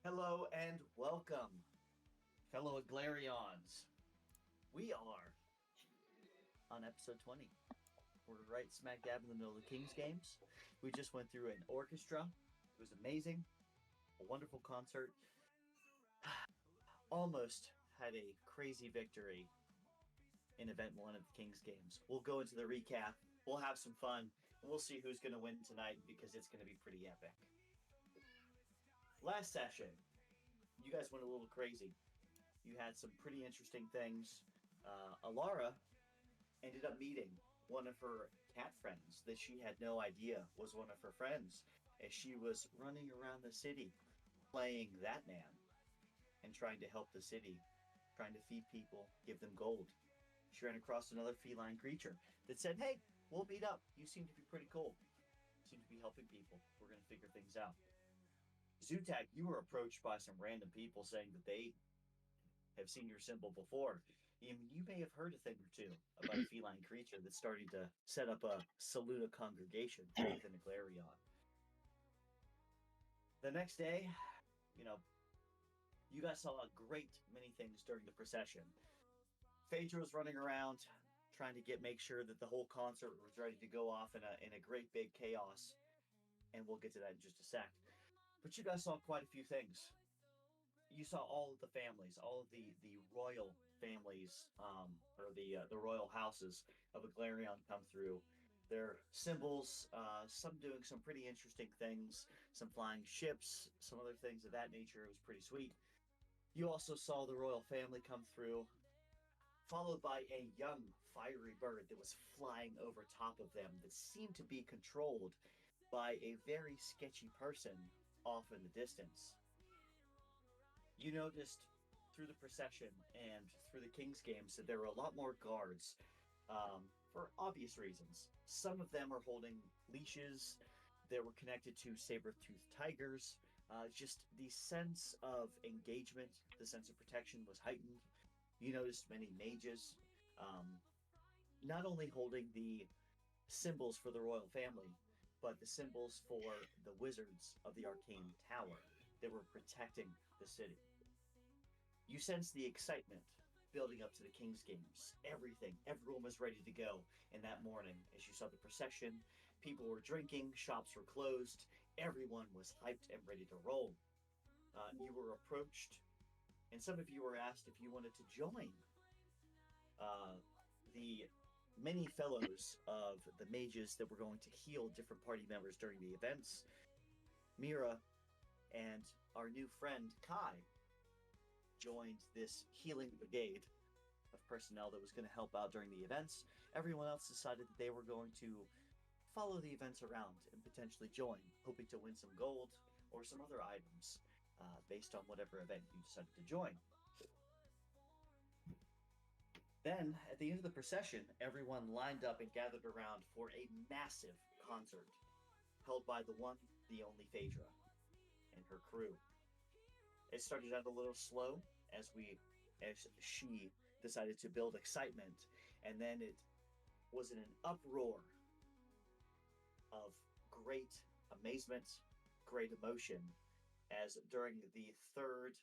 Hello and welcome, fellow Aglarions. We are on episode 20. We're right smack dab in the middle of the Kings games. We just went through an orchestra. It was amazing, a wonderful concert. Almost had a crazy victory in event one of the Kings games. We'll go into the recap, we'll have some fun, and we'll see who's going to win tonight because it's going to be pretty epic. Last session, you guys went a little crazy. You had some pretty interesting things. Alara ended up meeting one of her cat friends that she had no idea was one of her friends as she was running around the city playing that man and trying to help the city, trying to feed people, give them gold. She ran across another feline creature that said, "Hey, we'll meet up. You seem to be pretty cool. You seem to be helping people. We're going to figure things out." Zutak, you were approached by some random people saying that they have seen your symbol before. You may have heard a thing or two about a feline creature that's starting to set up a Saluda congregation within Aglarion. The next day, you know, you guys saw a great many things during the procession. Phaedra was running around trying to make sure that the whole concert was ready to go off in a great big chaos, and we'll get to that in just a sec. But you guys saw quite a few things. You saw all of the families, all of the royal families, or the royal houses of Aglarion come through. Their symbols, some doing some pretty interesting things, some flying ships, some other things of that nature. It was pretty sweet. You also saw the royal family come through, followed by a young fiery bird that was flying over top of them that seemed to be controlled by a very sketchy person off in the distance. You noticed through the procession and through the King's games that there were a lot more guards, for obvious reasons. Some of them are holding leashes that were connected to saber-toothed tigers. Just the sense of engagement, the sense of protection was heightened. You noticed many mages, um, not only holding the symbols for the royal family, but the symbols for the wizards of the arcane tower that were protecting the city. You sense the excitement building up to the King's games. Everyone was ready to go in that morning as you saw the procession. People were drinking, shops were closed, everyone was hyped and ready to roll. You were approached, and some of you were asked if you wanted to join uh, the many fellows of the mages that were going to heal different party members during the events. Mira and our new friend Kai joined this healing brigade of personnel that was going to help out during the events. Everyone else decided that they were going to follow the events around and potentially join, hoping to win some gold or some other items based on whatever event you decided to join. Then, at the end of the procession, everyone lined up and gathered around for a massive concert held by the one, the only Phaedra and her crew. It started out a little slow as she decided to build excitement, and then it was in an uproar of great amazement, great emotion, as during the third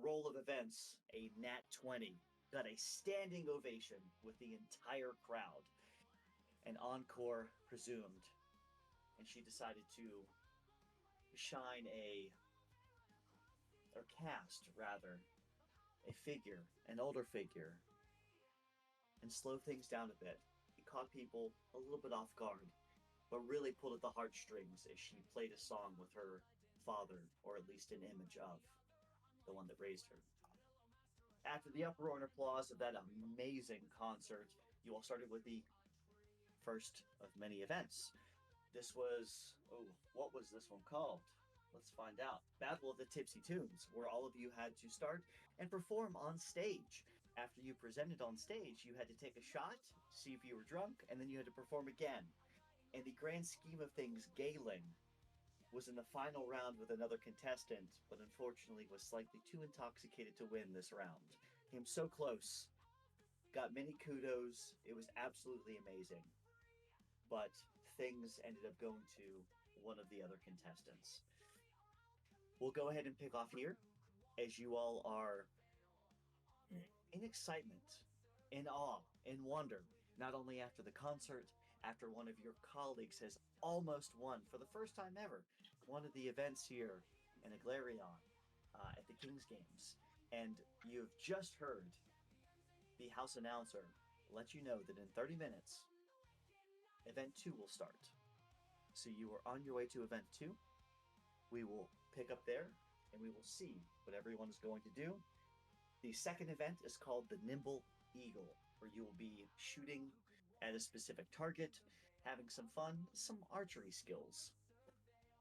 roll of events, a Nat 20 got a standing ovation with the entire crowd. An encore presumed, and she decided to shine or cast rather, a figure, an older figure, and slow things down a bit. It caught people a little bit off guard, but really pulled at the heartstrings as she played a song with her father, or at least an image of the one that raised her. After the uproar and applause of that amazing concert, you all started with the first of many events. This was, oh, what was this one called? Let's find out. Battle of the Tipsy Tunes, where all of you had to start and perform on stage. After you presented on stage, you had to take a shot, see if you were drunk, and then you had to perform again. In the grand scheme of things, Galen was in the final round with another contestant, but unfortunately was slightly too intoxicated to win this round. Came so close, got many kudos. It was absolutely amazing. But things ended up going to one of the other contestants. we'll go ahead and pick off here as you all are in excitement, in awe, in wonder, not only after the concert, after one of your colleagues has almost won for the first time ever one of the events here in Aglarion at the King's Games. And you've just heard the house announcer let you know that in 30 minutes, event 2 will start. So you are on your way to event 2. We will pick up there and we will see what everyone is going to do. The second event is called the Nimble Eagle, where you will be shooting at a specific target, having some fun, some archery skills.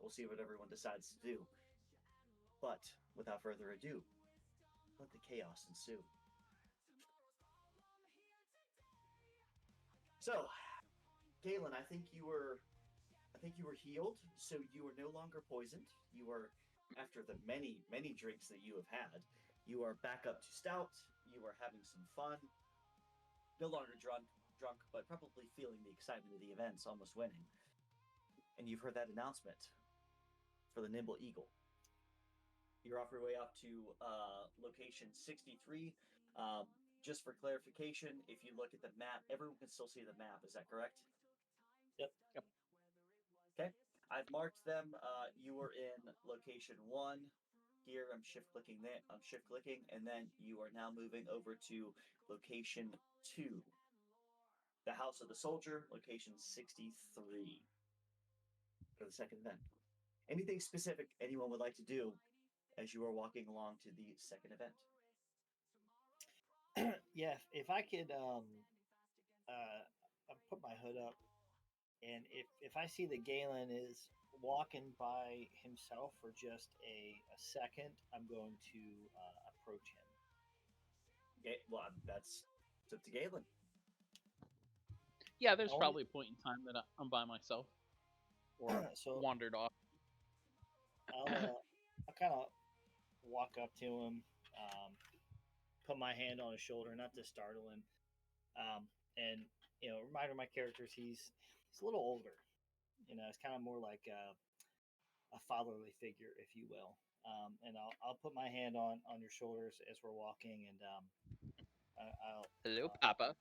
We'll see what everyone decides to do. But without further ado, let the chaos ensue. So, Galen, I think you were healed, so you are no longer poisoned. You are, after the many drinks that you have had, you are back up to stout. You are having some fun. No longer drunk, but probably feeling the excitement of the events, almost winning. And you've heard that announcement for the Nimble Eagle. You're off your way up to location 63. Just for clarification, if you look at the map, everyone can still see the map. Is that correct? Yep. Okay. I've marked them. You were in location 1. Here, I'm shift clicking there. I'm shift clicking, and then you are now moving over to location 2. The House of the Soldier, location 63 for the second event. Anything specific anyone would like to do as you are walking along to the second event? Yeah, if I could put my hood up, and if I see that Galen is walking by himself for just a second, I'm going to approach him. Okay, well, that's up to Galen. Yeah, there's Only- probably a point in time that I'm by myself or So wandered off. I'll kind of walk up to him, put my hand on his shoulder, not to startle him, and reminder of my characters, he's a little older. It's kind of more like a fatherly figure, if you will. And I'll put my hand on your shoulders as we're walking, and I'll Hello, Papa.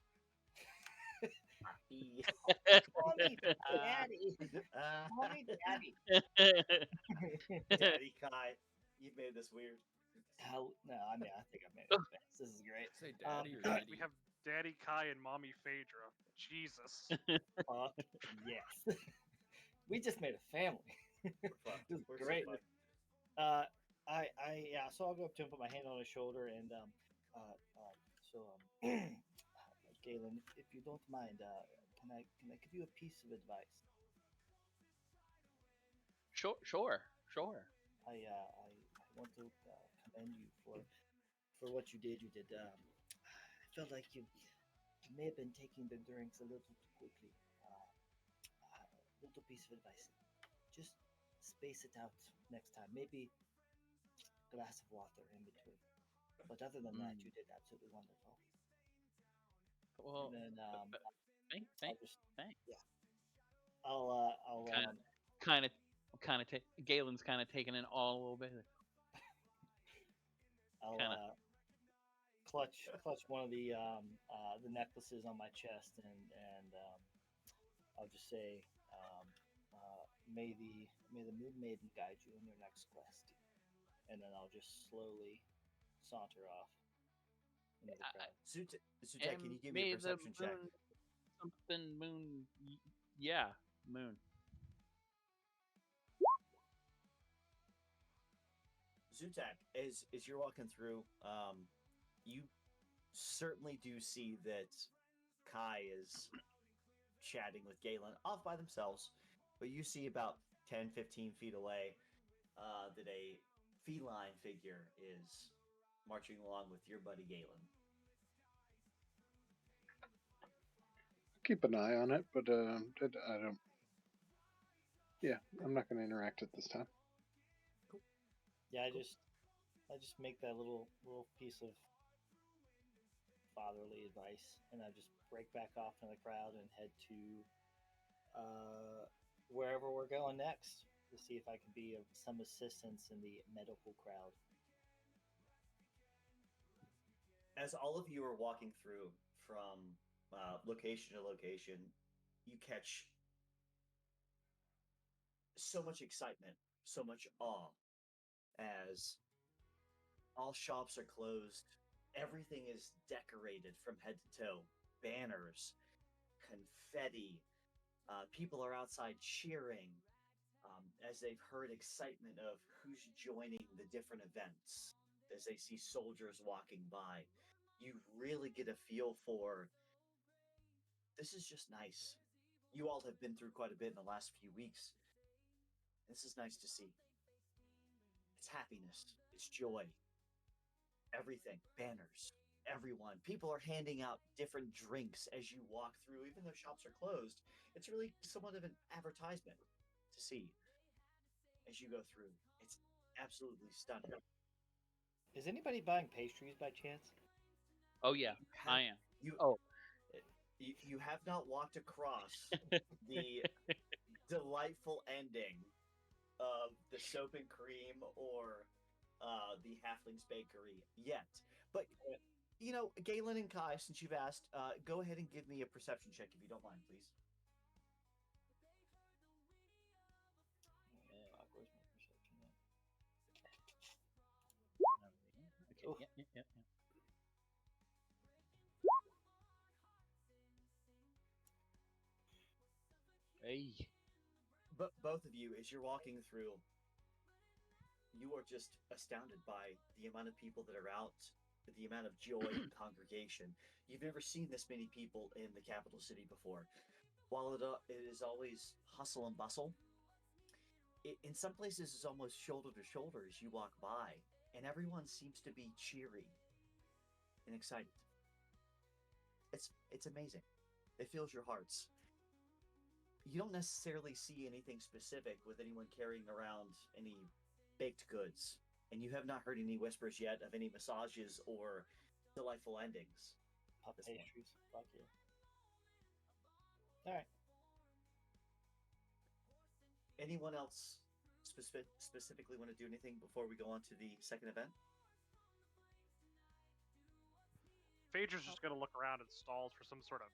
call me daddy. Call me daddy. Daddy Kai, you've made this weird. No, I mean, I think I made it best. This is great. Say daddy or We daddy. have Daddy Kai and Mommy Phaedra. Jesus. Fuck yes. We just made a family. We're fucked. This is We're great. So fucked. Yeah. So I'll go up to him, put my hand on his shoulder, and Galen, if you don't mind, can I give you a piece of advice? Sure. I want to commend you for what you did. You did. I felt like you may have been taking the drinks a little too quickly. Little piece of advice: just space it out next time. Maybe a glass of water in between. But other than that, you did absolutely wonderful. Well, And then thanks. yeah. I'll Kind of Galen's kind of taking it all a little bit. I'll kinda- clutch one of the necklaces on my chest, and I'll just say, may the Moon Maiden guide you in your next quest, and then I'll just slowly saunter off into the crowd. Sutek, can you give me a perception check? Something moon. Yeah, moon. Zutak, as you're walking through, you certainly do see that Kai is chatting with Galen off by themselves, but you see about 10, 15 feet away that a feline figure is marching along with your buddy Galen. Keep an eye on it, but I don't. Yeah, I'm not going to interact at this time. Yeah, I just make that little piece of fatherly advice, and I just break back off in the crowd and head to wherever we're going next. to see if I can be of some assistance in the medical crowd. As all of you are walking through from location to location, you catch so much excitement, so much awe as all shops are closed. Everything is decorated from head to toe. Banners, confetti. People are outside cheering as they've heard excitement of who's joining the different events as they see soldiers walking by. You really get a feel for this is just nice. You all have been through quite a bit in the last few weeks. This is nice to see. It's happiness, it's joy, everything, banners, everyone. People are handing out different drinks as you walk through, even though shops are closed. It's really somewhat of an advertisement to see as you go through. It's absolutely stunning. Is anybody buying pastries by chance? Oh yeah, I am. You, Oh. you have not walked across the delightful ending of the Soap and Cream or the Halfling's Bakery yet. But, Galen and Kai, since you've asked, go ahead and give me a perception check if you don't mind, please. Yeah, where's my perception at? Okay. Oof. Yeah. Hey. But both of you, as you're walking through, you are just astounded by the amount of people that are out, the amount of joy and congregation. You've never seen this many people in the capital city before. While it is always hustle and bustle, in some places it's almost shoulder to shoulder as you walk by, and everyone seems to be cheery and excited. It's amazing. It fills your hearts. You don't necessarily see anything specific with anyone carrying around any baked goods, and you have not heard any whispers yet of any massages or delightful endings. Pop This one. pastries. Fuck yeah. All right. Anyone else specifically want to do anything before we go on to the second event? Phaedra's just gonna look around in stalls for some sort of,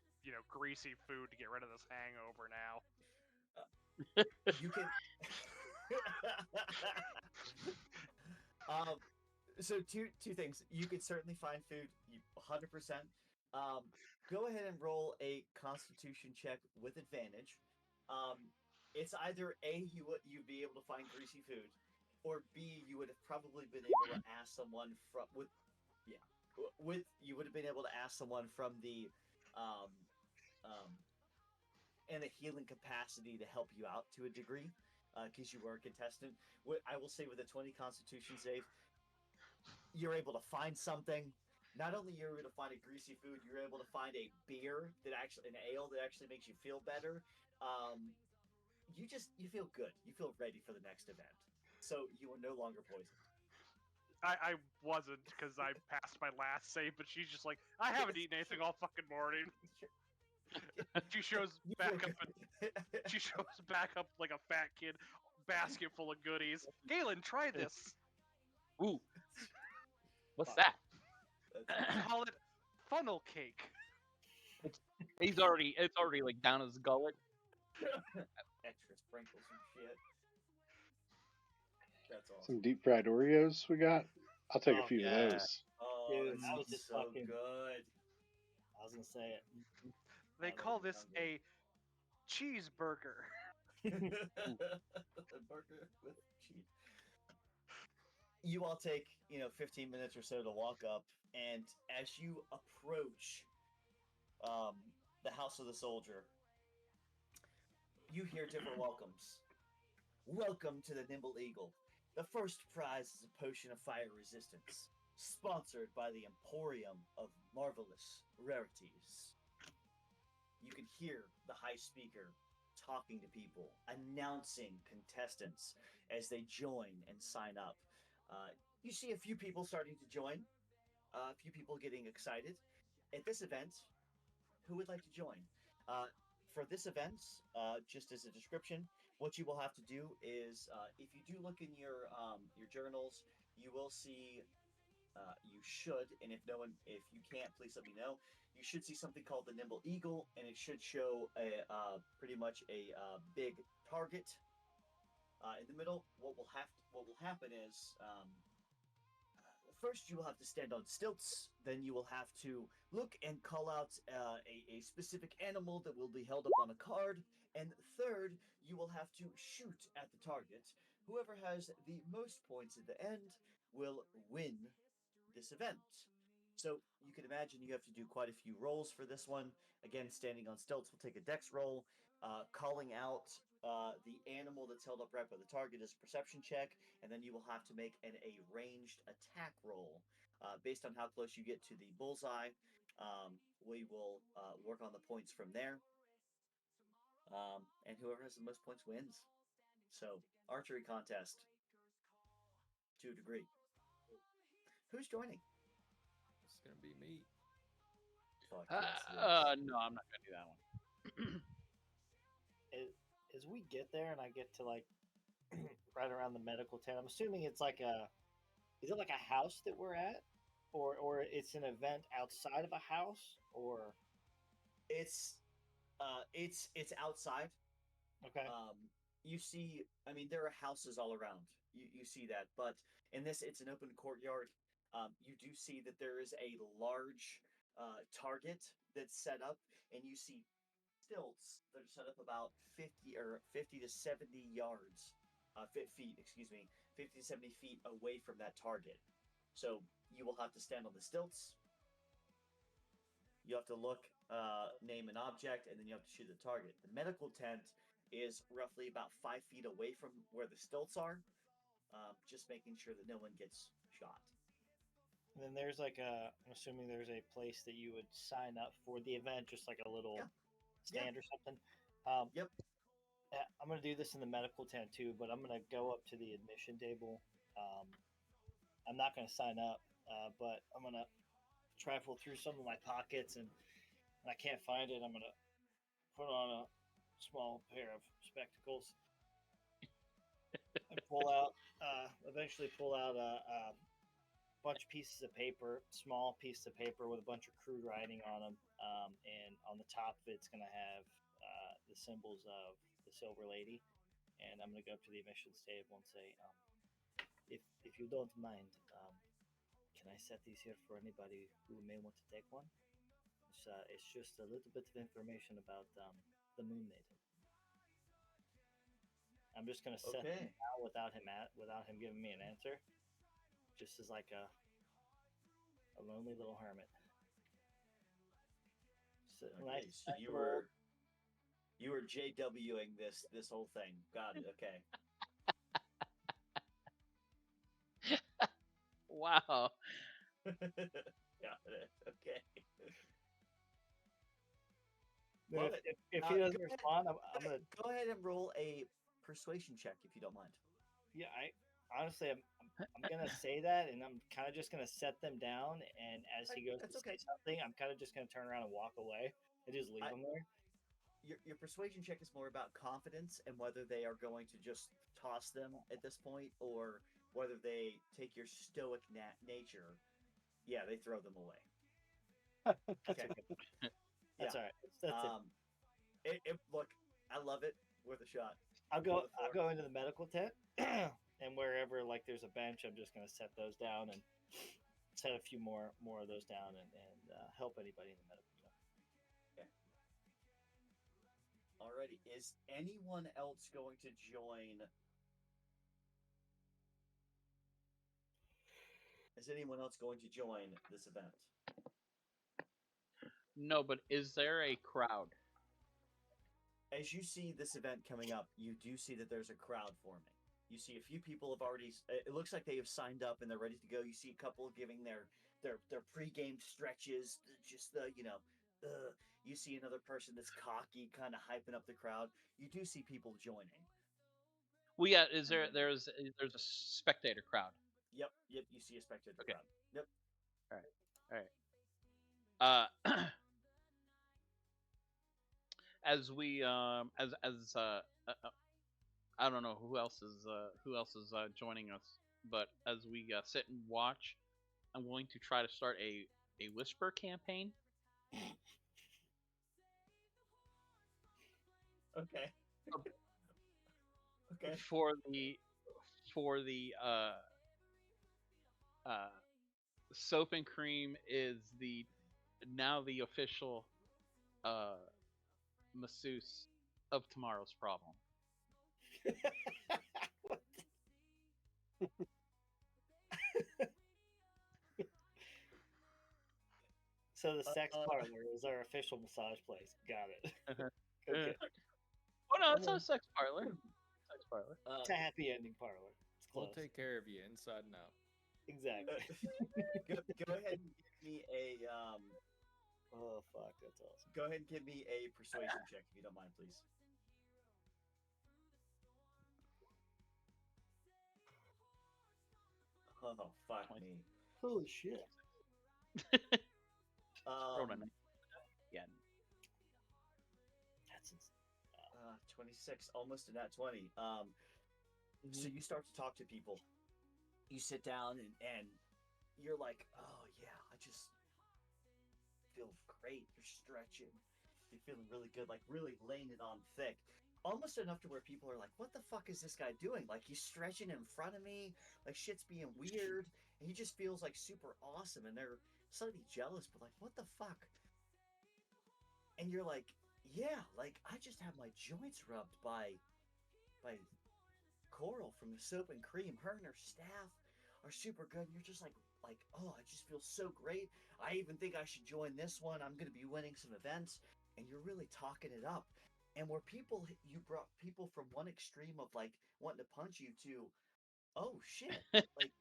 greasy food to get rid of this hangover now. You can. So two things. You could certainly find food, 100%. Go ahead and roll a Constitution check with advantage. It's either A, you'd be able to find greasy food, or B, you would have probably been able to ask someone you would have been able to ask someone from the in a healing capacity to help you out to a degree, because you were a contestant. I will say with a 20 Constitution save, you're able to find something. Not only you're able to find a greasy food, you're able to find a beer an ale that actually makes you feel better. You feel good. You feel ready for the next event. So you are no longer poisoned. I wasn't, because I passed my last save, but she's just like, I haven't eaten anything all fucking morning. She shows back up like a fat kid, basket full of goodies. Galen, try this. Ooh. What's that? Call it funnel cake. It's already like down his gullet. Extra sprinkles and shit. That's awesome. Some deep fried Oreos we got. I'll take a few yeah. of those. Oh, Dude, that that was was just so fucking- good. I was gonna say it. They I call love this it. a cheeseburger. A burger with cheese. You all take 15 minutes or so to walk up, and as you approach the house of the soldier, you hear different welcomes. Welcome to the Nimble Eagle. The first prize is a potion of fire resistance, sponsored by the Emporium of Marvelous Rarities. You can hear the high speaker talking to people, announcing contestants as they join and sign up. You see a few people starting to join, a few people getting excited. At this event, who would like to join? For this event, just as a description, what you will have to do is, if you do look in your journals, you will see. You should, and if you can't, please let me know. You should see something called the Nimble Eagle, and it should show a pretty much a big target in the middle. What will happen is first you will have to stand on stilts. Then you will have to look and call out a specific animal that will be held up on a card. And third, you will have to shoot at the target. Whoever has the most points at the end will win this event. So you can imagine you have to do quite a few rolls for this one. Again, standing on stilts will take a dex roll. Calling out the animal that's held up right by the target is a perception check, and then you will have to make a ranged attack roll. Based on how close you get to the bullseye, we will work on the points from there. And whoever has the most points wins. So, archery contest to a degree. Who's joining? It's gonna be me. Fuck yes. No, I'm not gonna do that one. As we get there and I get to like right around the medical tent, I'm assuming it's like is it like a house that we're at, or it's an event outside of a house, or It's outside. okay, You see, I mean, there are houses all around. You see that, but in this, it's an open courtyard. You do see that there is a large target that's set up, and you see stilts that are set up about 50 to 70 yards, feet, excuse me, 50 to 70 feet away from that target. So you will have to stand on the stilts. You have to look, name an object, and then you have to shoot the target. The medical tent is roughly about 5 feet away from where the stilts are, just making sure that no one gets shot. and then there's like I'm assuming there's a place that you would sign up for the event, just like a little Yeah. stand or something. Yep. I'm gonna do this in the medical tent too, but I'm gonna go up to the admission table. I'm not gonna sign up, but I'm gonna trifle through some of my pockets, and when I can't find it, I'm gonna put on a small pair of spectacles and eventually pull out a bunch of pieces of paper, small pieces of paper with a bunch of crude writing on them, and on the top of it's gonna have the symbols of the Silver Lady, and I'm gonna go up to the admissions table and say, if you don't mind, can I set these here for anybody who may want to take one? It's just a little bit of information about the Moon Maiden. I'm just gonna set them Okay. out without him giving me an answer, just as like a lonely little hermit. So, Okay, so you were JWing this whole thing. Got it. Okay. Wow. Got it. Okay. Then Love it. if Uh, he go doesn't ahead- respond, I'm gonna. Go ahead and roll a persuasion check if you don't mind. Yeah, I honestly, I'm gonna say that, and I'm kind of just gonna set them down. And as he goes That's to say okay. something, I'm kind of just gonna turn around and walk away and just leave I- them there. Your persuasion check is more about confidence and whether they are going to just toss them at this point, or whether they take your stoic nature. Yeah, they throw them away. That's Okay. okay. That's all right. That's it. Look, I love it. Worth a shot. I'll pull go. it I'll forward. go into the medical tent, and wherever like there's a bench, I'm just gonna set those down and set a few more of those down and help anybody in the medical tent. Alrighty. Is anyone else going to join? Is anyone else going to join this event? No, but is there a crowd? As you see this event coming up, you do see that there's a crowd forming. You see a few people have already. It looks like they have signed up and they're ready to go. You see a couple giving their pre-game stretches, just the you see another person that's cocky, kind of hyping up the crowd. You do see people joining. Well, yeah. There's a spectator crowd. Yep. You see a spectator Okay. crowd. Yep. All right. As we I don't know who else is joining us, but as we sit and watch, I'm going to try to start a whisper campaign. Okay. Okay. For the Soap and Cream is now the official masseuse of tomorrow's problem. So the sex Uh, parlor is our official massage place. Got it. Okay. Oh no, it's not a sex parlor. Sex parlor. It's a happy ending parlor. It's We'll close. take care of you inside and out. Exactly. go ahead and give me a Oh fuck, that's awesome. go ahead and give me a persuasion check if you don't mind, please. Oh fuck me. Holy shit. Roll a nine. Yeah. That's ins- 26, almost a nat 20. So you start to talk to people. You sit down and you're like, oh yeah, I just feel great. You're stretching. You're feeling really good, like really laying it on thick. Almost enough to where people are like, what the fuck is this guy doing? Like he's stretching in front of me, like shit's being weird, and he just feels like super awesome, and they're slightly jealous, but like, what the fuck? And you're like, yeah, like I just have my joints rubbed by Coral from the Soap and Cream. Her and her staff are super good. And you're just like, oh, I just feel so great. I even think I should join this one. I'm going to be winning some events, and you're really talking it up. And where you brought people from one extreme of like wanting to punch you to, oh shit, like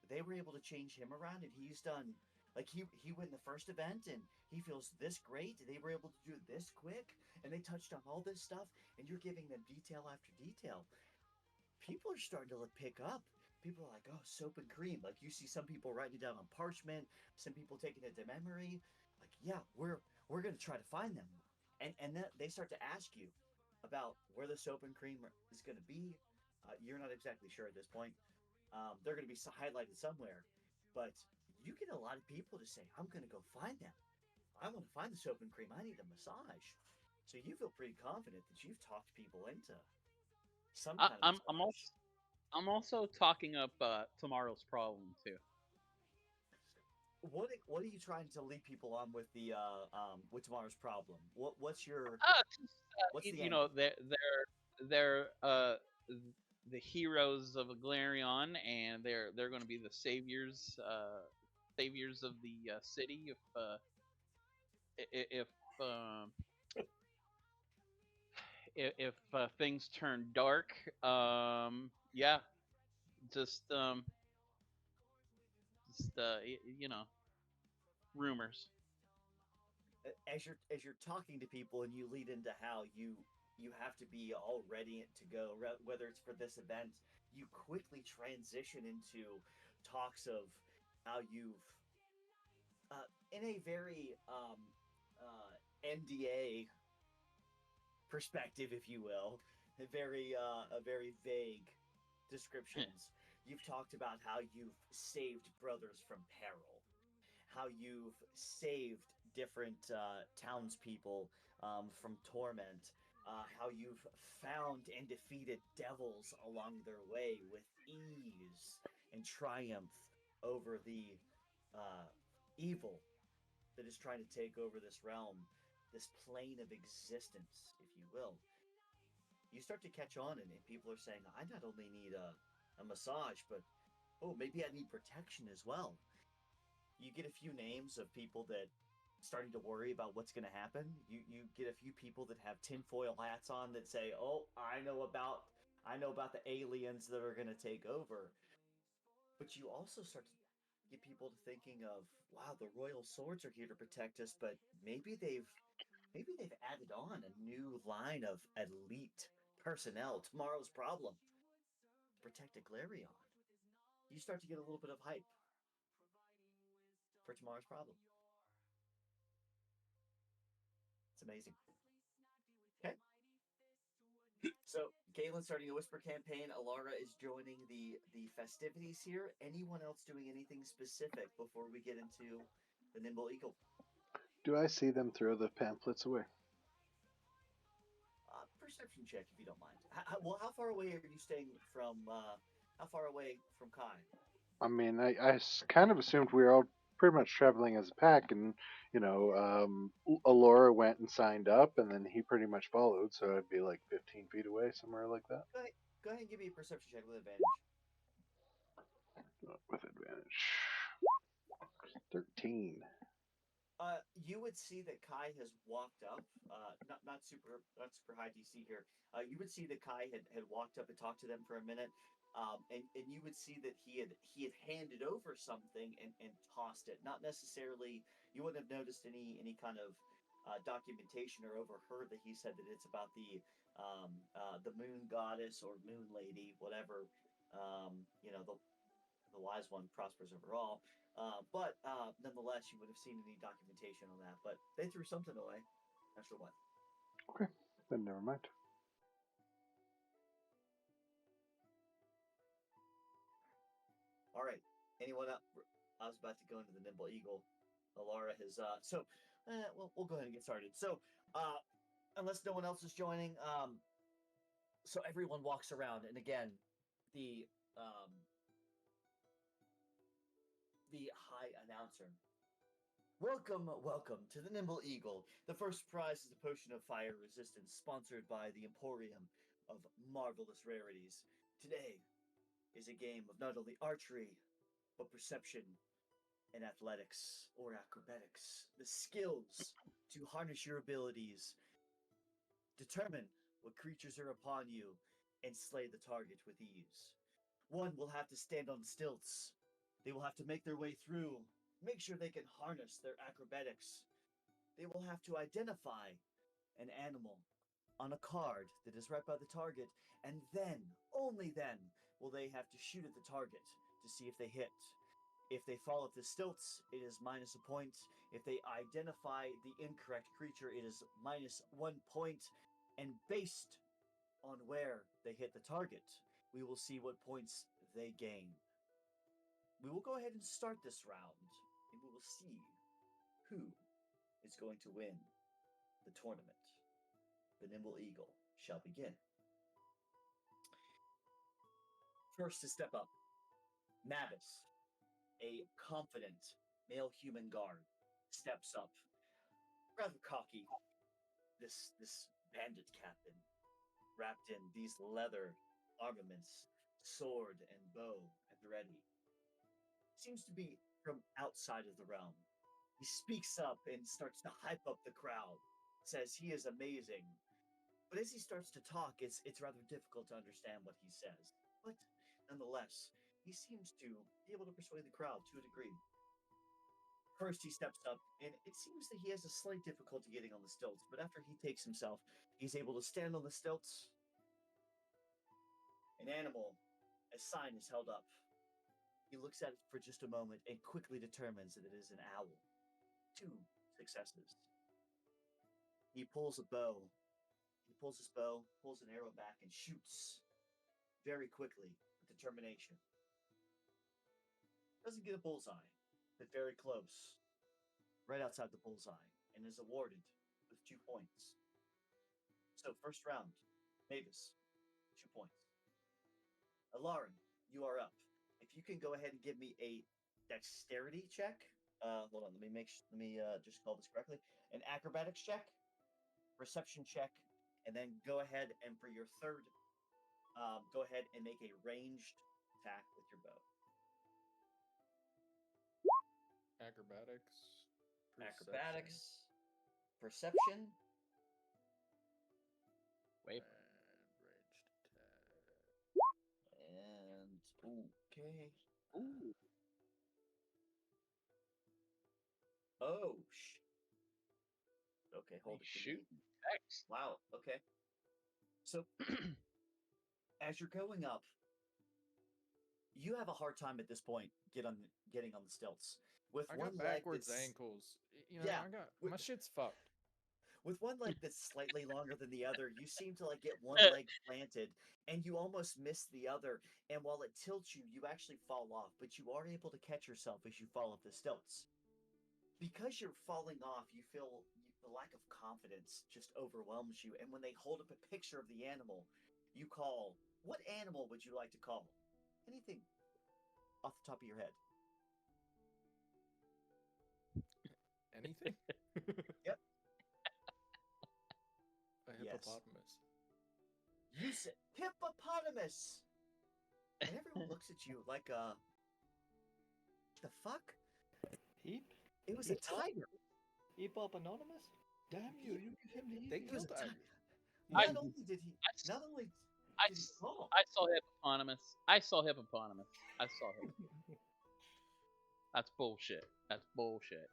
they were able to change him around, and he's done. Like he went in the first event and he feels this great. They were able to do it this quick, and they touched on all this stuff, and you're giving them detail after detail. People are starting to pick up. People are like, oh, Soap and Cream. Like you see some people writing it down on parchment, some people taking it to memory. Like, yeah, we're gonna try to find them, and then they start to ask you about where the Soap and Cream is gonna be. You're not exactly sure at this point. They're gonna be highlighted somewhere, but you get a lot of people to say, I'm gonna go find them. I want to find the Soap and Cream. I need a massage. So you feel pretty confident that you've talked people into some kind of massage. I'm also talking up tomorrow's problem too. What are you trying to lead people on with the with tomorrow's problem? What's your what's the You angle? know, they're the heroes of Aglarion, and they're going to be the saviors of the city if um, if things turn dark. Yeah, just you know, rumors. As you're talking to people and you lead into how you have to be all ready to go, whether it's for this event, you quickly transition into talks of how you've in a very NDA perspective, if you will, a very vague descriptions. You've talked about how you've saved brothers from peril, how you've saved different townspeople from torment, how you've found and defeated devils along their way with ease and triumph over the evil that is trying to take over this realm, this plane of existence, if you will. You start to catch on, and people are saying, I not only need a massage, but oh, maybe I need protection as well. You get a few names of people that starting to worry about what's going to happen. You get a few people that have tinfoil hats on that say, "Oh, I know about the aliens that are going to take over." But you also start to get people to thinking of, "Wow, the royal swords are here to protect us, but maybe they've added on a new line of elite personnel. Tomorrow's problem to protect Aglarion." You start to get a little bit of hype for tomorrow's problem. It's amazing. Okay. So Galen's starting a whisper campaign. Alara is joining the festivities here. Anyone else doing anything specific before we get into the Nimble Eagle? Do I see them throw the pamphlets away? Perception check, if you don't mind. How far away are you staying from? How far away from Kai? I mean, kind of assumed we were all pretty much traveling as a pack, and Alora went and signed up, and then he pretty much followed, so I'd be like 15 feet away, somewhere like that. Go ahead and give me a perception check with advantage. With advantage. 13. You would see that Kai has walked up. Not super high DC here. You would see that Kai had walked up and talked to them for a minute. And you would see that he had handed over something and tossed it. Not necessarily, you wouldn't have noticed any kind of documentation or overheard that he said that it's about the moon goddess or moon lady, whatever. The wise one prospers over all. But nonetheless, you would have seen any documentation on that. But they threw something away. Not sure what. Okay, then never mind. All right. Anyone up? I was about to go into the Nimble Eagle. Alara has. We'll go ahead and get started. So, unless no one else is joining, so everyone walks around, and again, the high announcer. Welcome to the Nimble Eagle. The first prize is a potion of fire resistance, sponsored by the Emporium of Marvelous Rarities. Today is a game of not only archery, but perception and athletics or acrobatics. The skills to harness your abilities, determine what creatures are upon you, and slay the target with ease. One will have to stand on stilts. They will have to make their way through, make sure they can harness their acrobatics. They will have to identify an animal on a card that is right by the target, and then, only then, will they have to shoot at the target to see if they hit. If they fall off the stilts, it is minus a point. If they identify the incorrect creature, it is minus 1 point. And based on where they hit the target, we will see what points they gain. We will go ahead and start this round, and we will see who is going to win the tournament. The Nimble Eagle shall begin. First to step up, Mavis, a confident male human guard, steps up, rather cocky. This bandit captain, wrapped in these leather armaments, sword and bow at the ready, seems to be from outside of the realm. He speaks up and starts to hype up the crowd, says he is amazing. But as he starts to talk, it's rather difficult to understand what he says. But nonetheless, he seems to be able to persuade the crowd to a degree. First, he steps up, and it seems that he has a slight difficulty getting on the stilts, but after he takes himself, he's able to stand on the stilts. An animal, a sign is held up. He looks at it for just a moment and quickly determines that it is an owl. 2 successes. He pulls a bow. He pulls his bow, pulls an arrow back, and shoots very quickly with determination. Doesn't get a bullseye, but very close. Right outside the bullseye, and is awarded with 2 points. So, first round, Mavis, 2 points. Alarin, you are up. If you can go ahead and give me a dexterity check. Hold on, let me just call this correctly. An acrobatics check, perception check, and then go ahead and for your third, go ahead and make a ranged attack with your bow. Acrobatics. Acrobatics, perception. Wait. And ranged attack. And okay. Ooh. Oh, okay, hold it. Shoot. X. Wow. Okay. So, as you're going up, you have a hard time at this point getting on the stilts with I one got leg backwards that's, ankles. Yeah, my shit's fucked. With one leg that's slightly longer than the other, you seem to like get one leg planted, and you almost miss the other. And while it tilts you, you actually fall off, but you are able to catch yourself as you fall off the stilts. Because you're falling off, you feel the lack of confidence just overwhelms you. And when they hold up a picture of the animal, you call, what animal would you like to call? Anything off the top of your head. Anything? Yep. A Yes. hippopotamus. You said hippopotamus! And everyone looks at you like, the fuck? Heap? It was a tiger. Heap up anonymous? Damn you! You give him the They easy It was a killed tiger. Tiger. Not only did he, not only I, did he s- fall, I saw hippopotamus. I saw hippopotamus. I saw him. That's bullshit. That's bullshit.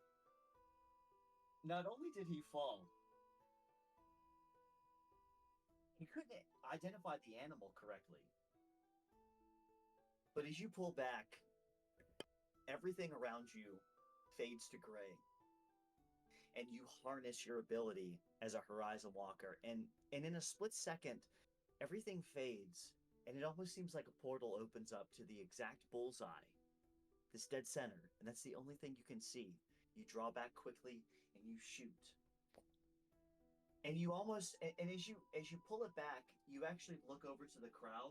not only did he fall, he couldn't identify the animal correctly. But as you pull back, everything around you fades to gray. And you harness your ability as a Horizon Walker. And in a split second, everything fades. And it almost seems like a portal opens up to the exact bullseye, this dead center. And that's the only thing you can see. You draw back quickly and you shoot. And you almost, and as you pull it back, you actually look over to the crowd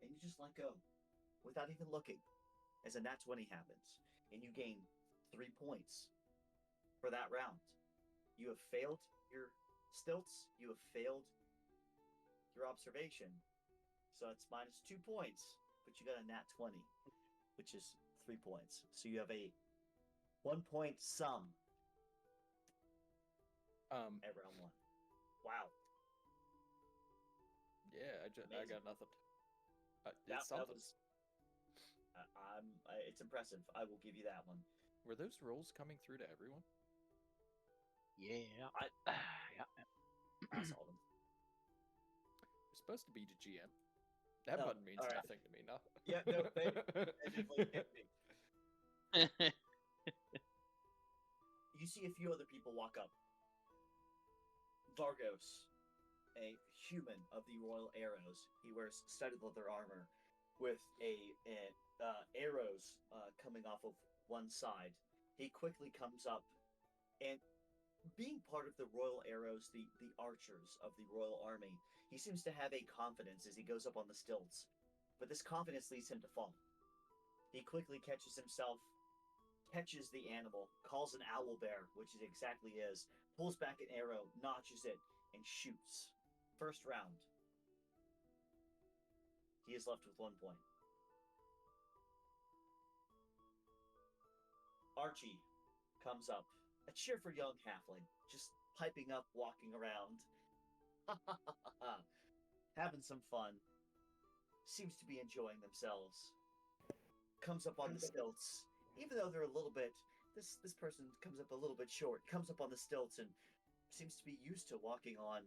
and you just let go without even looking as a nat 20 happens. And you gain 3 points for that round. You have failed your stilts, you have failed your observation. So it's minus 2 points, but you got a nat 20, which is 3 points. So you have a 1 point sum at round 1. Wow. Yeah, I Amazing. got nothing. That It's something. was. It's impressive. I will give you that one. Were those rolls coming through to everyone? Yeah. Yeah. I saw them. You're supposed to be the GM. That Oh, button means alright. nothing to me now. Yeah, no, they definitely hit me. You see a few other people walk up. Vargos, a human of the Royal Arrows. He wears studded leather armor with arrows coming off of one side. He quickly comes up, and being part of the Royal Arrows, the archers of the Royal Army, he seems to have a confidence as he goes up on the stilts. But this confidence leads him to fall. He quickly catches himself, catches the animal, calls an owlbear, which it exactly is, pulls back an arrow, notches it, and shoots. First round. He is left with 1 point. Archie comes up. A cheer for young halfling, just piping up, walking around. Having some fun. Seems to be enjoying themselves. Comes up on the stilts. Even though they're a little bit, this person comes up a little bit short, comes up on the stilts and seems to be used to walking on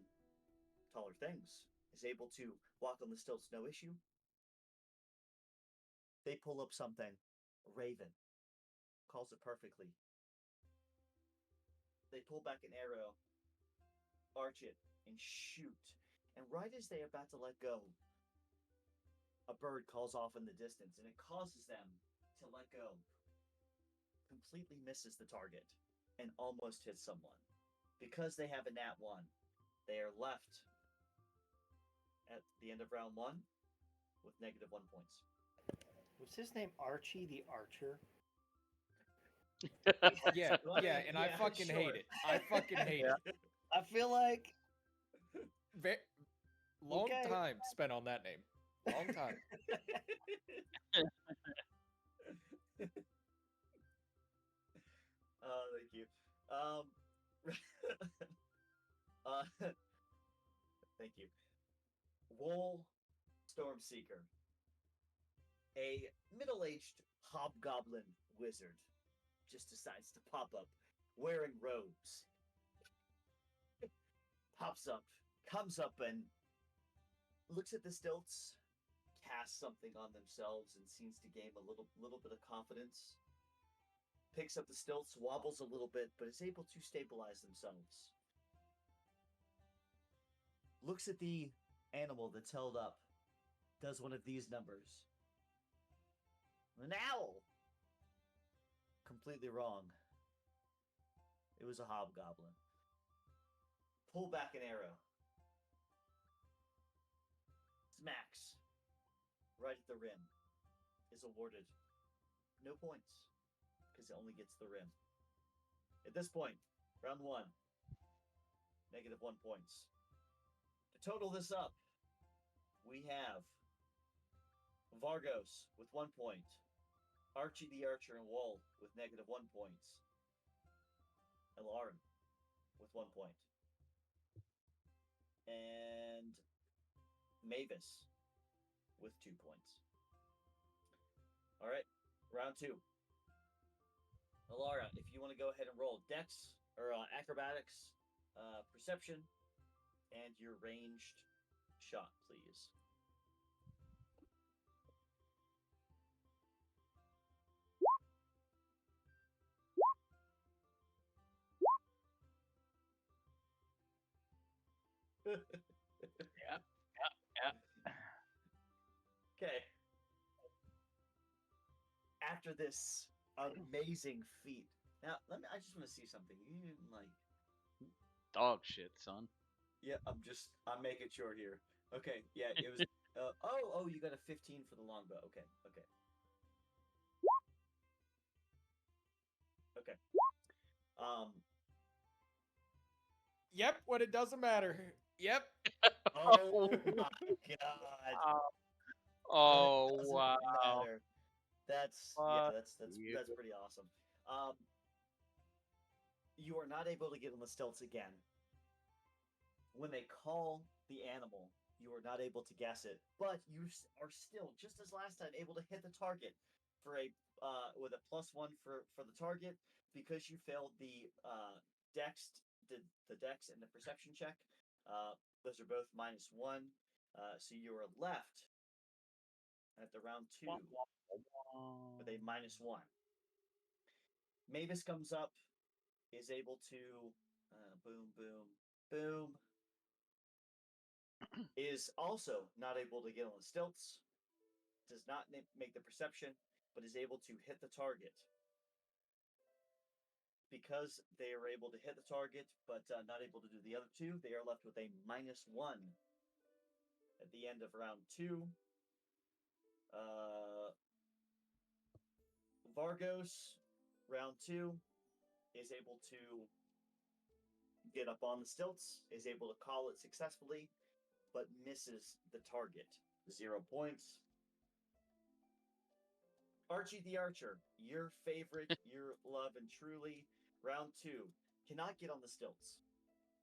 taller things. Is able to walk on the stilts, no issue. They pull up something. Raven. Calls it perfectly. They pull back an arrow, arch it, and shoot. And right as they are about to let go, a bird calls off in the distance, and it causes them to let go. Completely misses the target, and almost hits someone. Because they have a nat 1, they are left at the end of round 1 with negative 1 points. Was his name Archie the Archer? Yeah, Well, yeah, and I yeah, fucking sure. hate it. I fucking hate it. I feel like Long Okay. time spent on that name. Long time. Thank you. Thank you. Wool Stormseeker, a middle-aged hobgoblin wizard, just decides to pop up wearing robes. Pops up, comes up, and looks at the stilts, casts something on themselves, and seems to gain a little bit of confidence. Picks up the stilts, wobbles a little bit, but is able to stabilize themselves. looks at the animal that's held up, does one of these numbers. An owl! Completely wrong. It was a hobgoblin. Pull back an arrow. Smacks. Right at the rim. Is awarded no points. Because it only gets the rim. At this point, round 1. -1 points. To total this up, we have Vargos with 1 point. Archie the Archer and Wall with -1 points. Elarin with 1 point. And Mavis with 2 points. Alright, round 2. Alara, if you want to go ahead and roll Dex, or Acrobatics, Perception, and your ranged shot, please. Yeah. Okay. After this amazing feat, now I just want to see something. You didn't like. Dog shit, son. Yeah, I'm making sure here. Okay, yeah, it was. Oh, you got a 15 for the longbow. Okay. Yep, when it doesn't matter. Yep. Oh my god. Oh Doesn't wow. matter. That's Fuck that's you. pretty awesome. You are not able to get on the stilts again. When they call the animal, you are not able to guess it, but you are still, just as last time, able to hit the target for a with a +1 for the target because you failed the dex the dex and the perception check. Those are both -1. So you are left at the round 2 with a -1. Mavis comes up, is able to boom, boom, boom. Is also not able to get on the stilts. Does not make the perception, but is able to hit the target. Because they are able to hit the target, but not able to do the other two, they are left with a -1 at the end of round 2. Vargos, round 2, is able to get up on the stilts, is able to call it successfully, but misses the target. 0 points. Archie the Archer, your favorite, your love and truly, round 2, cannot get on the stilts,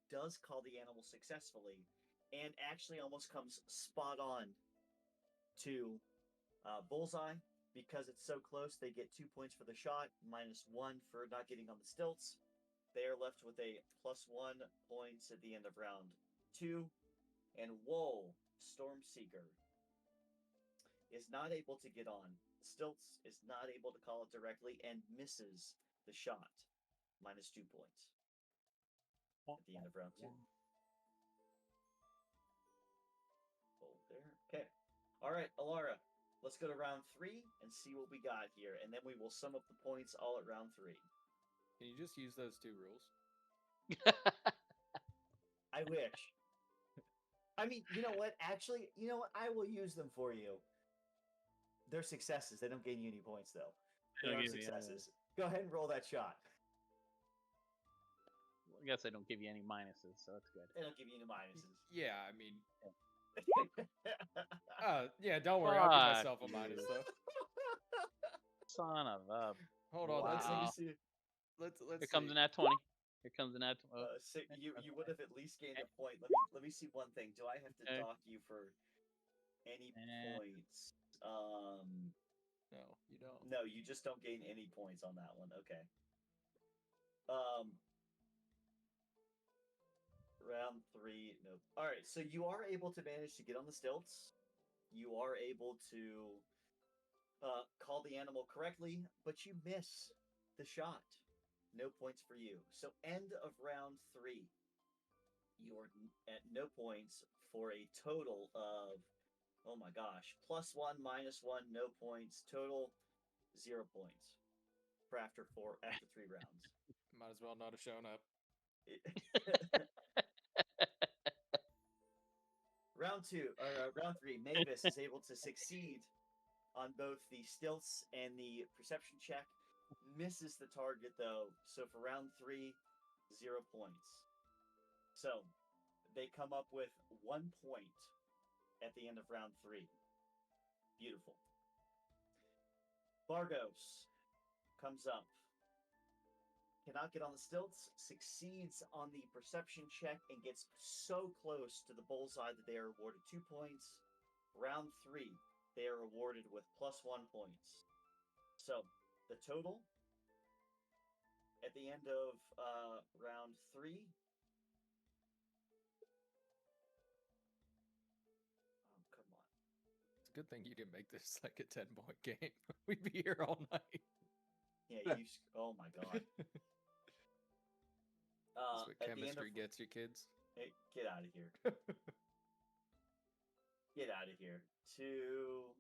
does call the animal successfully, and actually almost comes spot on to Bullseye. Because it's so close, they get 2 points for the shot, -1 for not getting on the stilts. They are left with a +1 points at the end of round 2. And Wool, Stormseeker, is not able to get on stilts, is not able to call it directly, and misses the shot. -2 points at the end of round 2. Hold there. Okay. All right, Alara, let's go to round 3 and see what we got here, and then we will sum up the points all at round 3. Can you just use those 2 rules? I wish. I mean, you know what? Actually, you know what? I will use them for you. They're successes. They don't gain you any points, though. They are successes. Go ahead and roll that shot. I guess I don't give you any minuses, so that's good. They don't give you any minuses. Yeah, I mean, yeah, don't worry. I'll give myself a Fuck minus you. though. Son of a. Hold on, Let me Wow. see. let's Here see. comes an at 20. Here comes an at 20. So you would have at least gained a point. Let me see one thing. Do I have to Okay. dock you for any points? No, you don't. No, you just don't gain any points on that one. Okay. Round 3. Nope. All right. So you are able to manage to get on the stilts. You are able to call the animal correctly, but you miss the shot. No points for you. So end of round 3. You are at no points for a total of, oh my gosh, +1, -1, no points, total 0 points for after 3 rounds. Might as well not have shown up. Round 3, Mavis is able to succeed on both the stilts and the perception check. Misses the target though, so for round 3, 0 points. So they come up with 1 point at the end of round 3. Beautiful. Bargos comes up. Cannot get on the stilts, succeeds on the perception check, and gets so close to the bullseye that they are awarded 2 points. Round 3, they are awarded with +1 points. So the total at the end of round 3. Oh, come on. It's a good thing you didn't make this like a 10-point game. We'd be here all night. Yeah, oh my god. That's what At the end chemistry of, gets you, kids. Hey, get out of here. Get out of here. 2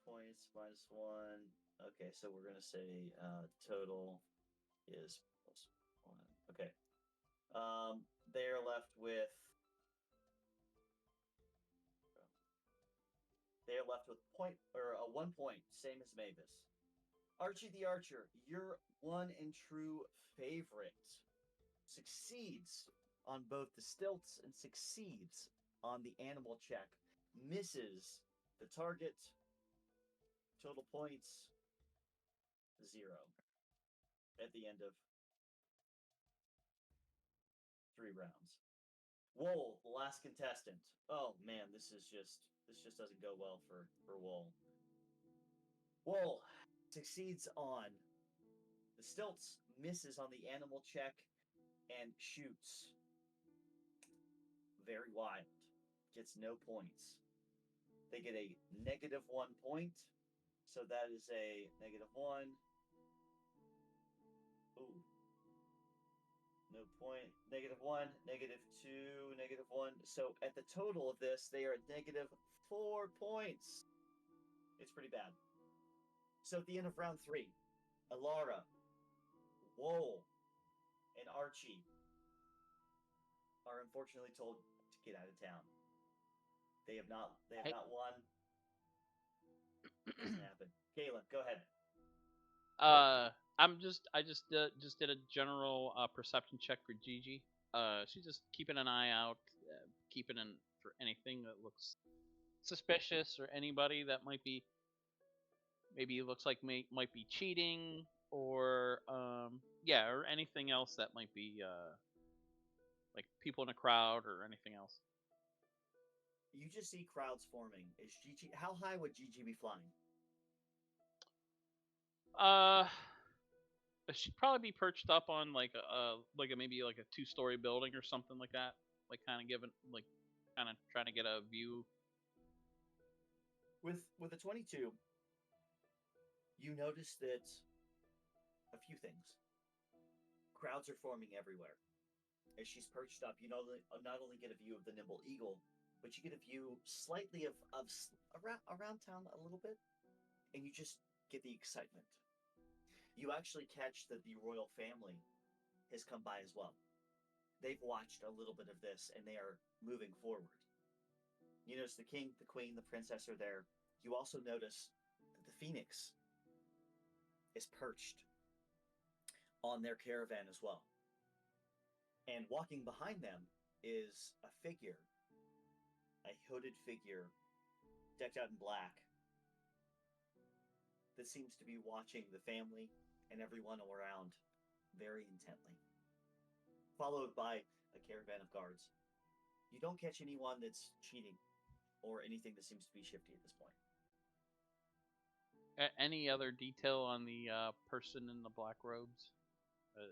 points -1. Okay, so we're gonna say total is +1. Okay. They are left with. They are left with 1 point, same as Mavis. Archie the Archer, your one and true favorite, succeeds on both the stilts and succeeds on the animal check. Misses the target. Total points 0 at the end of 3 rounds. Wool, the last contestant. Oh man, this just doesn't go well for Wool. Wool succeeds on the stilts, misses on the animal check, and shoots very wild. Gets no points. They get a -1 point. So that is a -1. Ooh. No point. -1, -2, -1. So at the total of this, they are at -4 points. It's pretty bad. So at the end of round 3, Alara, Wool, and Archie are unfortunately told to get out of town. They have not won. It doesn't happen. Galen, go ahead. I just did a general perception check for Gigi. She's just keeping an eye out, keeping in for anything that looks suspicious or anybody that might be maybe looks like might be cheating or or anything else that might be like people in a crowd or anything else. You just see crowds forming. Is Gigi? How high would Gigi be flying? She'd probably be perched up on like maybe like a 2-story building or something like that. Like kind of trying to get a view. With a 22, you notice that a few things. Crowds are forming everywhere. As she's perched up, you not only get a view of the nimble eagle, but you get a view slightly of around town a little bit, and you just get the excitement. You actually catch that the royal family has come by as well. They've watched a little bit of this, and they are moving forward. You notice the king, the queen, the princess are there. You also notice that the phoenix is perched on their caravan as well. And walking behind them is a figure, a hooded figure, decked out in black, that seems to be watching the family and everyone around very intently, followed by a caravan of guards. You don't catch anyone that's cheating or anything that seems to be shifty at this point. Any other detail on the person in the black robes?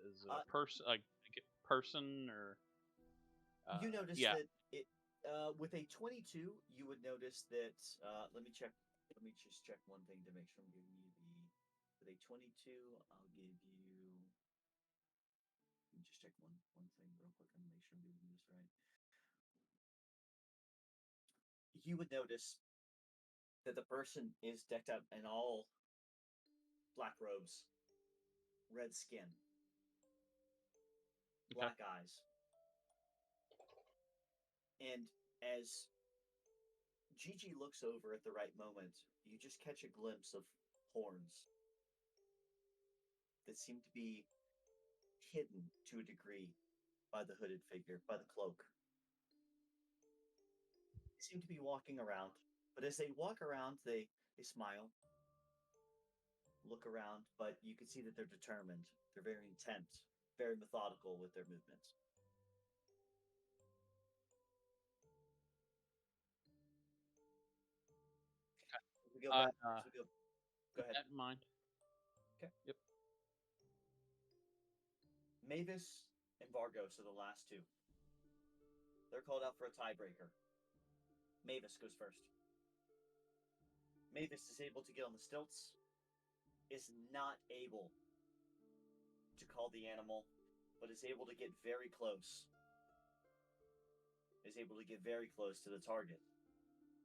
Is it a person or? You notice yeah. that it with a 22, you would notice that. Let me check. Let me just check one thing to make sure I'm giving you the. With a 22, I'll give you. Let me just check one thing real quick and make sure I'm doing this right. You would notice that the person is decked out in all black robes, red skin, black eyes. And as Gigi looks over at the right moment, you just catch a glimpse of horns that seem to be hidden to a degree by the hooded figure, by the cloak. They seem to be walking around, but as they walk around, they smile, look around, but you can see that they're determined. They're very intent, very methodical with their movements. We go back. Go ahead. That in mind. Okay. Yep. Mavis and Vargos are the last two. They're called out for a tiebreaker. Mavis goes first. Mavis is able to get on the stilts, is not able to call the animal, but is able to get very close. Is able to get very close to the target.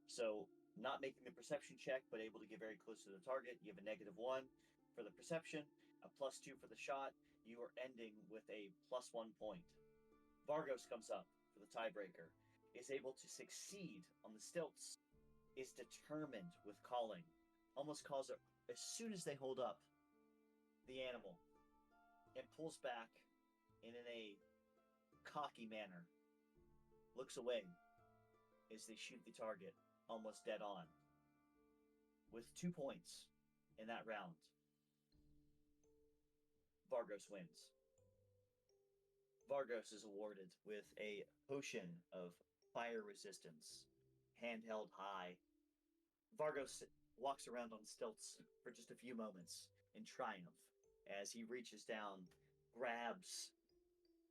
So, not making the perception check, but able to get very close to the target. You have a -1 for the perception, a +2 for the shot. You are ending with a +1 point. Vargos comes up for the tiebreaker, is able to succeed on the stilts, is determined with calling, almost calls it as soon as they hold up the animal, and pulls back and in a cocky manner looks away as they shoot the target almost dead on. With 2 points in that round, Vargos wins. Vargos is awarded with a potion of fire resistance, handheld high. Vargos walks around on stilts for just a few moments in triumph as he reaches down, grabs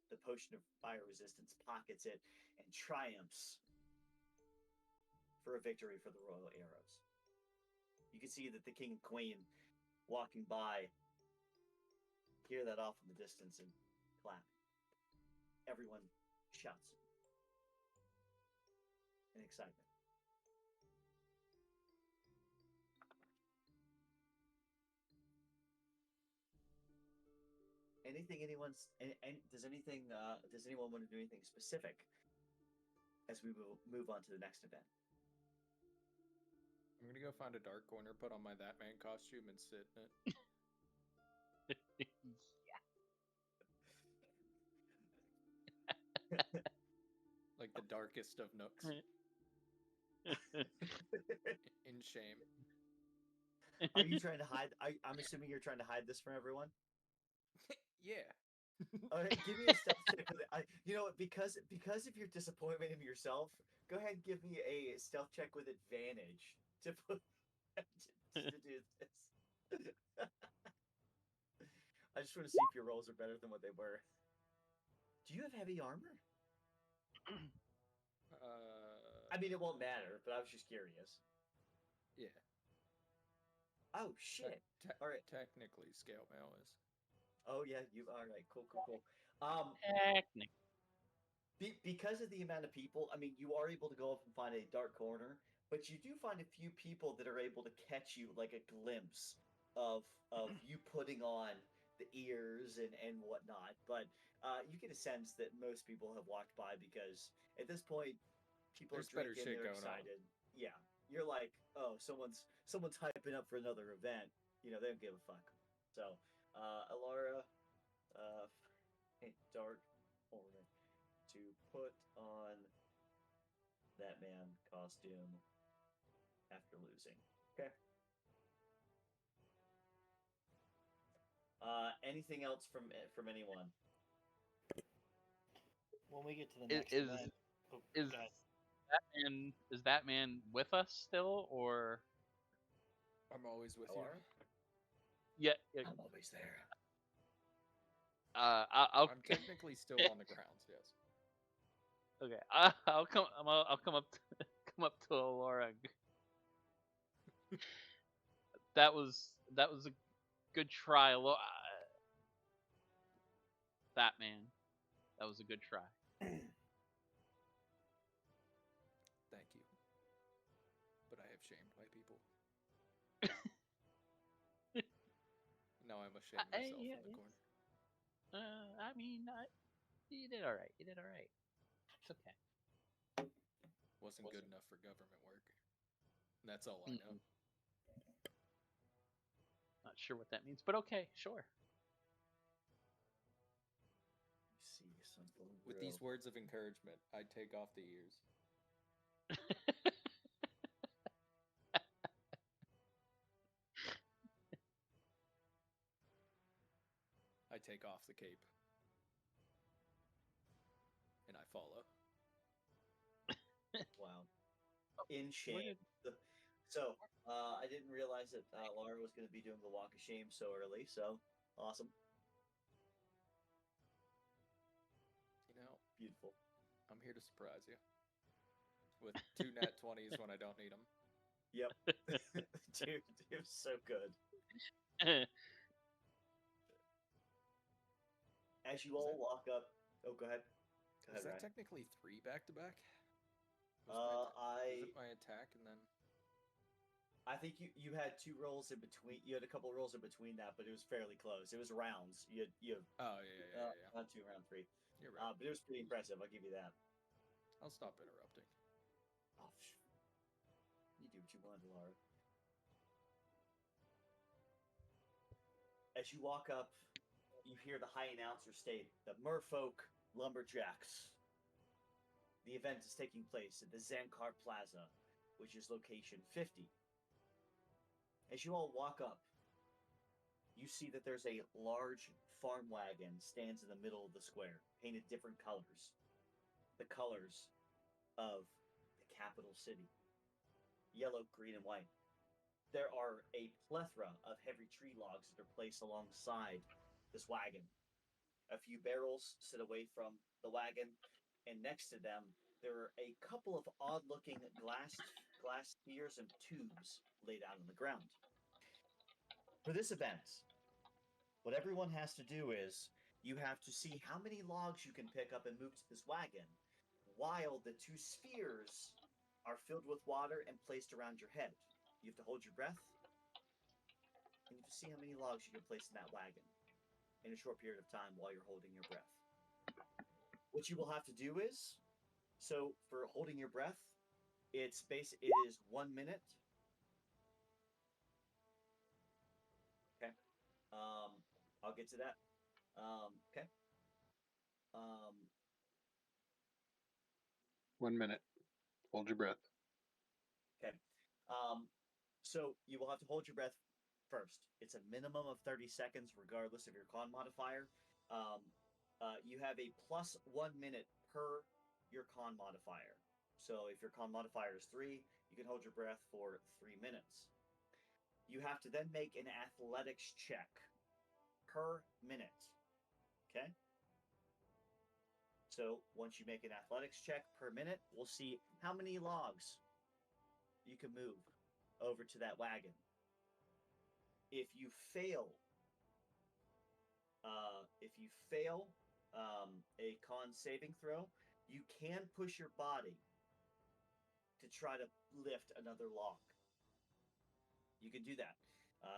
the potion of fire resistance, pockets it, and triumphs for a victory for the Royal Arrows. You can see that the king and queen walking by hear that off in the distance and clap. Everyone shouts in excitement. Does anyone want to do anything specific as we move on to the next event? I'm gonna go find a dark corner, put on my That Man costume, and sit in it. Like the darkest of nooks. In shame. Are you trying to hide? I'm assuming you're trying to hide this from everyone? Yeah. All right, give me a stealth check. You know what? Because of your disappointment in yourself, go ahead and give me a stealth check with advantage to do this. I just want to see if your rolls are better than what they were. Do you have heavy armor? I mean, it won't matter, but I was just curious. Yeah. Oh shit! All right. Technically, scale mail is. Oh yeah, you all right? Cool. Technically. Because of the amount of people, I mean, you are able to go up and find a dark corner, but you do find a few people that are able to catch you like a glimpse of you putting on the ears and whatnot. But you get a sense that most people have walked by because at this point, people There's are drinking, better shit they're going excited. Yeah, you're like, oh, someone's hyping up for another event. You know, they don't give a fuck. So, Alara, dark corner to put on that man costume after losing. Okay. Anything else from anyone? When we get to the next Is event, is go ahead. is that man with us still, or? I'm always with you. Alara? Yeah. I'm always there. I'll I'm technically still on the grounds. Yes. Okay. I'll come. I'll come up. Come up to Alora. That was a good try. that, man. That was a good try. Thank you. But I have shamed my people. Now I must shame myself in the corner. I mean, you did all right. You did all right. It's okay. Wasn't good enough for government work. And that's all I know. Not sure what that means, but okay, sure. See something. With these words of encouragement, I'd take off the ears. I take off the cape. And I follow. Wow. In shame. So, I didn't realize that Laura was going to be doing the walk of shame so early, so awesome. You know, Beautiful. I'm here to surprise you. With 2 nat 20s when I don't need them. Yep. Dude, it was so good. As you all walk up... Oh, go ahead. Go Is ahead, that Ryan. technically 3 back-to-back? Was it my attack and then... I think you had 2 rolls in between. You had a couple rolls in between that, but it was fairly close. It was rounds. You had Oh, yeah. not 2, round 3. You're right. But it was pretty impressive. I'll give you that. I'll stop interrupting. Oh, you do what you want, Laura. As you walk up, you hear the high announcer state that Merfolk Lumberjacks. The event is taking place at the Zankar Plaza, which is location 50. As you all walk up, you see that there's a large farm wagon stands in the middle of the square, painted different colors. The colors of the capital city. Yellow, green, and white. There are a plethora of heavy tree logs that are placed alongside this wagon. A few barrels sit away from the wagon, and next to them, there are a couple of odd-looking glass spheres and tubes laid out on the ground. For this event, what everyone has to do is you have to see how many logs you can pick up and move to this wagon, while the 2 spheres are filled with water and placed around your head. You have to hold your breath, and you have to see how many logs you can place in that wagon in a short period of time while you're holding your breath. What you will have to do is, so for holding your breath, it is 1 minute. Okay. I'll get to that. Okay. 1 minute. Hold your breath. Okay. So you will have to hold your breath first. It's a minimum of 30 seconds, regardless of your con modifier. You have a plus 1 minute per your con modifier. So if your con modifier is 3, you can hold your breath for 3 minutes. You have to then make an athletics check per minute. Okay? So once you make an athletics check per minute, we'll see how many logs you can move over to that wagon. If you fail a con saving throw, you can push your body to try to lift another log. You can do that.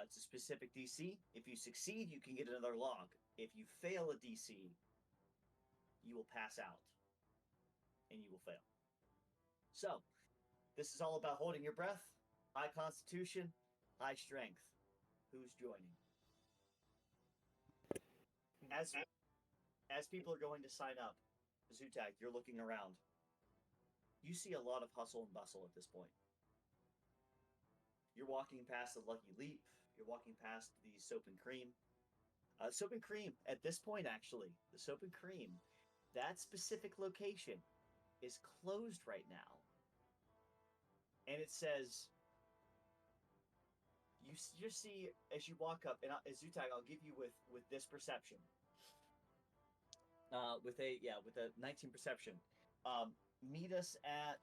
It's a specific DC. If you succeed, you can get another log. If you fail a DC, you will pass out and you will fail. So, this is all about holding your breath, high constitution, high strength. Who's joining? As people are going to sign up, Zutag, you're looking around. You see a lot of hustle and bustle at this point. You're walking past the Lucky Leap. You're walking past the Soap and Cream. Soap and Cream, at this point actually, the Soap and Cream, that specific location is closed right now. And it says, you just see as you walk up, and Zutag, I'll give you with this perception. With a 19 perception. Meet us at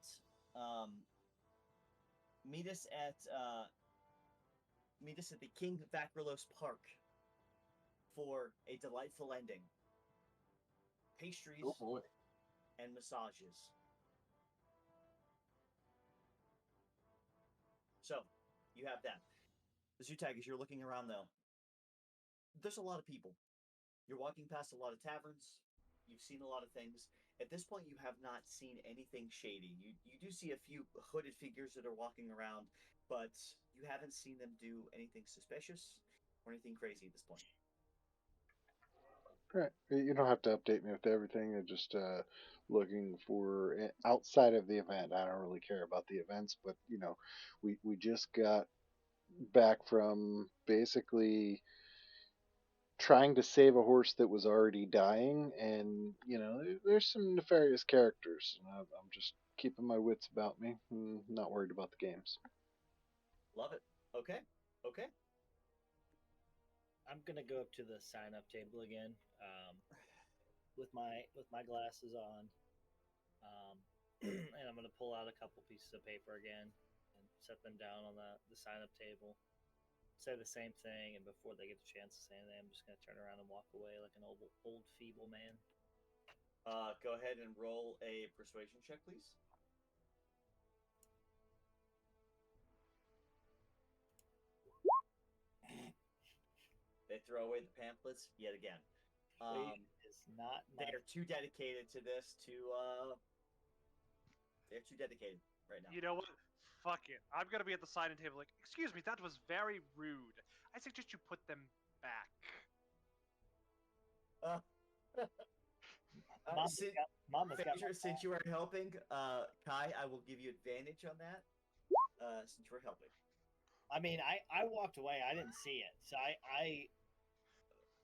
the King Vacrolos Park for a delightful ending. pastries, Oh boy. and massages. So, you have that. Zutag, as you're looking around, though, there's a lot of people. You're walking past a lot of taverns. You've seen a lot of things. At this point, you have not seen anything shady. You do see a few hooded figures that are walking around, but you haven't seen them do anything suspicious or anything crazy at this point. Right. You don't have to update me with everything. I'm just looking for outside of the event. I don't really care about the events, but we just got back from basically trying to save a horse that was already dying, and there's some nefarious characters. And I'm just keeping my wits about me, and not worried about the games. Love it. Okay. Okay. I'm gonna go up to the sign up table again, with my glasses on, and I'm gonna pull out a couple pieces of paper again and set them down on the sign up table. Say the same thing, and before they get the chance to say anything, I'm just gonna turn around and walk away like an old feeble man. Go ahead and roll a persuasion check, please. They throw away the pamphlets yet again. It's not. They are too dedicated to this they're too dedicated right now. You know what? Fuck it. I'm gonna be at the sign-in table like, excuse me, that was very rude. I suggest you put them back. Mama's got Since you are helping, Kai, I will give you advantage on that. Since you are helping. I mean, I walked away. I didn't see it, so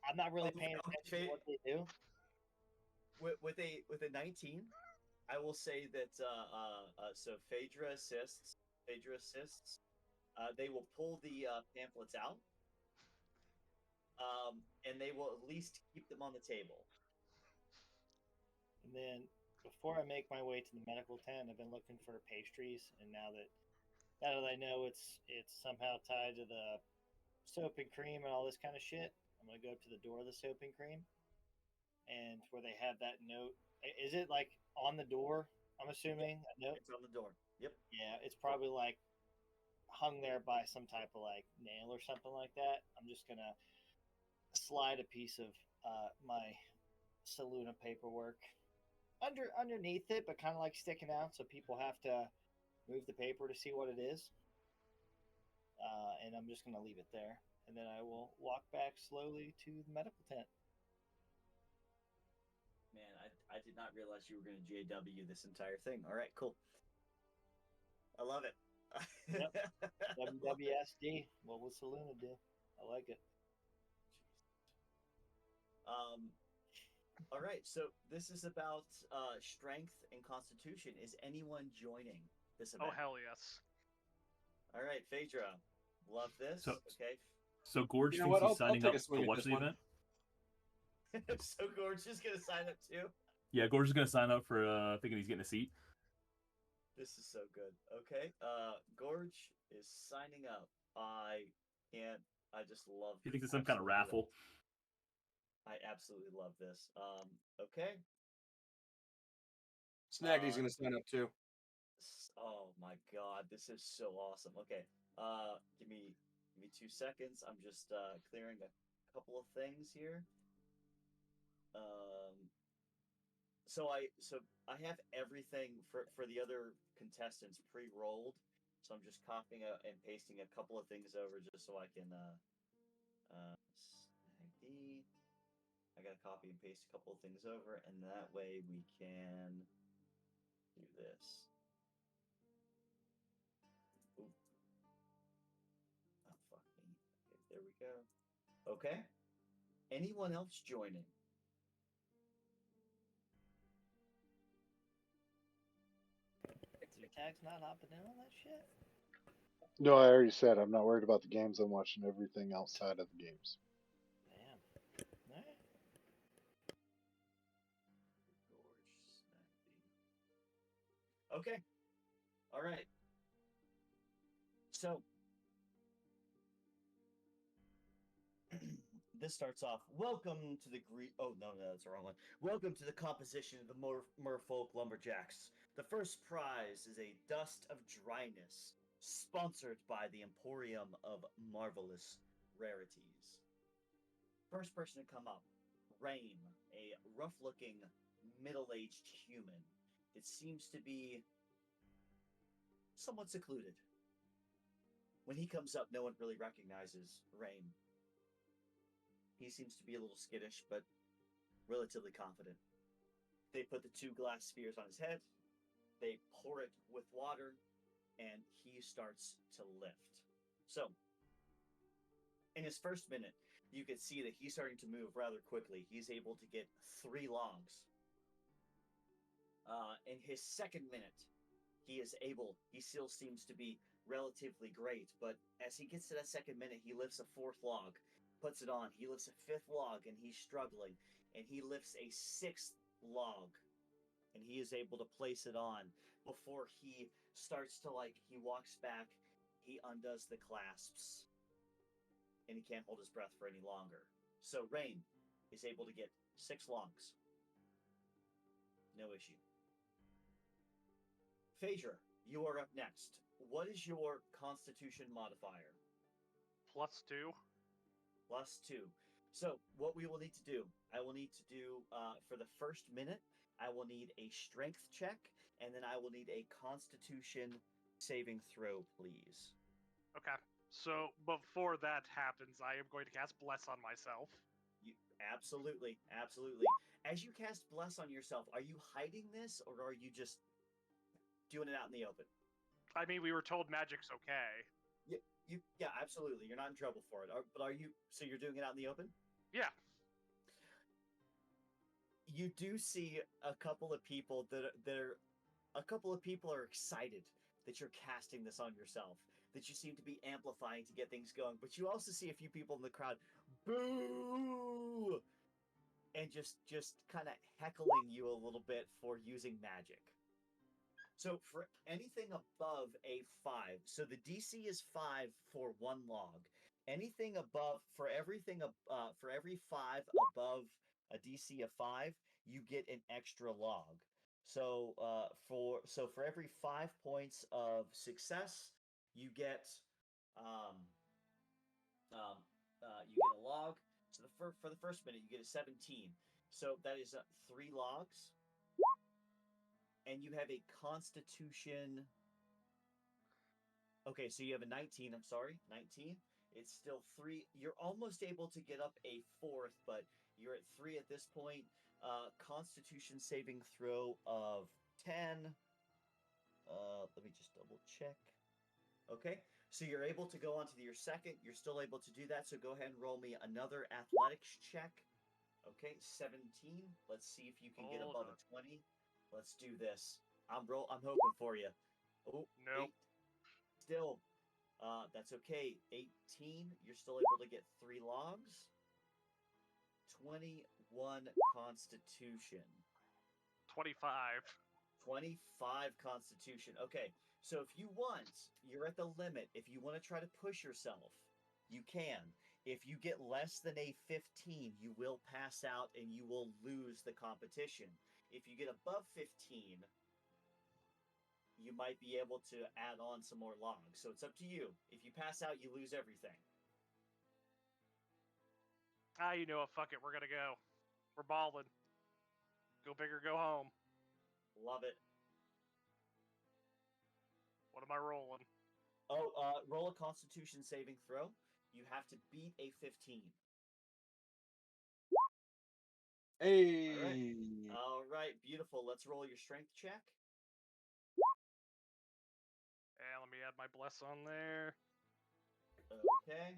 I'm not really paying attention to what they do. With a 19, I will say that so Phaedra assists. They will pull the pamphlets out, and they will at least keep them on the table. And then, before I make my way to the medical tent, I've been looking for pastries, and now that I know it's somehow tied to the soap and cream and all this kind of shit, I'm gonna go up to the door of the soap and cream, and where they have that note. Is it like on the door? I'm assuming a note. It's on the door. Yep. Yeah, it's probably like hung there by some type of like nail or something like that. I'm just gonna slide a piece of my Saluna paperwork underneath it, but kind of like sticking out, so people have to move the paper to see what it is. And I'm just gonna leave it there, and then I will walk back slowly to the medical tent. Man, I did not realize you were going to JW this entire thing. All right, cool. I love it. Yep. WWSD. What would Saluna do? I like it. All right, so this is about strength and constitution. Is anyone joining this event? Oh, hell yes. All right, Phaedra. Love this. Okay. So Gorge You know thinks what? he's signing I'll take up a swing to at watch this the one. event? So Gorge is going to sign up too? Yeah, Gorge is going to sign up for thinking he's getting a seat. This is so good. Okay, Gorge is signing up. I just love He thinks it's some kind of raffle. I absolutely love this. Okay. Snaggy's gonna sign up too. Oh my god, this is so awesome. Okay, give me 2 seconds. I'm just clearing a couple of things here. So I have everything for the other contestants pre-rolled. So I'm just copying and pasting a couple of things over just so I can snag. I gotta copy and paste a couple of things over, and that way we can do this. Ooh. Oh, fuck me. Okay, there we go. Okay. Anyone else joining? Tag's not hopping in on that shit. No, I already said I'm not worried about the games. I'm watching everything outside of the games. Damn. All right. Okay. All right. So this starts off. Welcome to the Oh no, that's the wrong one. Welcome to the composition of the Merfolk Lumberjacks. The first prize is a Dust of Dryness, sponsored by the Emporium of Marvelous Rarities. First person to come up, Rain, a rough-looking, middle-aged human. It seems to be somewhat secluded. When he comes up, no one really recognizes Rain. He seems to be a little skittish, but relatively confident. They put the 2 glass spheres on his head, they pour it with water, and he starts to lift. So, in his first minute, you can see that he's starting to move rather quickly. He's able to get 3 logs. In his second minute, he still seems to be relatively great, but as he gets to that second minute, he lifts a 4th log, puts it on. He lifts a 5th log, and he's struggling, and he lifts a 6th log, and he is able to place it on before he starts to, he walks back, he undoes the clasps, and he can't hold his breath for any longer. So Rain is able to get 6 logs. No issue. Phaedra, you are up next. What is your Constitution modifier? +2. +2. So what we will need to do, I will need to do, for the first minute, I will need a strength check, and then I will need a Constitution saving throw, please. Okay. So before that happens, I am going to cast Bless on myself. Absolutely. As you cast Bless on yourself, are you hiding this, or are you just doing it out in the open? I mean, we were told magic's okay. Yeah, absolutely. You're not in trouble for it. But are you? So you're doing it out in the open? Yeah. You do see a couple of people are excited that you're casting this on yourself, that you seem to be amplifying to get things going. But you also see a few people in the crowd, boo, and just kind of heckling you a little bit for using magic. So for anything above a 5, so the DC is 5 for 1 log. Anything above, for every 5 above a DC of 5, you get an extra log. So for every 5 points of success, you get a log. So for the first minute, you get a 17. So that is 3 logs. And you have a Constitution. Okay, so you have a 19. I'm sorry, 19. It's still 3. You're almost able to get up a 4th, but you're at 3 at this point. Constitution saving throw of 10. Let me just double check. Okay, so you're able to go on to your second. You're still able to do that. So go ahead and roll me another athletics check. Okay, 17. Let's see if you can get above a 20. Let's do this. I'm hoping for you. Oh, nope. 8. Still, that's okay. 18. You're still able to get 3 logs. 21 Constitution. 25. 25 Constitution. Okay, so if you want, you're at the limit. If you want to try to push yourself, you can. If you get less than a 15, you will pass out and you will lose the competition. If you get above 15, you might be able to add on some more logs. So it's up to you. If you pass out, you lose everything. You know what? Fuck it. We're gonna go. We're balling. Go big or go home. Love it. What am I rolling? Oh, roll a Constitution saving throw. You have to beat a 15. Hey. All right, beautiful. Let's roll your strength check. And let me add my Bless on there. Okay.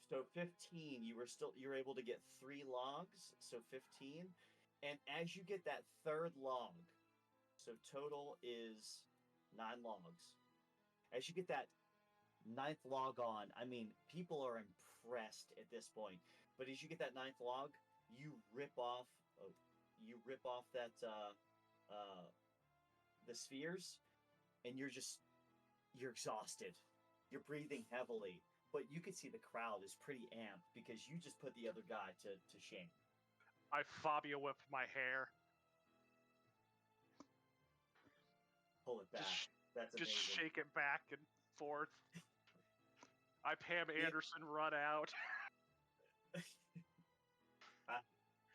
So 15, you're able to get 3 logs, so 15. And as you get that 3rd log, so total is 9 logs. As you get that 9th log on, I mean, people are impressed at this point. But as you get that 9th log, you rip off that the spheres, and you're exhausted. You're breathing heavily, but you can see the crowd is pretty amped because you just put the other guy to shame. I Fabio whip my hair. Pull it back. Just, That's just amazing. shake it back and forth. I Pam Anderson run out.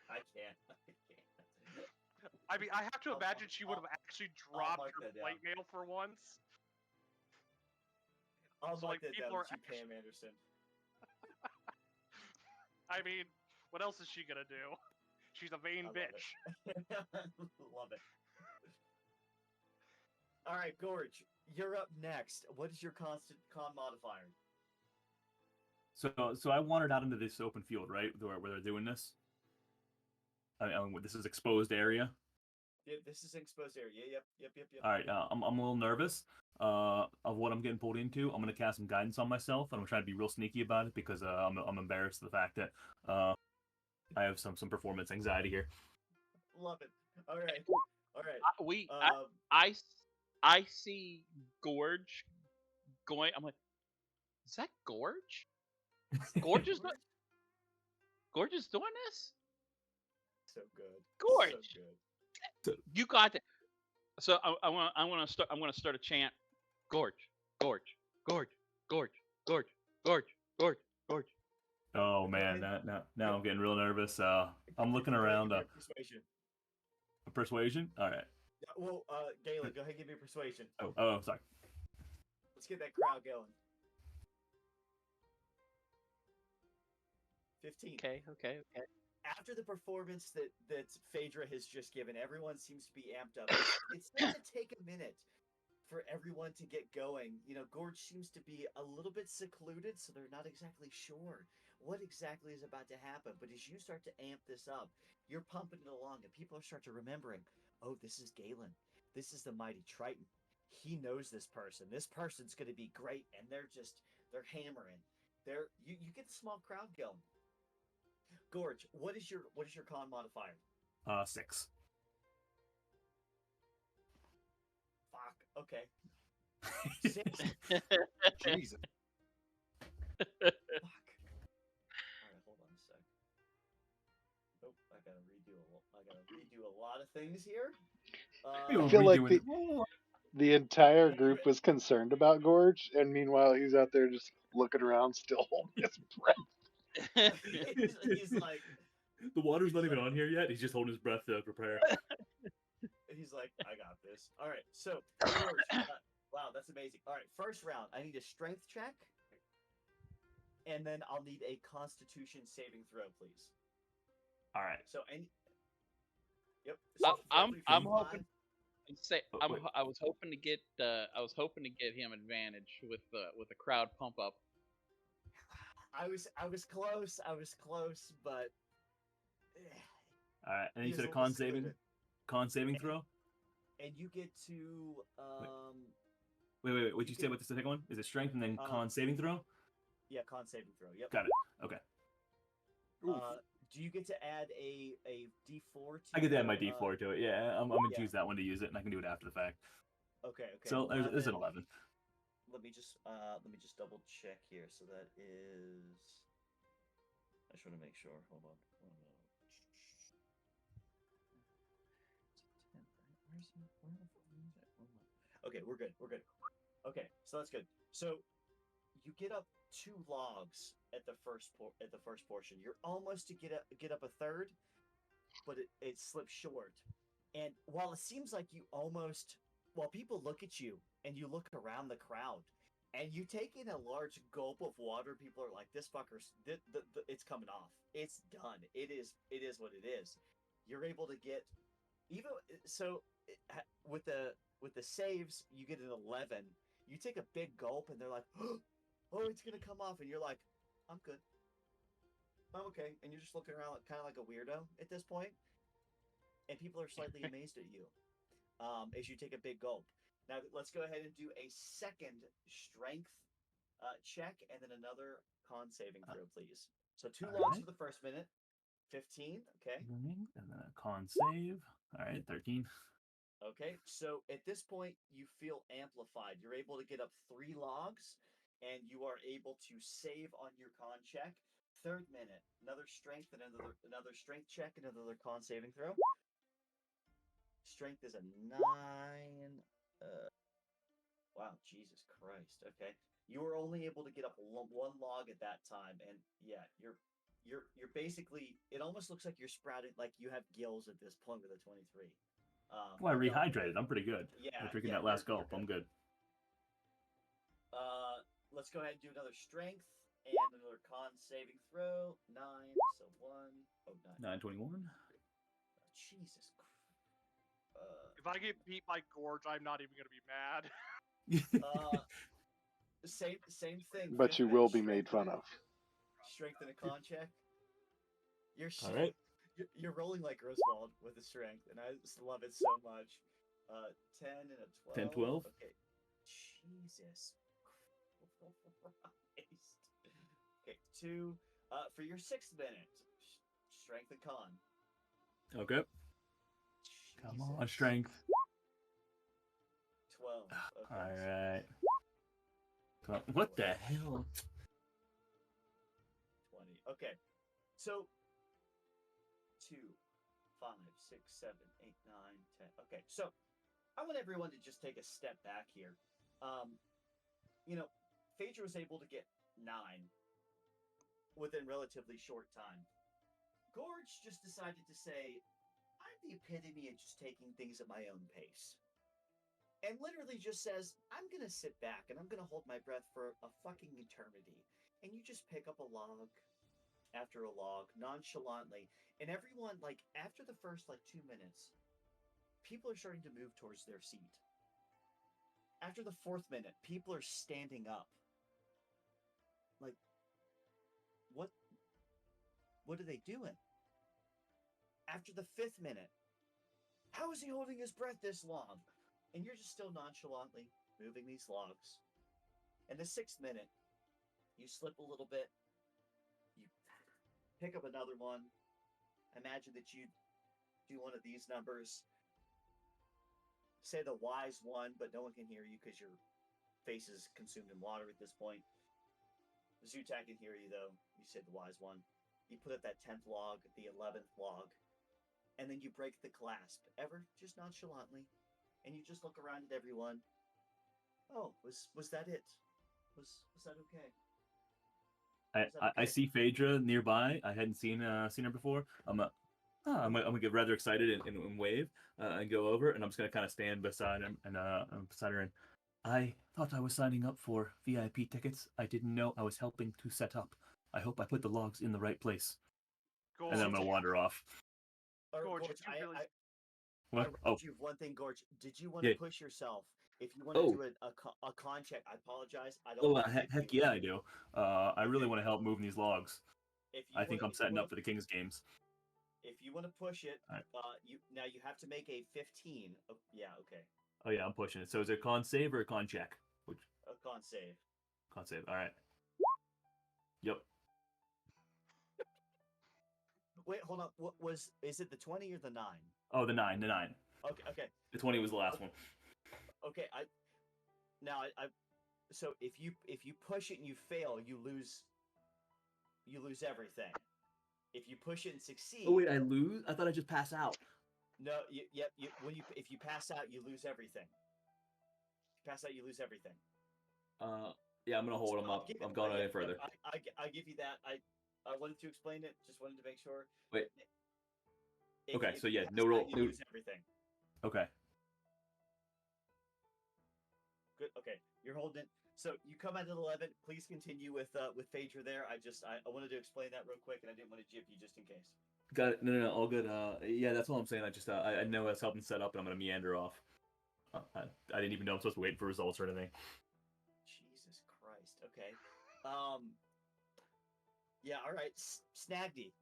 I can't. I mean, I have to I'll- imagine she would I'll- have actually I'll dropped mark her that plate mail for once. I'll So, mark that people down are to Pam Anderson. I mean, what else is she gonna do? She's a vain I love bitch. Love it. All right, Gorge, you're up next. What is your constant con modifier? So I wandered out into this open field, right, where they're doing this. I mean, this is exposed area. Yeah, this is exposed area. Yep. All right, I'm a little nervous of what I'm getting pulled into. I'm gonna cast some guidance on myself. I'm gonna try to be real sneaky about it because I'm embarrassed of the fact that I have some performance anxiety here. Love it. All right. I see Gorge going. I'm like, is that Gorge? Gorge is Gorge is doing this. So good. Gorge. So good. You got it. So I want to start. I'm going to start a chant. Gorge, Gorge, Gorge, Gorge, Gorge, Gorge, Gorge, Gorge. Oh man, now I'm getting real nervous. I'm looking around. Persuasion. Persuasion. All right. Yeah, well, Galen, go ahead and give me a persuasion. Oh, sorry. Let's get that crowd going. 15. Okay. After the performance that Phaedra has just given, everyone seems to be amped up. It's going to take a minute for everyone to get going. You know, Gorge seems to be a little bit secluded, so they're not exactly sure what exactly is about to happen. But as you start to amp this up, you're pumping it along, and people are start to remembering, oh, this is Galen. This is the mighty Triton. He knows this person. This person's going to be great, and they're hammering. You get the small crowd going. Gorge, what is your con modifier? 6. Fuck. Okay. 6. Jesus. Fuck. All right, hold on a sec. Nope, I gotta redo a lot of things here. I feel like the entire group was concerned about Gorge, and meanwhile he's out there just looking around, still holding his breath. he's like, the water's not even on here yet. He's just holding his breath to prepare. he's like, I got this. All right, so Gorge, wow, that's amazing. All right, first round, I need a strength check, and then I'll need a Constitution saving throw, please. All right. So, yep. I'm every hoping. five- I was hoping to get him advantage with the crowd pump up. I was close. But All right. And he you was said a a con little saving secluded. throw. And you get to Wait. What'd you say with the second one? Is it strength and then con saving throw? yeah, con saving throw. Yep. Got it. Okay. Do you get to add a D4 to I could add my your, D4 to it. Yeah, I'm gonna yeah. choose that one to use it, and I can do it after the fact. Okay. So there's an 11. Let me just double check here. So that is. I just want to make sure. Hold on. Okay, we're good. Okay, so that's good. So you get up 2 logs at the first portion. You're almost to get up a third, but it slips short. And while it seems like while people look at you and you look around the crowd and you take in a large gulp of water, people are like, "This fucker's it's coming off. It's done. It is what it is." You're able to get even so with the saves, you get an 11. You take a big gulp and they're like, "Oh, it's gonna come off," and you're like, "I'm good. I'm okay." And you're just looking around kind of like a weirdo at this point, and people are slightly amazed at you as you take a big gulp. Now let's go ahead and do a second strength check and then another con saving throw, please. So 2 logs for the first minute. 15. Okay. And then a con save. All right, 13. Okay, so at this point, you feel amplified. You're able to get up 3 logs, and you are able to save on your con check. Third minute, another strength and another strength check and another con saving throw. Strength is a 9. Wow, Jesus Christ. Okay, you were only able to get up one log at that time, and yeah, you're basically. It almost looks like you're sprouting, like you have gills at this point with a 23. Well, I no, rehydrated. I'm pretty good. Yeah, I'm drinking yeah, that last you're gulp. I'm good. Let's go ahead and do another strength and another con saving throw. 9, so 1. Oh, 9. 921. Jesus Christ. If I get beat by Gorge, I'm not even gonna be mad. Same thing. But fifth you minute will be strength made fun and- of. Strength and a con check. You're All right. You're rolling like Griswold with the strength, and I just love it so much. 10 and a 12. 10, 12. Okay. Jesus Christ. Okay, 2. For your 6th minute, strength and con. Okay. Come on, Jesus. strength. 12. Okay. All right. What the hell? 20. Okay. So 2, 5, 6, 7, 8, 9, 10. Okay. So I want everyone to just take a step back here. Phaedra was able to get 9 within relatively short time. Gorge just decided to say, I'm the epitome of just taking things at my own pace. And literally just says, I'm going to sit back and I'm going to hold my breath for a fucking eternity. And you just pick up a log after a log nonchalantly. And everyone, like, after the first, 2 minutes, people are starting to move towards their seat. After the 4th minute, people are standing up. Like, what are they doing? After the 5th minute, how is he holding his breath this long? And you're just still nonchalantly moving these logs. And the 6th minute, you slip a little bit. You pick up another one. Imagine that you do one of these numbers. Say the wise one, but no one can hear you because your face is consumed in water at this point. Zutak can hear you, though. You said the wise one. You put up that 10th log, the 11th log, and then you break the clasp, ever just nonchalantly, and you just look around at everyone. Oh, was that it? Was that okay? I see Phaedra nearby. I hadn't seen her before. I'm gonna get rather excited and wave and go over, and I'm just gonna kind of stand beside him and beside her. And I thought I was signing up for VIP tickets. I didn't know I was helping to set up. I hope I put the logs in the right place. Gorge, And then I'm gonna wander off. Gorge, Gorge, did you really- What? I Oh, you one thing, Gorge. Did you want Yeah. to push yourself? If you want to Oh. do a con check, I apologize. I don't. oh, want to heck give you- yeah, I do. I really Okay. want to help moving these logs. If you I think wanna- I'm if you setting wanna- up for the Kings games. If you want to push it, Alright. you have to make a 15. Oh, yeah, okay. Oh yeah, I'm pushing it. So is it a con save or a con check? Which A con save. con save? All right. Yep. Wait, hold on. Is it the 20 or the 9? Oh, the 9. Okay. The 20 was the last one. Okay, so if you push it and you fail, you lose everything. If you push it and succeed, Oh wait, I lose? I thought I just pass out. no, if you pass out, you lose everything. If you pass out, you lose everything. Yeah, I'm gonna hold So him I'll up. give I'm it- going yeah, any further. I give you that. I wanted to explain it. Just wanted to make sure. Wait. If Okay, you so yeah, pass no out, roll- You no- lose everything. Okay. Good. Okay, you're holding it. So you come out at 11. Please continue with Phaedra there. I wanted to explain that real quick, and I didn't want to jip you just in case. Got it. No, all good. Yeah, that's all I'm saying. I just I know that's helping set up, and I'm gonna meander off. I didn't even know I'm supposed to wait for results or anything. Jesus Christ. Okay. Yeah. All right. Snagdy.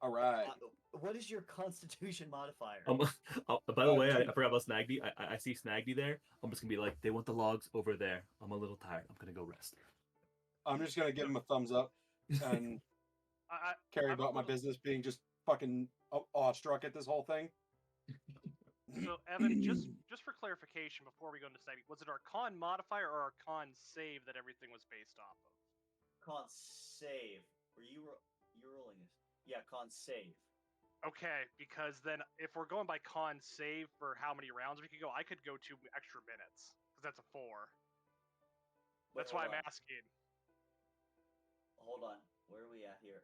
All right. What is your Constitution modifier? By the way, I forgot about Snagdy. I see Snagdy there. I'm just gonna be like, they want the logs over there. I'm a little tired. I'm gonna go rest. I'm just gonna give him a thumbs up and I, carry I'm a about my little- business being just fucking awestruck at this whole thing. So Evan, just for clarification before we go into saving, was it our con modifier or our con save that everything was based off of? Con save. Were you rolling this? Yeah, con save. Okay, because then if we're going by con save for how many rounds we could go, I could go 2 extra minutes because that's a 4. Wait, That's why hold I'm on. asking. Hold on. Where are we at here?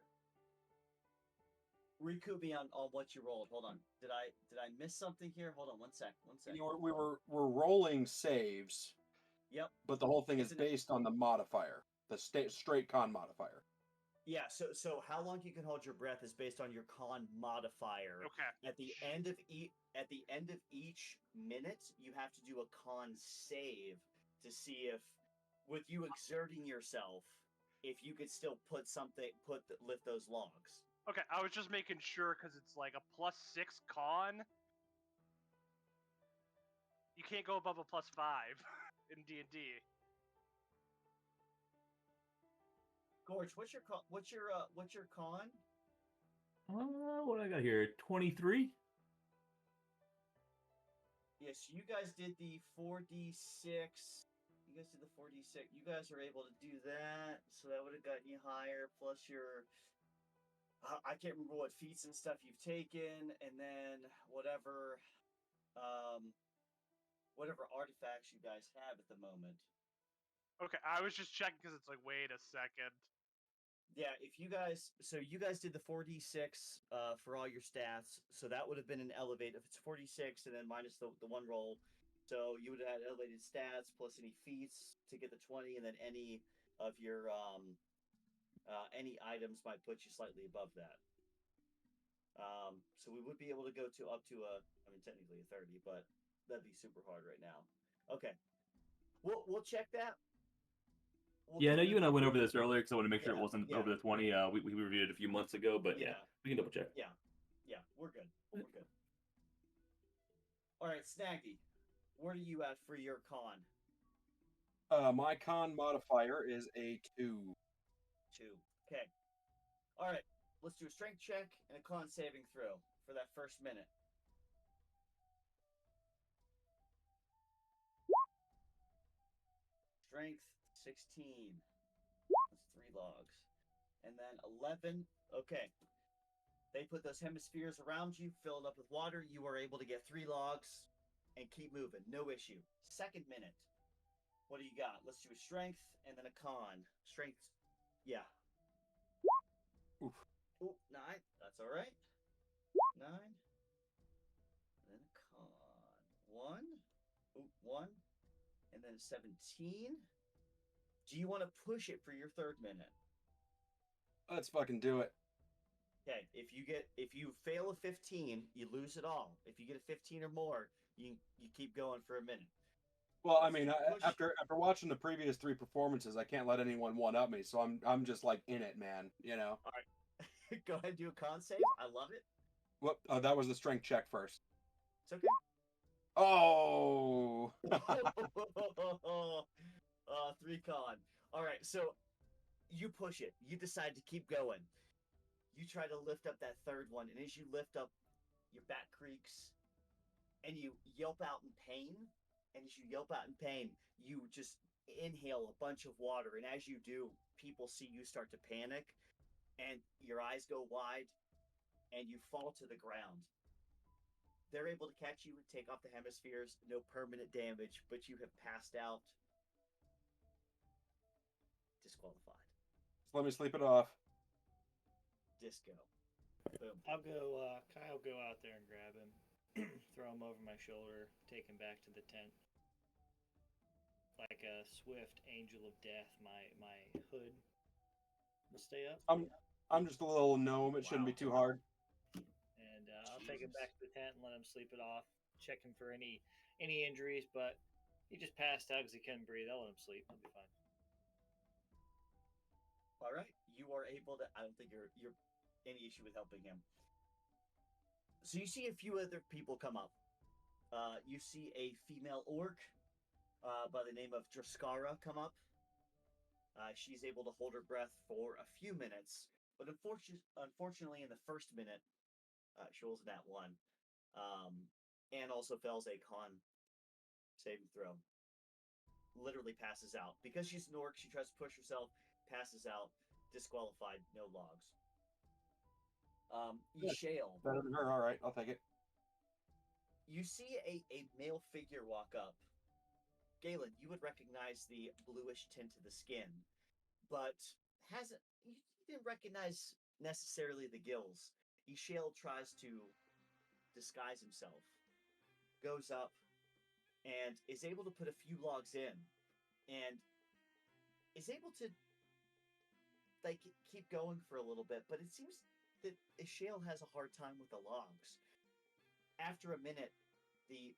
Recoup me on what you rolled. Hold on. Did I miss something here? Hold on one sec. You know, we're rolling saves, Yep. but the whole thing is Isn't it- based on the modifier, the straight con modifier. Yeah. So how long you can hold your breath is based on your con modifier. Okay. At the end of each minute, you have to do a con save to see if, with you exerting yourself, if you could still lift those logs. Okay, I was just making sure because it's like a +6 con. You can't go above a +5 in D&D. Gorge, what's your con? What do I got here? 23. Yes, you guys did the 4d6. You guys are able to do that, so that would have gotten you higher. Plus your, I can't remember what feats and stuff you've taken, and then whatever artifacts you guys have at the moment. Okay, I was just checking because it's like, wait a second. Yeah, you guys did the 4d6 for all your stats, so that would have been an elevate. If it's 46 and then minus the one roll, so you would have had elevated stats plus any feats to get the 20, and then any of your any items might put you slightly above that. So we would be able to go to up to technically a 30, but that'd be super hard right now. Okay, we'll check that. Yeah, I know you and I went over this earlier because I want to make sure it Yeah, wasn't yeah. over the 20. We reviewed it a few months ago, but yeah, we can double check. Yeah, we're good. We're good. All right, Snaggy, where are you at for your con? My con modifier is a 2. 2. Okay. All right, let's do a strength check and a con saving throw for that first minute. Strength 16. That's 3 logs. And then 11. Okay. They put those hemispheres around you, filled up with water. You are able to get 3 logs and keep moving. No issue. Second minute. What do you got? Let's do a strength and then a con. Strength. Yeah. Oof. Ooh, 9. That's all right. 9. And then a con. 1. Ooh, 1. And then 17. Do you want to push it for your third minute? Let's fucking do it. Okay, if you fail a 15, you lose it all. If you get a 15 or more, you keep going for a minute. Well, I mean, after watching the previous 3 performances, I can't let anyone one up me, so I'm just like in it, man. You know. All right, go ahead and do a con save. I love it. What? Oh, that was the strength check first. It's okay. Oh. 3 con. All right, so you push it. You decide to keep going. You try to lift up that third one, and as you lift up, your back creaks, and you yelp out in pain. And as you yelp out in pain, you just inhale a bunch of water, and as you do, people see you start to panic, and your eyes go wide, and you fall to the ground. They're able to catch you and take off the hemispheres. No permanent damage, but you have passed out. Disqualified. Just let me sleep it off. Disco. Boom. I'll go. Kyle, go out there and grab him, throw him over my shoulder, take him back to the tent. Like a swift angel of death, my hood will stay up. I'm just a little gnome. It shouldn't be too hard. And I'll take him back to the tent and let him sleep it off. Check him for any injuries, but he just passed out because he couldn't breathe. I'll let him sleep. He'll be fine. All right, you are able to. I don't think you're any issue with helping him. So you see a few other people come up. You see a female orc by the name of Draskara come up. She's able to hold her breath for a few minutes, but unfortunately, in the first minute, she rolls that 1. and also fails a con saving throw. Literally passes out. Because she's an orc, she tries to push herself, passes out, disqualified, no logs. Yshale, Better than her. All right, I'll take it. you see a male figure walk up. Galen, you would recognize the bluish tint of the skin, but you didn't recognize necessarily the gills. Yshale tries to disguise himself, goes up, and is able to put a few logs in, and is able to like keep going for a little bit, but it seems that Yshale has a hard time with the logs. After a minute, the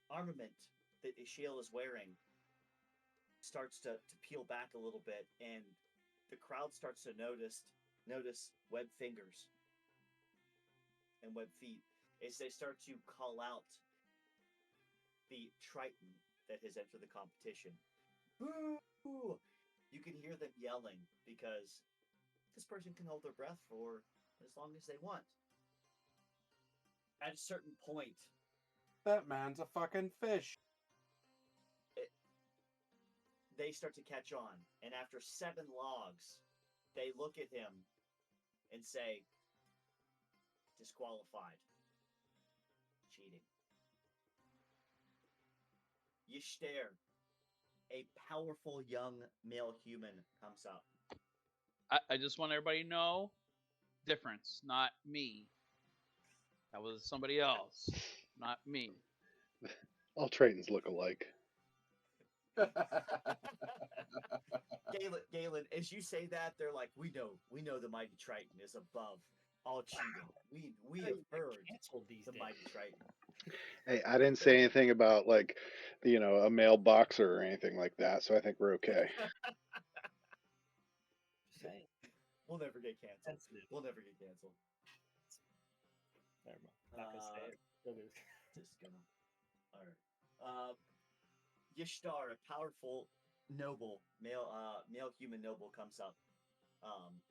armament that Yshale is wearing starts to peel back a little bit, and the crowd starts to notice webbed fingers and webbed feet as they start to call out the Triton that has entered the competition. Boo! You can hear them yelling because this person can hold their breath for as long as they want. At a certain point, That man's a fucking fish. they start to catch on, and after 7 logs, they look at him and say, disqualified. Cheating. Y'shtar, a powerful young male human, comes up. I just want everybody to know difference, not me. That was somebody else, not me. All Tritons look alike. Galen, as you say that, they're like, we know the mighty Triton is above all cheating. We have heard Canceled these the days. mighty Triton. Hey, I didn't say anything about like, a male boxer or anything like that, so I think we're okay. Saying. We'll never get canceled. Sensitive. We'll never get canceled. Never mind. Not gonna say it. Just gonna. All right. Y'shtar, a powerful noble male human noble, comes up.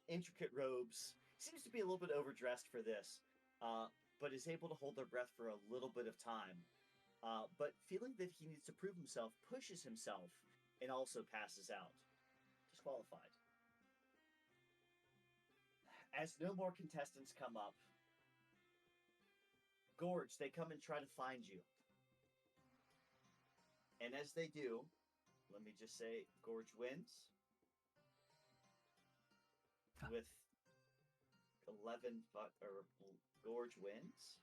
Intricate robes. Seems to be a little bit overdressed for this, but is able to hold their breath for a little bit of time. But feeling that he needs to prove himself, pushes himself, and also passes out. Disqualified. As no more contestants come up, Gorge, they come and try to find you. And as they do, let me just say, Gorge wins with 11, or Gorge wins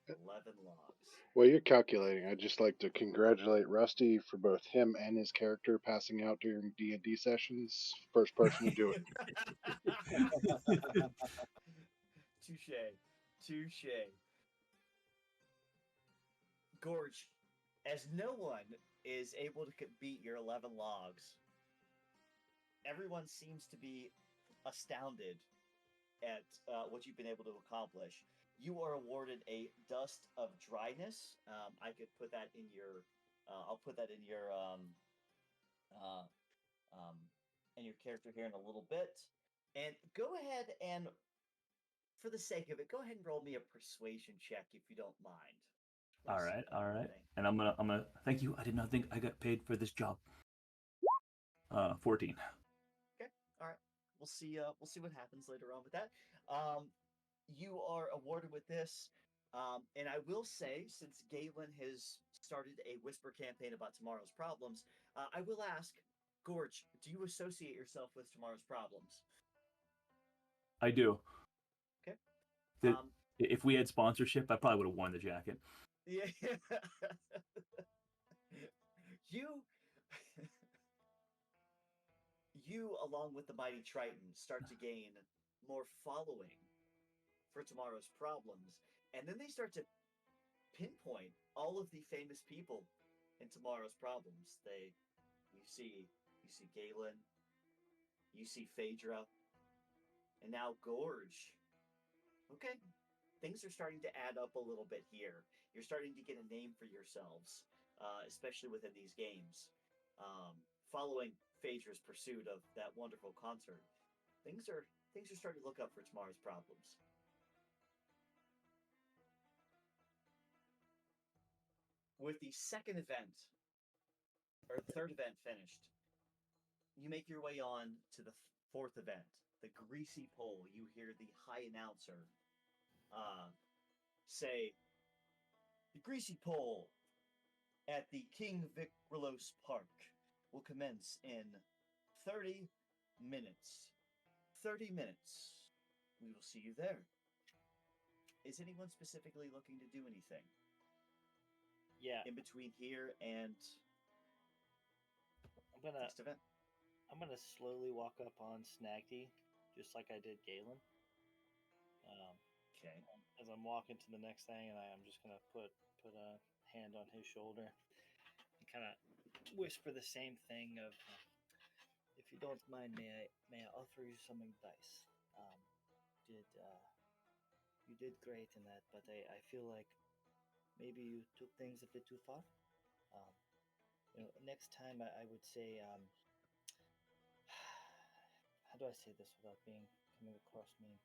11 logs. Well, you're calculating. I'd just like to congratulate Rusty for both him and his character passing out during D&D sessions. First person to do it. Touche. Gorge, as no one is able to beat your 11 logs, everyone seems to be astounded at what you've been able to accomplish. You are awarded a Dust of Dryness. I could put that in your. I'll put that in your character here in a little bit. And go ahead and, for the sake of it, go ahead and roll me a persuasion check if you don't mind. All right. And I'm gonna thank you. I did not think I got paid for this job. 14. Okay. All right. We'll see what happens later on with that. You are awarded with this. And I will say, since Galen has started a whisper campaign about tomorrow's problems, I will ask, Gorge, do you associate yourself with tomorrow's problems? I do. Okay. If we had sponsorship, I probably would have worn the jacket. Yeah. You, along with the mighty Triton, start to gain more following for tomorrow's problems, and then they start to pinpoint all of the famous people in tomorrow's problems. You see Galen, you see Phaedra, and now Gorge. Okay, things are starting to add up a little bit here. You're starting to get a name for yourselves, especially within these games. Following Phaedra's pursuit of that wonderful concert, things are starting to look up for tomorrow's problems. with the second event, or third event finished, you make your way on to the fourth event, the Greasy Pole. You hear the high announcer say, "The Greasy Pole at the King Vicrolos Park will commence in 30 minutes. 30 minutes. We will see you there." Is anyone specifically looking to do anything Yeah, in between here and next event? I'm gonna slowly walk up on Snaggy, just like I did Galen. Okay. As I'm walking to the next thing, and I'm just gonna put a hand on his shoulder and kind of whisper the same thing of, "If you don't mind, may I offer you some advice? You did great in that, but I feel like maybe you took things a bit too far. Next time I would say, how do I say this without coming across mean?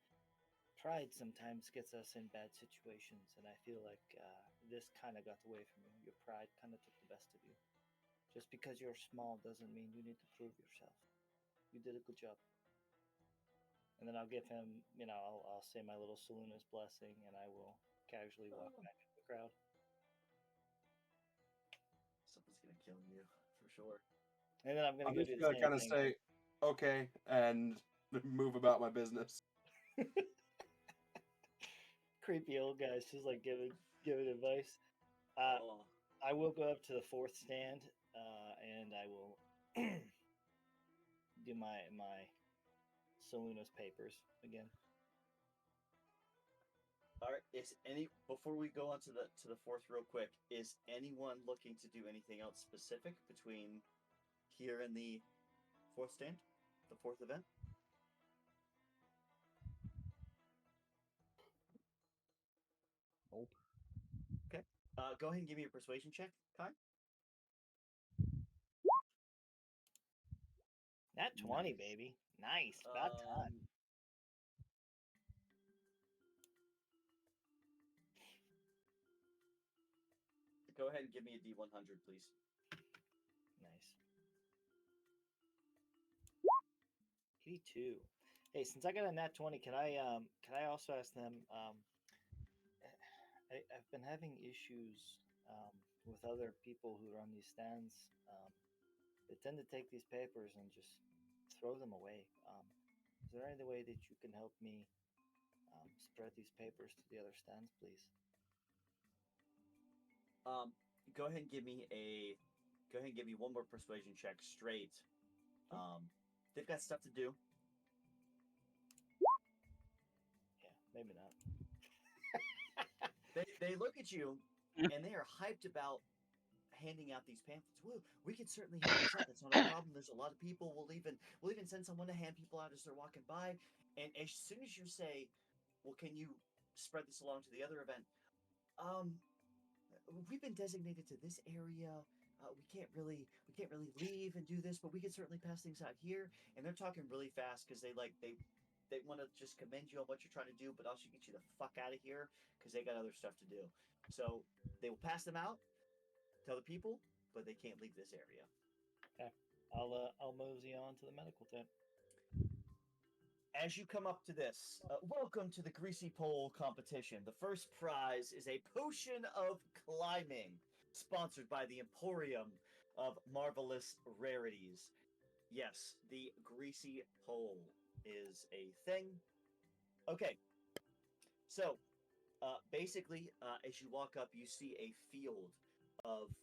Pride sometimes gets us in bad situations, and I feel like this kind of got away from you. Your pride kind of took the best of you. Just because you're small doesn't mean you need to prove yourself. You did a good job." And then I'll give him, I'll say my little Saloonist blessing, and I will casually walk back into the crowd. Someone's gonna kill you for sure. And then I'm gonna I'm go just do the gonna same kind of thing. say, okay, and move about my business. Creepy old guys just like giving advice. Oh, I will go up to the fourth stand, and I will do my Saloonist papers again. all right. Before we go on to the fourth real quick, is anyone looking to do anything else specific between here and the fourth stand, the fourth event? Nope. Okay. Go ahead and give me a persuasion check, Kai. Nat 20, Nice. baby. Nice. About time. Go ahead and give me a D100, please. Nice. 82. Hey, since I got a nat 20, can I also ask them? I've been having issues with other people who run these stands. They tend to take these papers and just throw them away. Is there any way that you can help me spread these papers to the other stands, please? Go ahead and give me one more persuasion check straight. They've got stuff to do. Yeah, maybe not. They look at you and they are hyped about handing out these pamphlets. Woo, we can certainly hand this out. That's not a problem. There's a lot of people. We'll even send someone to hand people out as they're walking by. And as soon as you say, "Well, can you spread this along to the other event?" We've been designated to this area. We can't really leave and do this, but we can certainly pass things out here. And they're talking really fast because they want to just commend you on what you're trying to do, but also get you the fuck out of here because they got other stuff to do. So they will pass them out to other people, but they can't leave this area. Okay, I'll mosey on to the medical tent. As you come up to this, welcome to the Greasy Pole competition. The first prize is a potion of climbing, sponsored by the Emporium of Marvelous Rarities. Yes, the Greasy Pole is a thing. Okay, so basically, as you walk up, you see a field of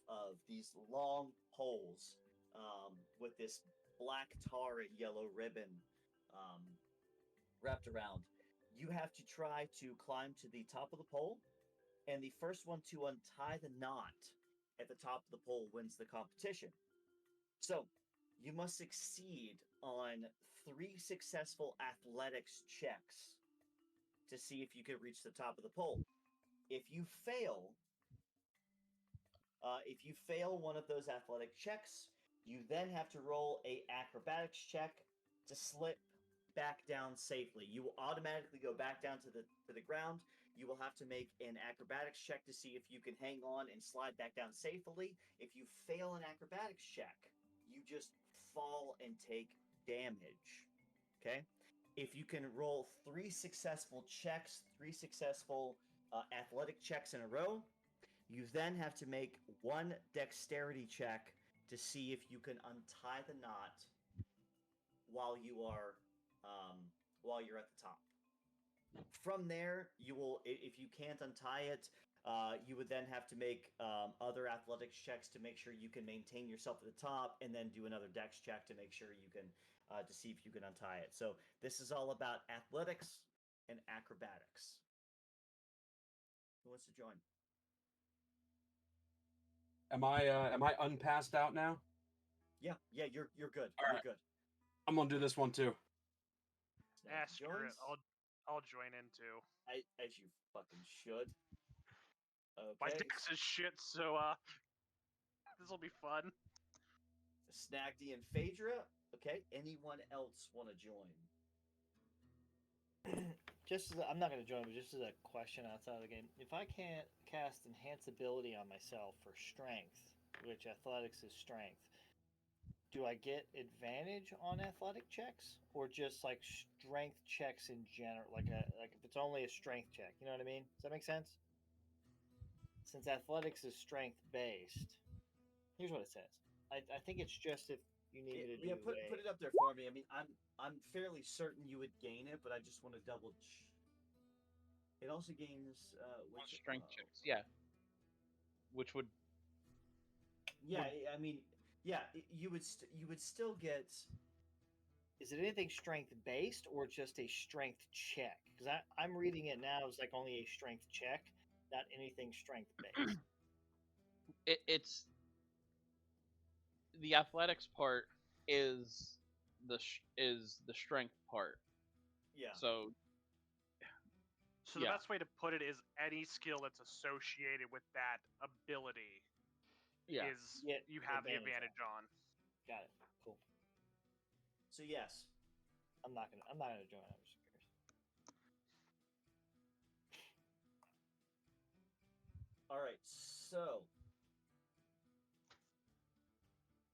these long poles with this black tar and yellow ribbon wrapped around. You have to try to climb to the top of the pole, and the first one to untie the knot at the top of the pole wins the competition. So, you must succeed on 3 successful athletics checks to see if you can reach the top of the pole. If you fail one of those athletic checks, you then have to roll a acrobatics check to slip back down safely. You will automatically go back down to the ground. You will have to make an acrobatics check to see if you can hang on and slide back down safely. If you fail an acrobatics check, you just fall and take damage. Okay? If you can roll 3 successful checks, 3 successful athletic checks in a row, you then have to make 1 dexterity check to see if you can untie the knot while you're at the top. From there, you will, if you can't untie it, you would then have to make other athletics checks to make sure you can maintain yourself at the top, and then do another dex check to make sure you can to see if you can untie it. So this is all about athletics and acrobatics. Who wants to join? Am I unpassed out now? Yeah, you're good. All You're right. good. I'm gonna do this one too. Yeah, screw it. Joins? I'll join in too. As you fucking should. My Okay. dex is shit, so this will be fun. Snagdy and Phaedra. Okay. Anyone else want to join? I'm not going to join, but just as a question outside of the game, if I can't cast enhance ability on myself for strength, which athletics is strength, do I get advantage on athletic checks, or just like strength checks in general? Like if it's only a strength check, you know what I mean? Does that make sense? Since athletics is strength based, here's what it says. I think it's just if you need me to do. Yeah, put it up there for me. I mean, I'm fairly certain you would gain it, but I just want to double. It also gains which strength checks. Yeah. Which would. Yeah, I mean, yeah, you would still get. Is it anything strength based or just a strength check? Because I'm reading it now as like only a strength check, not anything strength based. It's the athletics part is the strength part. Yeah. So the best way to put it is any skill that's associated with that ability is you have the advantage on. Got it. Cool. So yes. I'm not gonna join. I'm just curious. All right. So.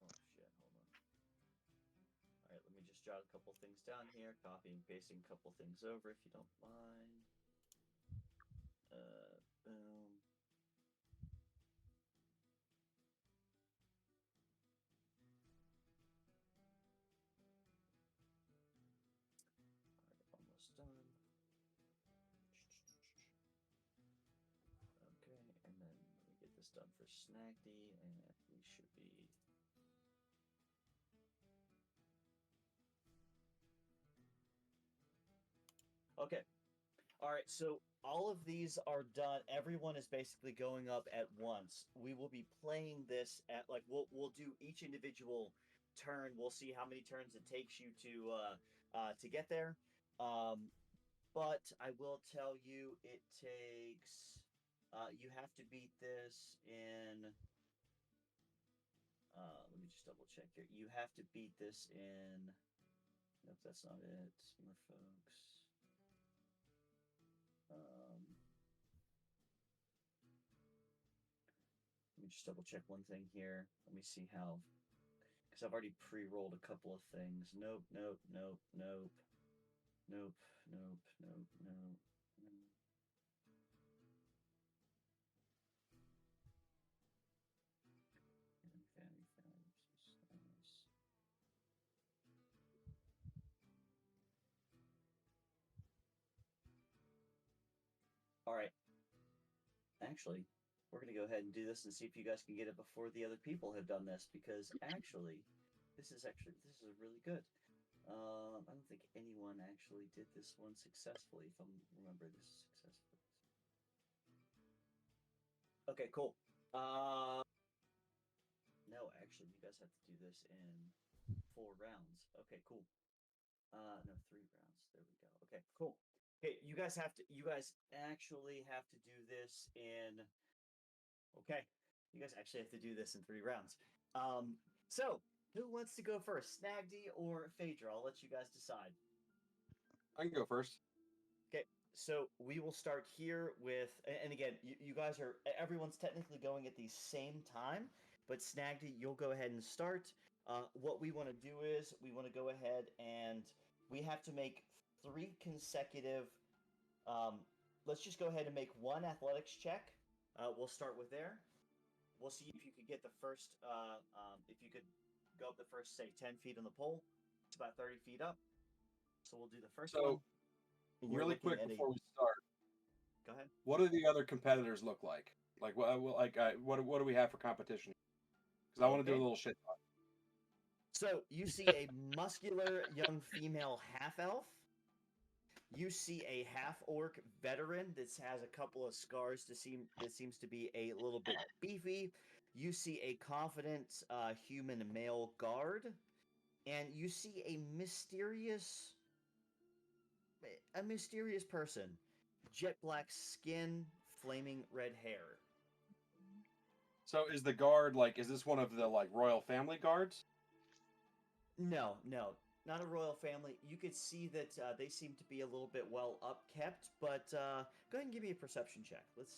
Oh shit! Hold on. All right. Let me just jot a couple things down here. Copy and pasting a couple things over, if you don't mind. Boom. Almost done. Okay, and then let me get this done for Snagdy, and we should be. Okay. All right, so all of these are done. Everyone is basically going up at once. We will be playing this at like we'll do each individual turn. We'll see how many turns it takes you to get there. But I will tell you, it takes. You have to beat this in. Let me just double check here. You have to beat this in. Nope, that's not it. More folks. Let me just double check one thing here. Let me see how, because I've already pre-rolled a couple of things. Nope. All right. Actually, we're going to go ahead and do this and see if you guys can get it before the other people have done this, because actually, this is really good. I don't think anyone actually did this one successfully, if I remember this successfully. Okay, cool. No, actually, you guys have to do this in 4 rounds. Okay, cool. No, 3 rounds. There we go. Okay, cool. Okay, you guys actually have to do this in. Okay, you guys actually have to do this in 3 rounds. So who wants to go first, Snagdy or Phaedra? I'll let you guys decide. I can go first. Okay, So we will start here with, and again, you guys are, everyone's technically going at the same time, but Snagdy, you'll go ahead and start. What we want to do is we want to go ahead and we have to make 3 consecutive. Let's just go ahead and make 1 athletics check. We'll start with there. We'll see if you could get the first, if you could go up the first, say, 10 feet on the pole. It's about 30 feet up. So we'll do the first one. So, And you're really looking quick at before we start, Go ahead. what do the other competitors look like? Like, what do we have for competition? Because I want to do a Okay. little shit talk. So you see a muscular young female half elf. You see a half orc veteran that has a couple of scars that seems to be a little bit beefy. You see a confident human male guard, and you see a mysterious person, jet black skin, flaming red hair. So, is the guard like? Is this one of the like royal family guards? No, not a royal family. You could see that they seem to be a little bit well upkept, but go ahead and give me a perception check. Let's.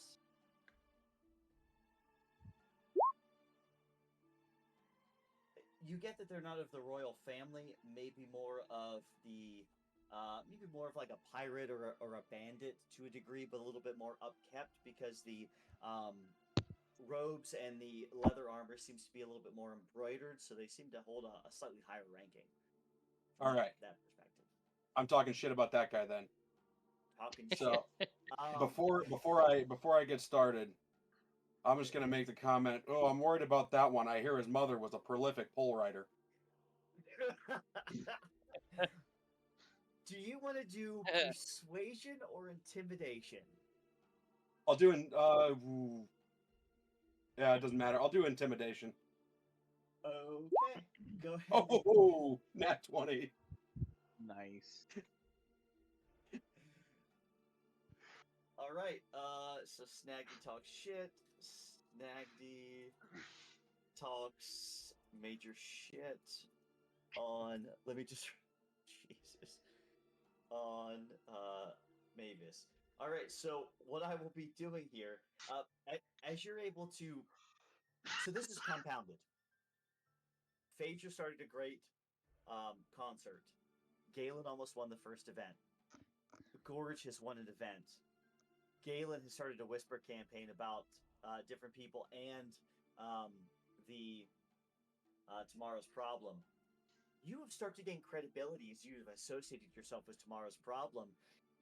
You get that they're not of the royal family. Maybe more of the, maybe more of like a pirate or a bandit to a degree, but a little bit more upkept because the robes and the leather armor seems to be a little bit more embroidered, so they seem to hold a slightly higher ranking. All right. That perspective. I'm talking shit about that guy then. Talking So, shit. before I get started, I'm just gonna make the comment. Oh, I'm worried about that one. I hear his mother was a prolific pole rider. Do you want to do persuasion or intimidation? I'll do yeah, it doesn't matter. I'll do intimidation. Okay, go ahead. Oh, nat 20. Nice. All right. So Snagdy talks shit. Snagdy talks major shit on. Let me just. Jesus. On Mavis. All right. So what I will be doing here, as you're able to. So this is compounded. Phaedra started a great concert. Galen almost won the first event. Gorge has won an event. Galen has started a whisper campaign about different people and the Tomorrow's Problem. You have started to gain credibility as you have associated yourself with Tomorrow's Problem,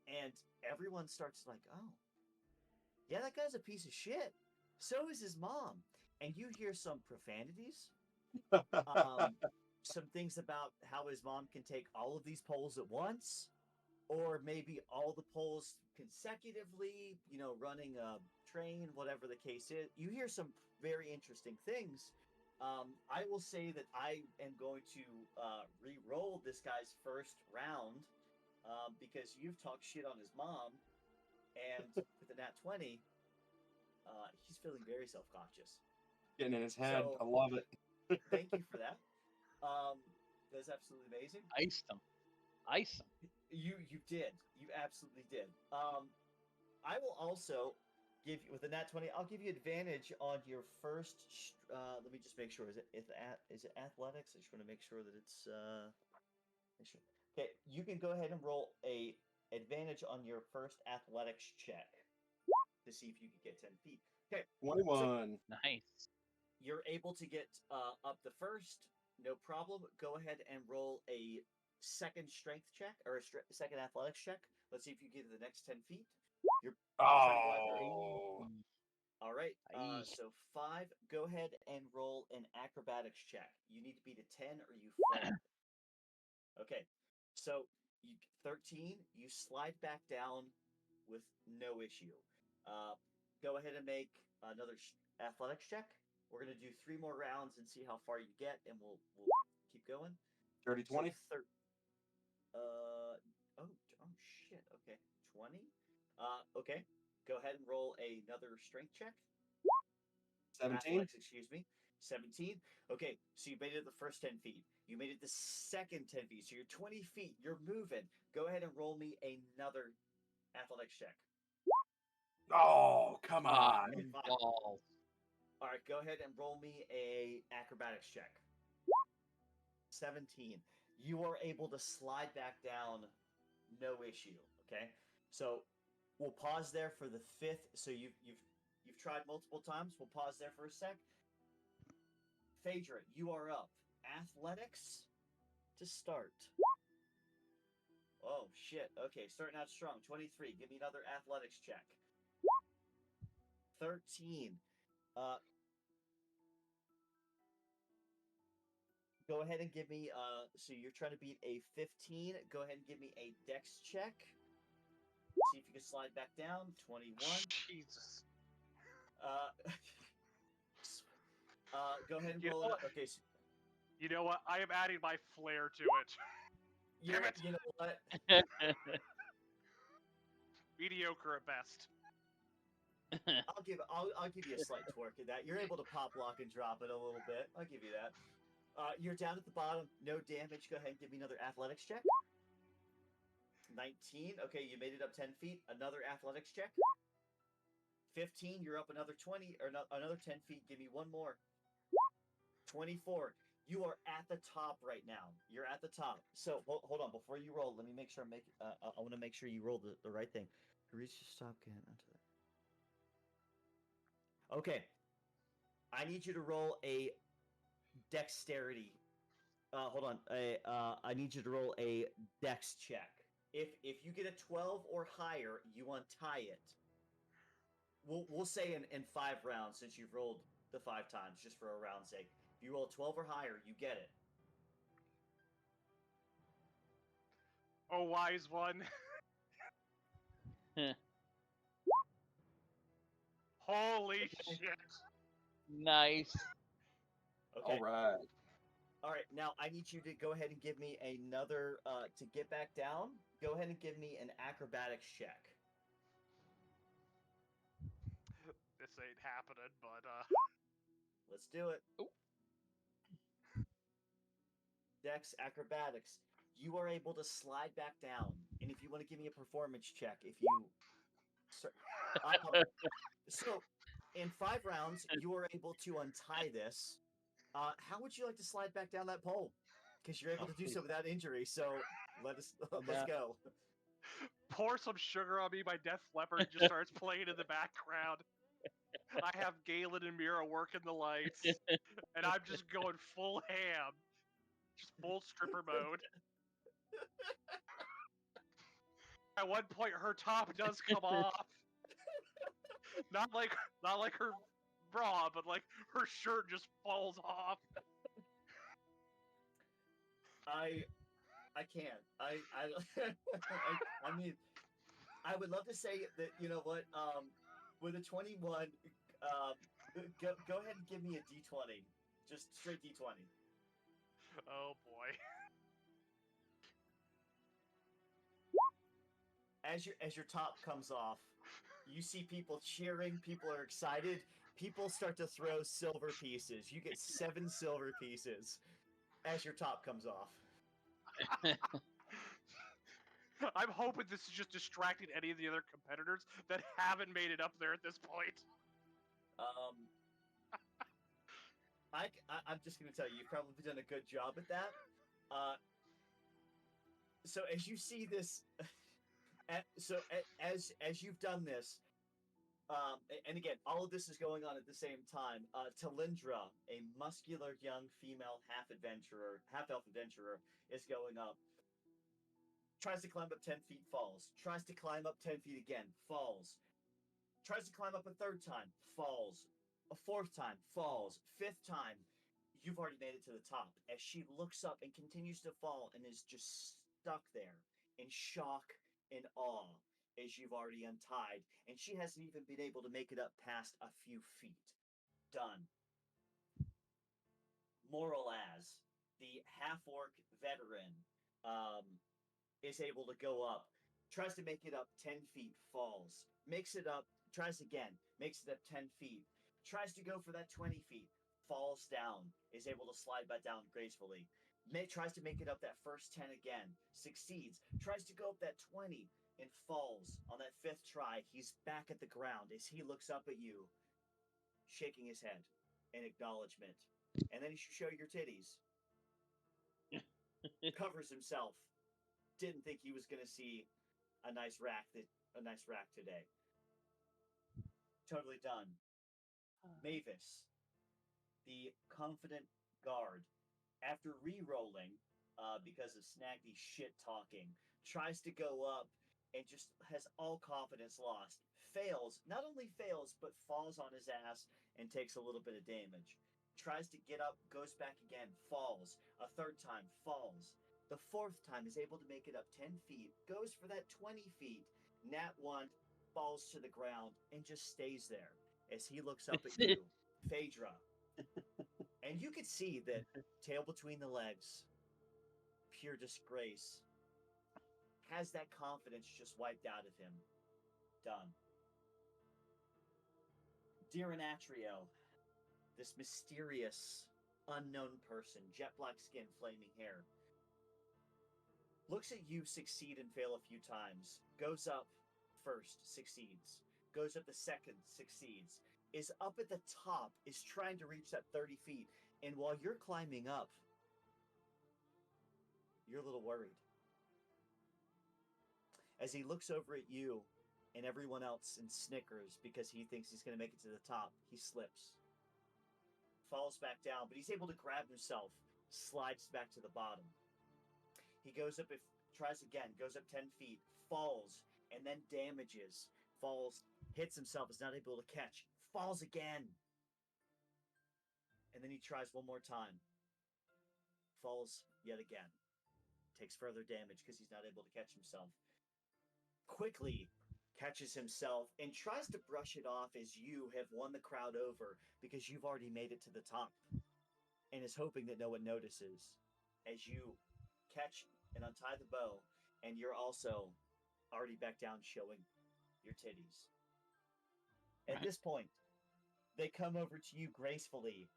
and everyone starts like, oh, yeah, that guy's a piece of shit. So is his mom. And you hear some profanities, some things about how his mom can take all of these polls at once, or maybe all the polls consecutively, running a train, whatever the case is. You hear some very interesting things. I will say that I am going to re-roll this guy's first round because you've talked shit on his mom, and with the nat 20, he's feeling very self-conscious. Getting in his head. So, I love it. Thank you for that. That's absolutely amazing. Iced him. You did. You absolutely did. I will also give you with the nat 20. I'll give you advantage on your first. Let me just make sure. Is it athletics? I just want to make sure that it's. Okay, you can go ahead and roll a advantage on your first athletics check to see if you can get 10 feet. Okay. 21. So Nice. you're able to get up the first, no problem. Go ahead and roll a second strength check or a second athletics check. Let's see if you get to the next 10 feet. You're trying to go after 8. All right. So 5. Go ahead and roll an acrobatics check. You need to beat a 10 or you fall. Okay. So 13. You slide back down with no issue. Go ahead and make another athletics check. We're gonna do 3 more rounds and see how far you get, and we'll keep going. Dirty 20. So oh shit. Okay, 20. Okay. Go ahead and roll another strength check. 17. Athletics, excuse me. 17. Okay, so you made it the first 10 feet. You made it the second 10 feet. So you're 20 feet. You're moving. Go ahead and roll me another Athletics check. Oh, come on. Okay, fine. Balls. All right, go ahead and roll me a acrobatics check. 17. You are able to slide back down, no issue. Okay, so we'll pause there for the fifth. So you've tried multiple times. We'll pause there for a sec. Phaedra, you are up. Athletics to start. Oh shit. Okay, starting out strong. 23. Give me another athletics check. 13. Go ahead and give me so you're trying to beat a 15. Go ahead and give me a dex check. See if you can slide back down. 21. Jesus. Go ahead and You roll know it. what? Okay, so You know what? I am adding my flair to it. Damn it! you know what? Mediocre at best. I'll give you a slight twerk in that. You're able to pop, lock, and drop it a little bit. I'll give you that. You're down at the bottom, no damage. Go ahead and give me another athletics check. 19. Okay, you made it up 10 feet. Another athletics check. 15. You're up another 20 or another 10 feet. Give me one more. 24. You are at the top right now. You're at the top. So hold on. Before you roll, let me make sure I want to make sure you roll the right thing. Reach the stop can onto that. Okay. I need you to roll a dexterity. Hold on. I need you to roll a dex check. If you get a 12 or higher, you untie it. We'll say in 5 rounds, since you've rolled the 5 times, just for a round's sake. If you roll 12 or higher, you get it. Oh, wise one. Holy shit. Nice. Okay. All right. All right. Now I need you to go ahead and give me another to get back down. Go ahead and give me an acrobatics check. This ain't happening, but Let's do it. Ooh. Dex acrobatics. You are able to slide back down, and if you want to give me a performance check, if you. So, in 5 rounds, you are able to untie this. How would you like to slide back down that pole? Because you're able to do so without injury. So let's go. pour some sugar on me. My Def Leppard just starts playing in the background. I have Galen and Mira working the lights, and I'm just going full ham, just full stripper mode. At one point, her top does come off. Not like her bra, but like her shirt just falls off. I can't. I mean, I would love to say that, you know what, with a 21, go ahead and give me a D20. Just straight D20. Oh boy. As your top comes off, you see people cheering, people are excited, people start to throw silver pieces. You get 7 silver pieces as your top comes off. I'm hoping this is just distracting any of the other competitors that haven't made it up there at this point. I'm just going to tell you, you've probably done a good job at that. So as you see this, as you've done this, and again, all of this is going on at the same time. Talindra, a muscular young female half elf adventurer, is going up. Tries to climb up 10 feet, falls. Tries to climb up 10 feet again, falls. Tries to climb up a 3rd time, falls. A 4th time, falls. 5th time, you've already made it to the top. As she looks up and continues to fall and is just stuck there in shock and awe as you've already untied. And she hasn't even been able to make it up past a few feet. Done. Moral as the half-orc veteran is able to go up, tries to make it up 10 feet, falls, makes it up, tries again, makes it up 10 feet, tries to go for that 20 feet, falls down, is able to slide back down gracefully, tries to make it up that first 10 again, succeeds, tries to go up that 20, and falls. On that 5th try, he's back at the ground as he looks up at you, shaking his head in acknowledgement. And then he should show your titties. Covers himself. Didn't think he was going to see a nice rack today. Totally done. Mavis, the confident guard, after re-rolling because of Snaggy shit talking, tries to go up and just has all confidence lost. Fails, not only fails, but falls on his ass and takes a little bit of damage. Tries to get up, goes back again, falls. A 3rd time, falls. The 4th time is able to make it up 10 feet, goes for that 20 feet. Nat 1 falls to the ground and just stays there as he looks up at you, Phaedra. And you could see that tail between the legs, pure disgrace, has that confidence just wiped out of him. Done. Diranatrio, this mysterious, unknown person, jet black skin, flaming hair, looks at you succeed and fail a few times, goes up first, succeeds, goes up the 2nd, succeeds, is up at the top, is trying to reach that 30 feet, and while you're climbing up, you're a little worried. As he looks over at you and everyone else and snickers because he thinks he's going to make it to the top, he slips. Falls back down, but he's able to grab himself, slides back to the bottom. He goes up, tries again, goes up 10 feet, falls, and then damages. Falls, hits himself, is not able to catch, falls again. And then he tries one more time. Falls yet again. Takes further damage because he's not able to catch himself. Quickly catches himself and tries to brush it off as you have won the crowd over because you've already made it to the top, and is hoping that no one notices as you catch and untie the bow, and you're also already back down showing your titties. At this point, they come over to you gracefully,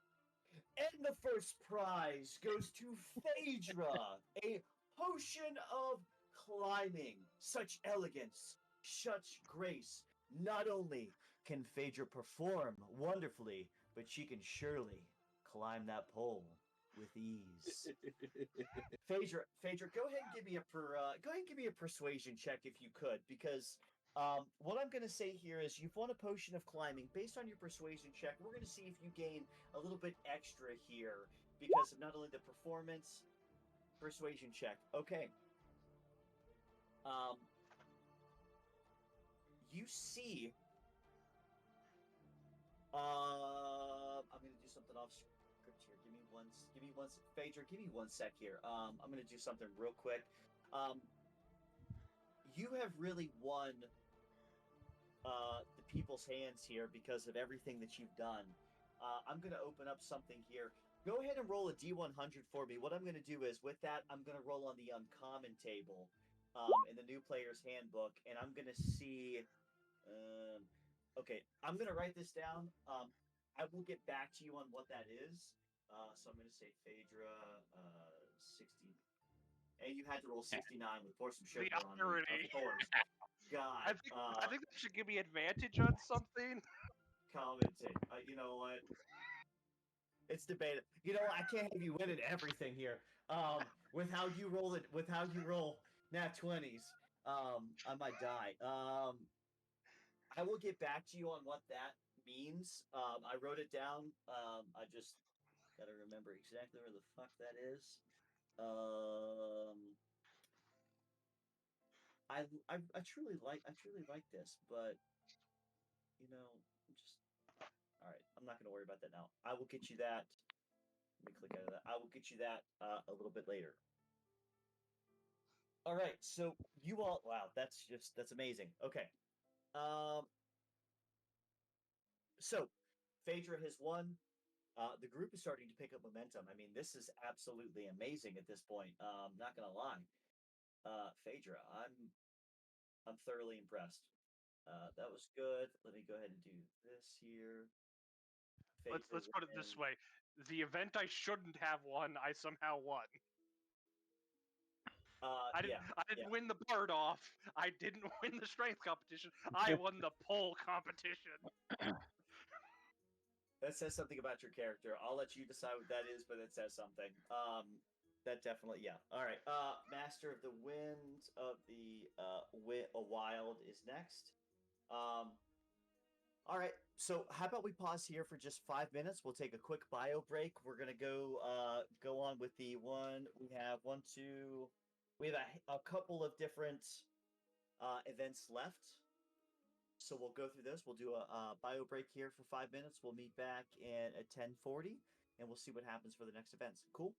and the first prize goes to Phaedra, a potion of climbing. Such elegance, such grace. Not only can Phaedra perform wonderfully, but she can surely climb that pole with ease. Phaedra, go ahead and give me a persuasion check if you could, because what I'm going to say here is you've won a potion of climbing. Based on your persuasion check, we're going to see if you gain a little bit extra here because of not only the performance, persuasion check. Okay. You see, I'm going to do something off script here. Give me one, Phaedra, give me 1 sec here. I'm going to do something real quick. You have really won the people's hands here because of everything that you've done. I'm going to open up something here. Go ahead and roll a D100 for me. What I'm going to do is, with that, I'm going to roll on the uncommon table in the new player's handbook, and I'm going to see... okay, I'm going to write this down. I will get back to you on what that is. So I'm going to say Phaedra 60. And you had to roll 69 with pour some sugar on it, of course. God. I think that should give me advantage on something. Commenting. You know what? It's debated. You know, I can't have you winning everything here. With how you roll nat 20s, I might die. I will get back to you on what that means. I wrote it down. I just gotta remember exactly where the fuck that is. I truly like this, but you know, all right. I'm not gonna worry about that now. I will get you that. Let me click out of that. I will get you that a little bit later. All right. So you all, wow, that's amazing. Okay. So Phaedra has won. The group is starting to pick up momentum. I mean, this is absolutely amazing at this point. Not gonna lie, Phaedra, I'm thoroughly impressed. That was good. Let me go ahead and do this here. Let's put it this way: the event I shouldn't have won, I somehow won. I didn't. Yeah, I didn't yeah. win the bird off. I didn't win the strength competition. I won the pole competition. That says something about your character. I'll let you decide what that is, but it says something. That definitely, yeah. All right. Master of the Wind of the Wild is next. All right. So how about we pause here for just 5 minutes? We'll take a quick bio break. We're gonna go on with the one we have. One, two. We have a couple of different events left. So we'll go through this. We'll do a bio break here for 5 minutes. We'll meet back at 10:40, and we'll see what happens for the next events. Cool.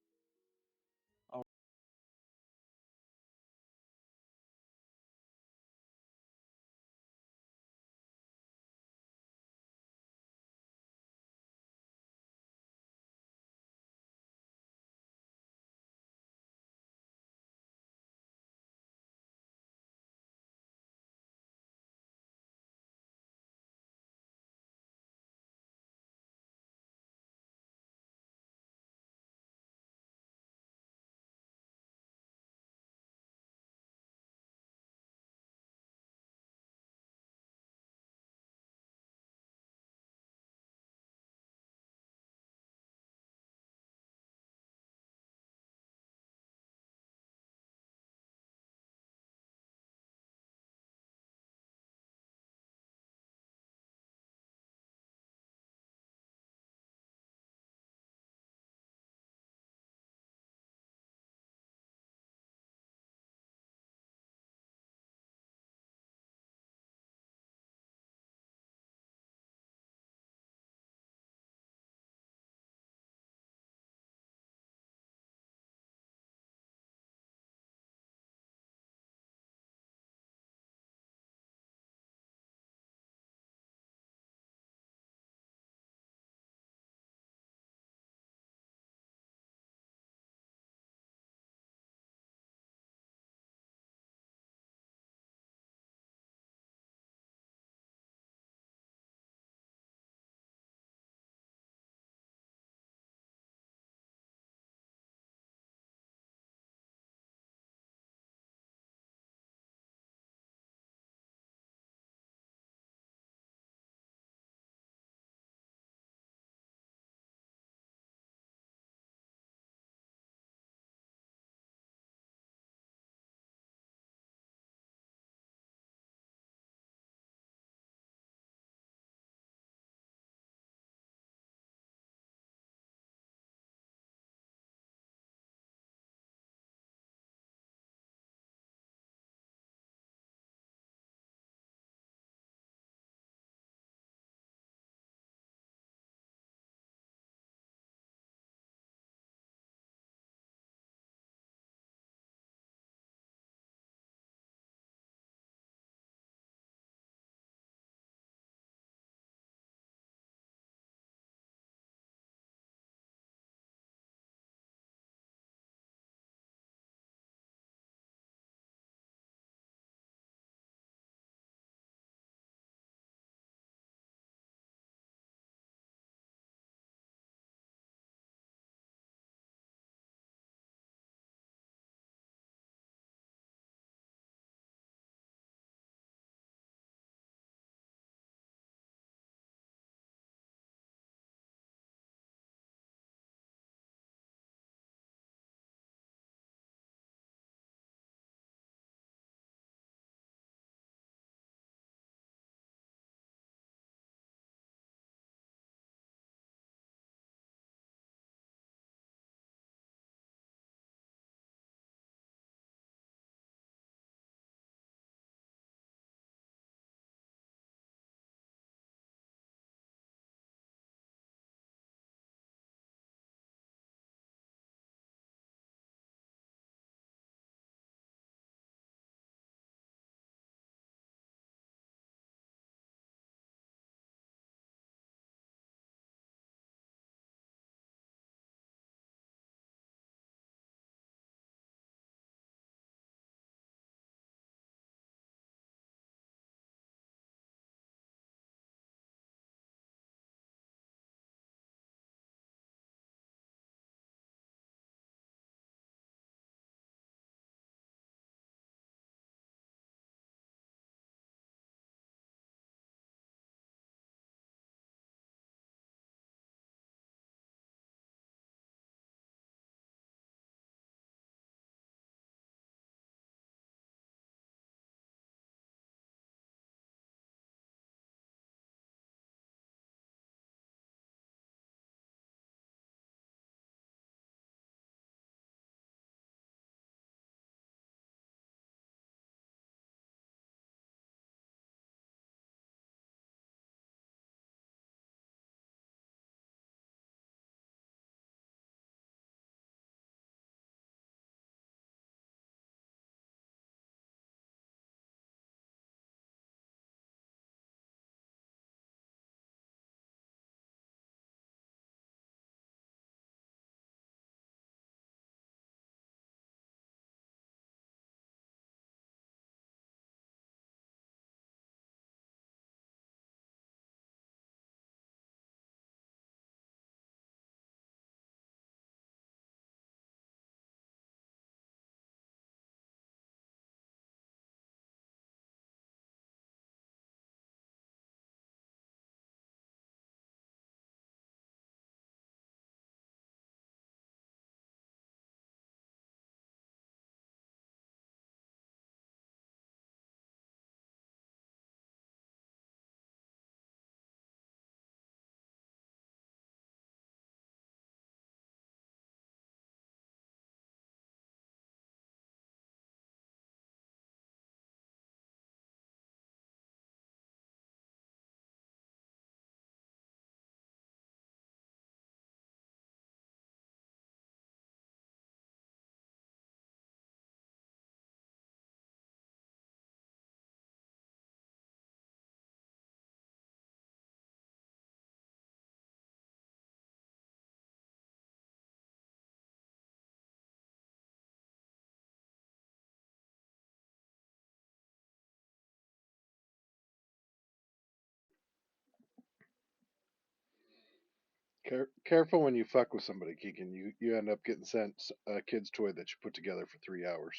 Careful when you fuck with somebody, Keegan. You end up getting sent a kid's toy that you put together for 3 hours.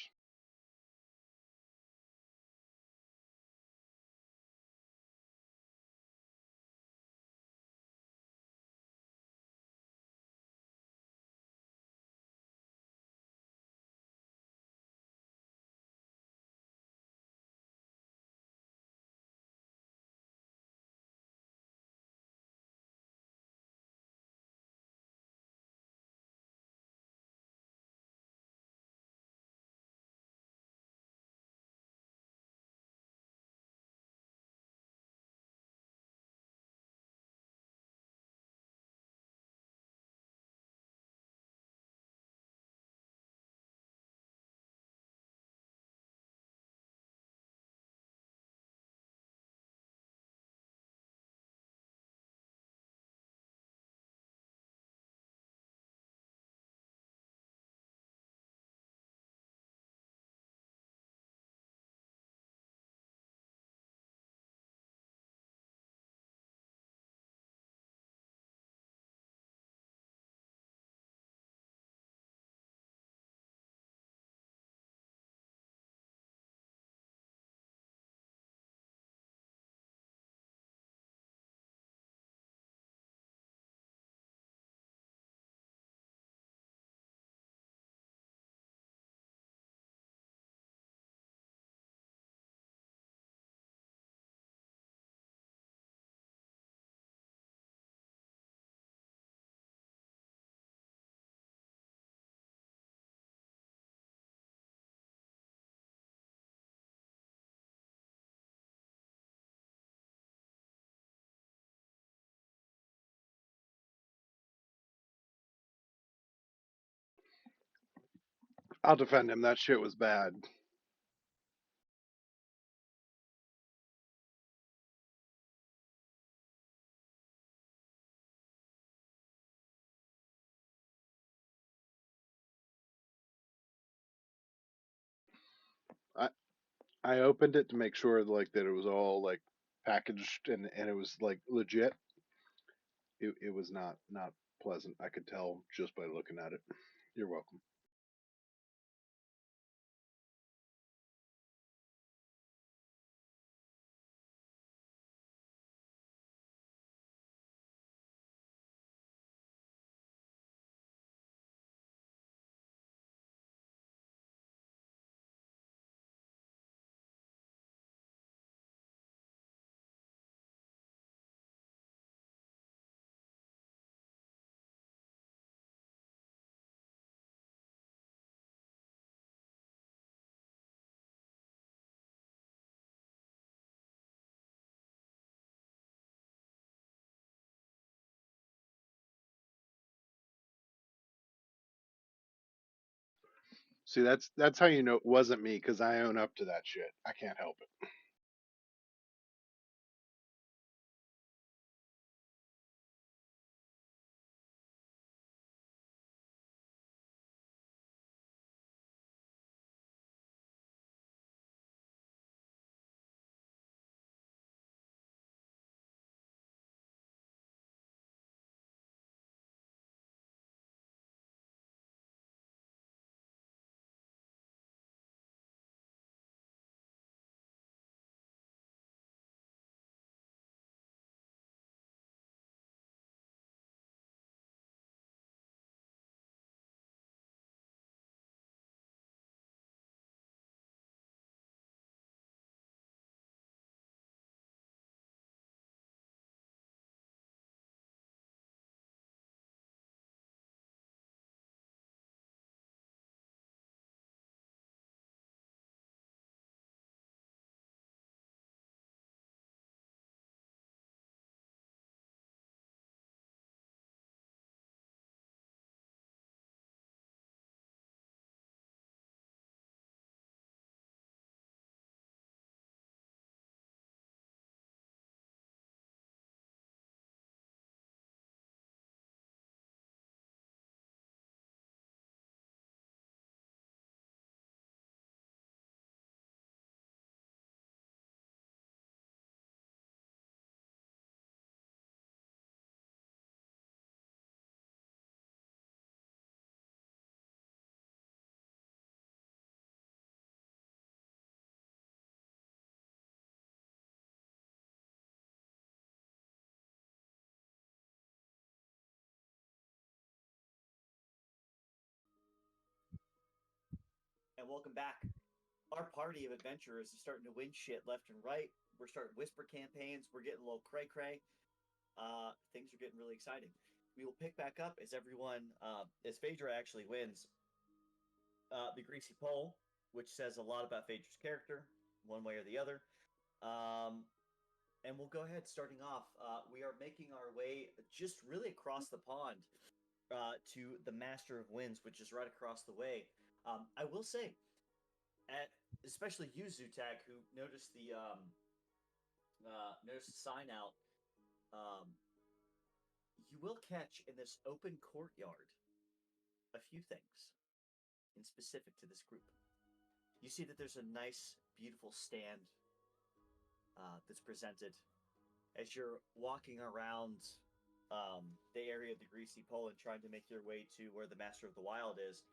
I'll defend him. That shit was bad. I I opened it to make sure like that it was all like packaged and it was like legit. It was not pleasant. I could tell just by looking at it. You're welcome. See, that's how you know it wasn't me because I own up to that shit. I can't help it. and welcome back. Our party of adventurers is starting to win shit left and right. We're starting whisper campaigns. We're getting a little cray cray. Things are getting really exciting. We will pick back up as everyone, as Phaedra actually wins the Greasy Pole, which says a lot about Phaedra's character, one way or the other. And we'll go ahead, starting off. We are making our way just really across the pond to the Master of Winds, which is right across the way. I will say, especially you, Zutak, who noticed the sign out. You will catch in this open courtyard a few things in specific to this group. You see that there's a nice, beautiful stand that's presented as you're walking around the area of the Greasy Pole and trying to make your way to where the Master of the Wild is.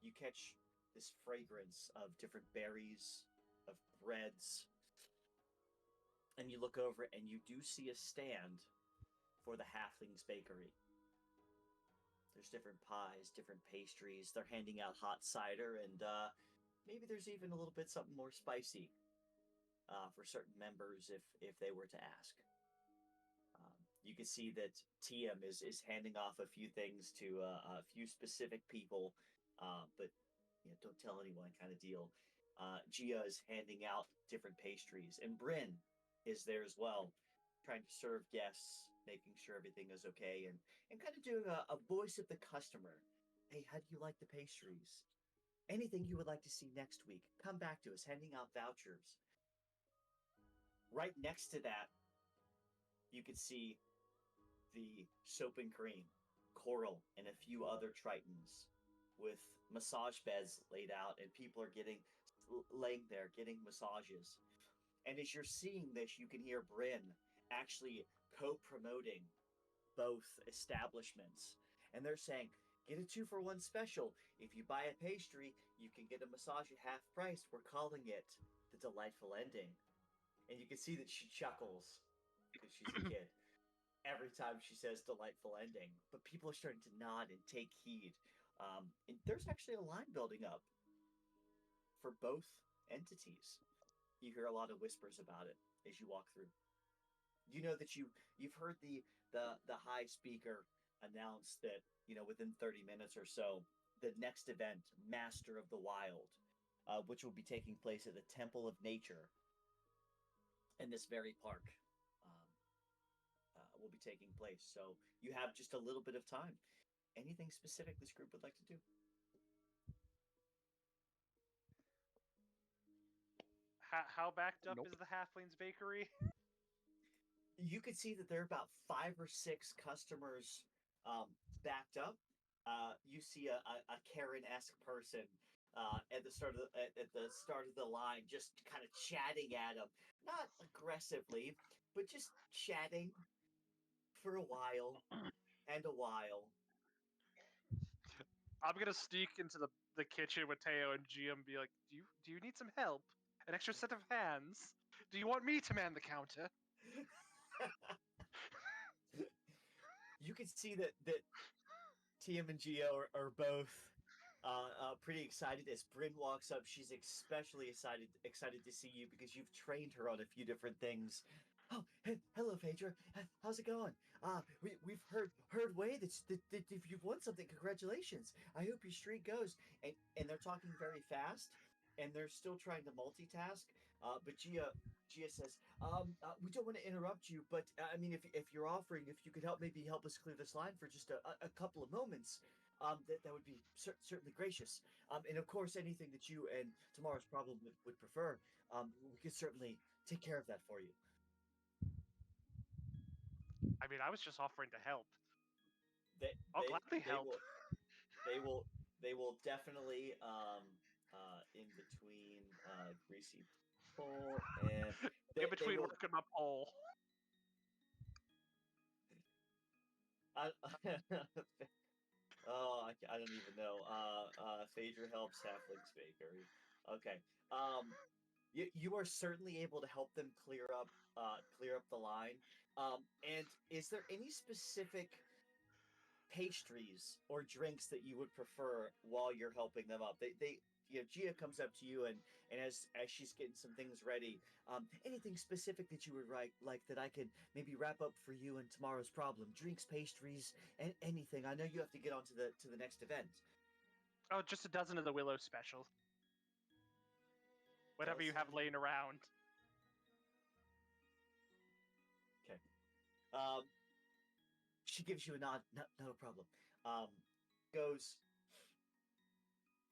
You catch this fragrance of different berries, of breads, and you look over and you do see a stand for the Halfling's Bakery. There's different pies, different pastries. They're handing out hot cider, and maybe there's even a little bit something more spicy for certain members if they were to ask. You can see that TM is handing off a few things to a few specific people, but don't tell anyone kind of deal. Gia is handing out different pastries, and Bryn is there as well, trying to serve guests, making sure everything is okay, and kind of doing a voice of the customer. Hey, how do you like the pastries? Anything you would like to see next week, come back to us, handing out vouchers. Right next to that, you can see the Soap and Cream, Coral, and a few other Tritons with massage beds laid out, and people are laying there getting massages. And as you're seeing this, you can hear Bryn actually co-promoting both establishments. And they're saying, get a 2-for-1 special. If you buy a pastry, you can get a massage at half price. We're calling it the Delightful Ending. And you can see that she chuckles because she's a kid every time she says delightful ending. But people are starting to nod and take heed. And there's actually a line building up for both entities. You hear a lot of whispers about it as you walk through. You know that you've heard the high speaker announce that within 30 minutes or so, the next event, Master of the Wild, which will be taking place at the Temple of Nature in this very park, will be taking place. So you have just a little bit of time. Anything specific this group would like to do? How backed up is the Halfling's Bakery? You can see that there are about 5 or 6 customers backed up. You see a Karen-esque person at the start of the line, just kind of chatting at him, not aggressively, but just chatting for a while and a while. I'm gonna sneak into the kitchen with Teo and Gia and be like, do you need some help? An extra set of hands? Do you want me to man the counter? You can see that TM and Gio are both pretty excited as Bryn walks up. She's especially excited to see you because you've trained her on a few different things. Oh, hey, hello, Phaedra. How's it going? We've heard way that if you've won something, congratulations. I hope your streak goes. And they're talking very fast, and they're still trying to multitask. But Gia says, we don't want to interrupt you, but I mean, if you're offering, if you could maybe help us clear this line for just a couple of moments, that would be certainly gracious. And of course, anything that you and Tomorrow's Problem would prefer, we could certainly take care of that for you. I mean, I was just offering to help. I'll gladly help. They will definitely in between Greasy Pole and in between working my pole. I don't even know. Phaedra helps Halfling's Bakery. Okay. You are certainly able to help them clear up the line. And is there any specific pastries or drinks that you would prefer while you're helping them up. Gia comes up to you and as she's getting some things ready, anything specific that you would like that I could maybe wrap up for you and tomorrow's problem? Drinks, pastries, and anything. I know you have to get on to the next event. Oh, just a dozen of the Willow special. Whatever you have laying around. Okay. She gives you a nod. No problem. Goes,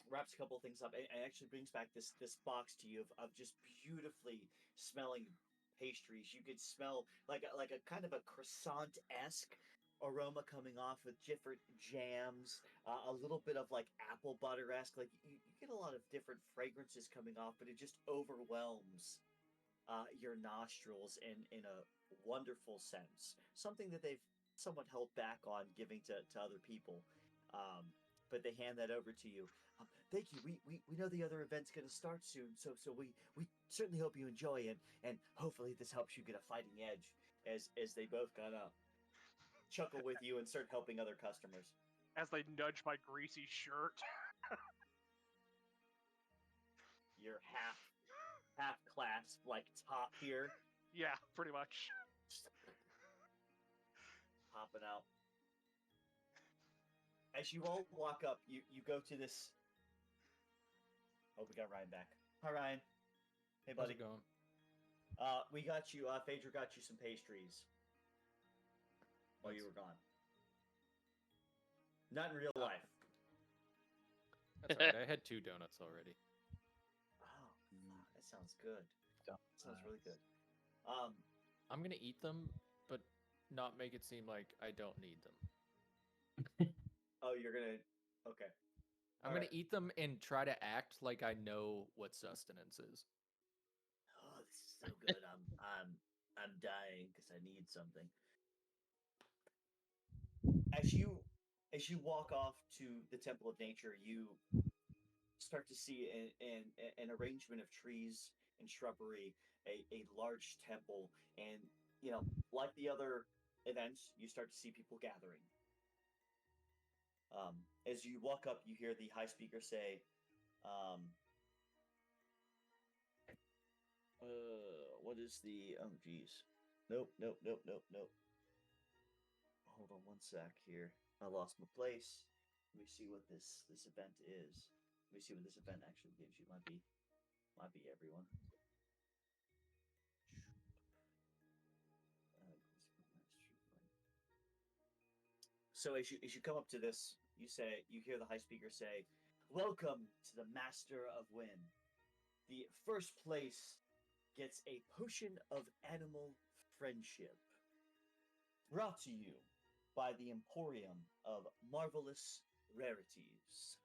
wraps a couple of things up, and actually brings back this box to you of just beautifully smelling pastries. You could smell like a kind of a croissant-esque aroma coming off with different jams, a little bit of like apple butter-esque. Like you get a lot of different fragrances coming off, but it just overwhelms your nostrils in a wonderful sense. Something that they've somewhat held back on giving to other people. But they hand that over to you. Thank you. We know the other event's going to start soon, so we certainly hope you enjoy it, and hopefully this helps you get a fighting edge as they both kind of chuckle with you and start helping other customers. As they nudge my greasy shirt. Your half clasp like top here. Yeah, pretty much. Popping out. As you all walk up, you go to this. Oh, we got Ryan back. Hi, Ryan. Hey, buddy. How's it going? We got you. Phaedra got you some pastries while you were gone. Not in real life. That's all right. I had 2 donuts already. Oh, that sounds good. That sounds really good. I'm gonna eat them, but not make it seem like I don't need them. Oh, you're gonna. Okay. I'm gonna eat them and try to act like I know what sustenance is. Oh, this is so good. I'm dying because I need something. As you walk off to the Temple of Nature, you start to see an arrangement of trees and shrubbery, a large temple, and like the other events, you start to see people gathering. As you walk up, you hear the high speaker say, what is the, oh geez. Nope. Hold on one sec here. I lost my place. Let me see what this event is. Let me see what this event actually gives you. Might be everyone. So as you come up to this, you hear the high speaker say, "Welcome to the Master of Wind. The first place gets a potion of animal friendship, brought to you by the Emporium of Marvelous Rarities."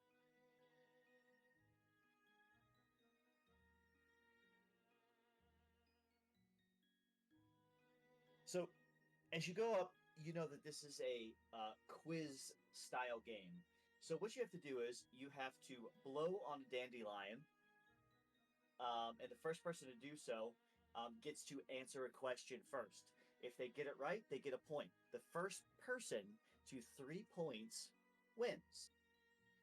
So, as you go up, you know that this is a quiz style game. So what you have to do is you have to blow on a dandelion, and the first person to do so gets to answer a question first. If they get it right, they get a point. The first person to 3 points wins.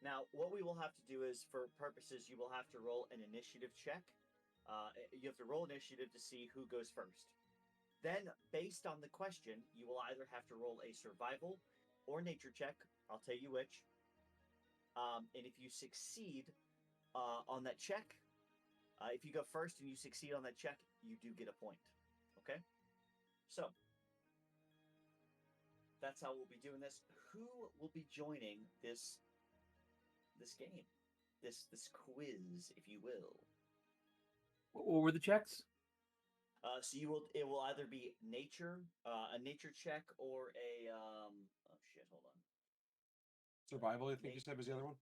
Now, what we will have to do is, for purposes, you will have to roll an initiative check. You have to roll initiative to see who goes first. Then, based on the question, you will either have to roll a survival or nature check. I'll tell you which. And if you succeed on that check, if you go first and you succeed on that check, you do get a point. Okay? So, that's how we'll be doing this. Who will be joining this game? This quiz, if you will. What were the checks? So it will either be nature, a nature check, or a oh shit, hold on. Survival, I think you said was the other one.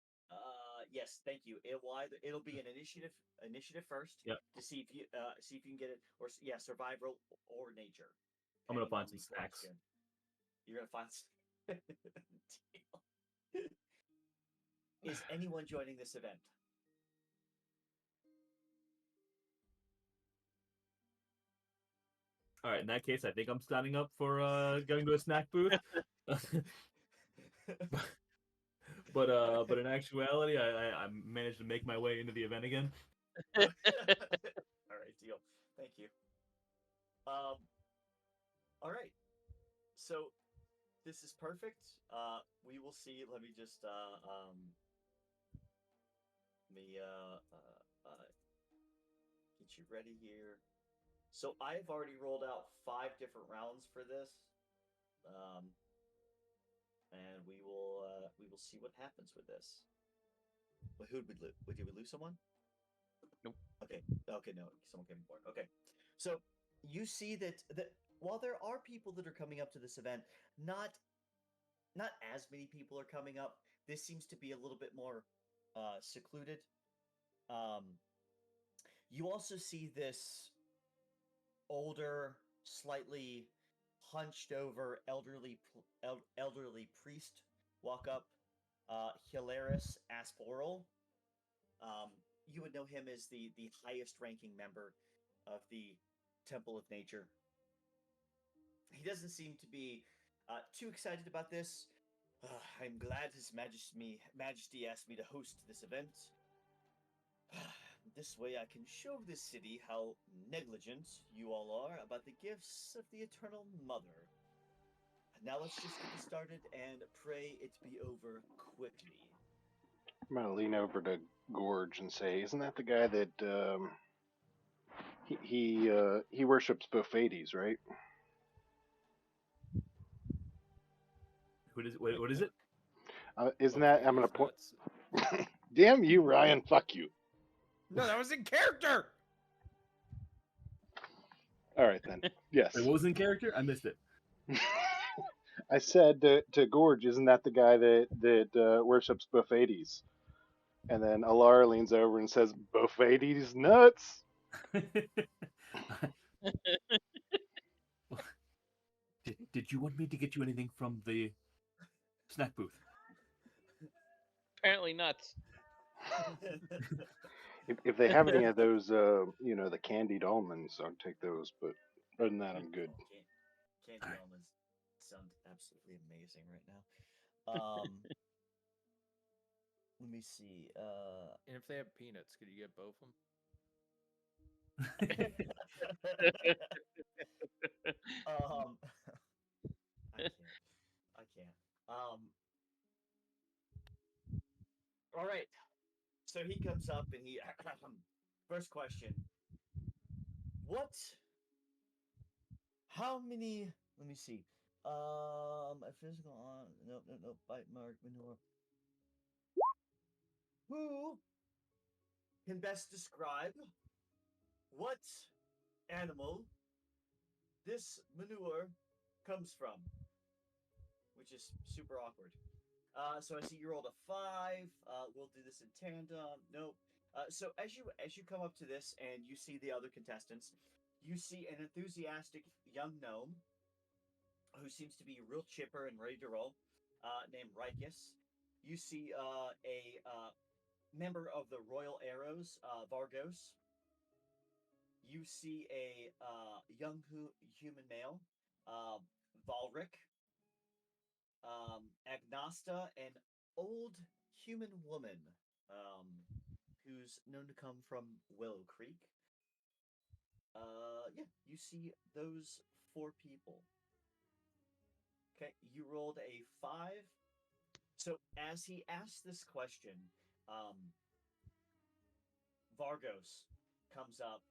Yes, thank you. It'll be an initiative first. Yep. To see if you can get it, or survival or nature. I'm gonna depending find on some the snacks. question. You're gonna find. Is anyone joining this event? All right, in that case, I think I'm signing up for going to a snack booth. But in actuality, I managed to make my way into the event again. All right, deal. Thank you. All right. So this is perfect. We will see. Let me just get you ready here. So I've already rolled out 5 different rounds for this, and we will see what happens with this. But who would we lose? Did we lose someone? Nope. Okay. Okay. No, someone came aboard. Okay. So you see that while there are people that are coming up to this event, not as many people are coming up. This seems to be a little bit more secluded. You also see this older, slightly hunched over elderly priest walk up, Hilaris Asporal. You would know him as the highest ranking member of the Temple of Nature. He doesn't seem to be too excited about this. I'm glad His Majesty asked me to host this event. This way I can show the city how negligent you all are about the gifts of the Eternal Mother. Now let's just get this started and pray it be over quickly. I'm gonna lean over to Gorge and say, "Isn't that the guy that he worships Bophades, right?" What is it? Isn't that? I'm gonna Bophades point. nuts. Damn you, Ryan! Fuck you. No, that was in character. All right then. Yes. Wait, what was in character? I missed it. I said to Gorge, "Isn't that the guy that worships Bophades?" And then Alara leans over and says, "Bophades nuts." Did you want me to get you anything from the snack booth? Apparently nuts. If they have any of those, the candied almonds, I'll take those. But other than that, I'm good. Candy almonds sound absolutely amazing right now. Let me see. And if they have peanuts, could you get both of them? I can't. All right. So he comes up and he first question. How many? Let me see. A physical on no bite mark manure. Who can best describe what animal this manure comes from? Which is super awkward. So I see you rolled a 5. We'll do this in tandem. Nope. So as you come up to this and you see the other contestants, you see an enthusiastic young gnome who seems to be real chipper and ready to roll, named Rikus. You see a member of the Royal Arrows, Vargos. You see a young human male, Valric. Agnasta, an old human woman who's known to come from Willow Creek. Yeah, you see those 4 people. Okay, you rolled a 5. So as he asks this question, Vargos comes up,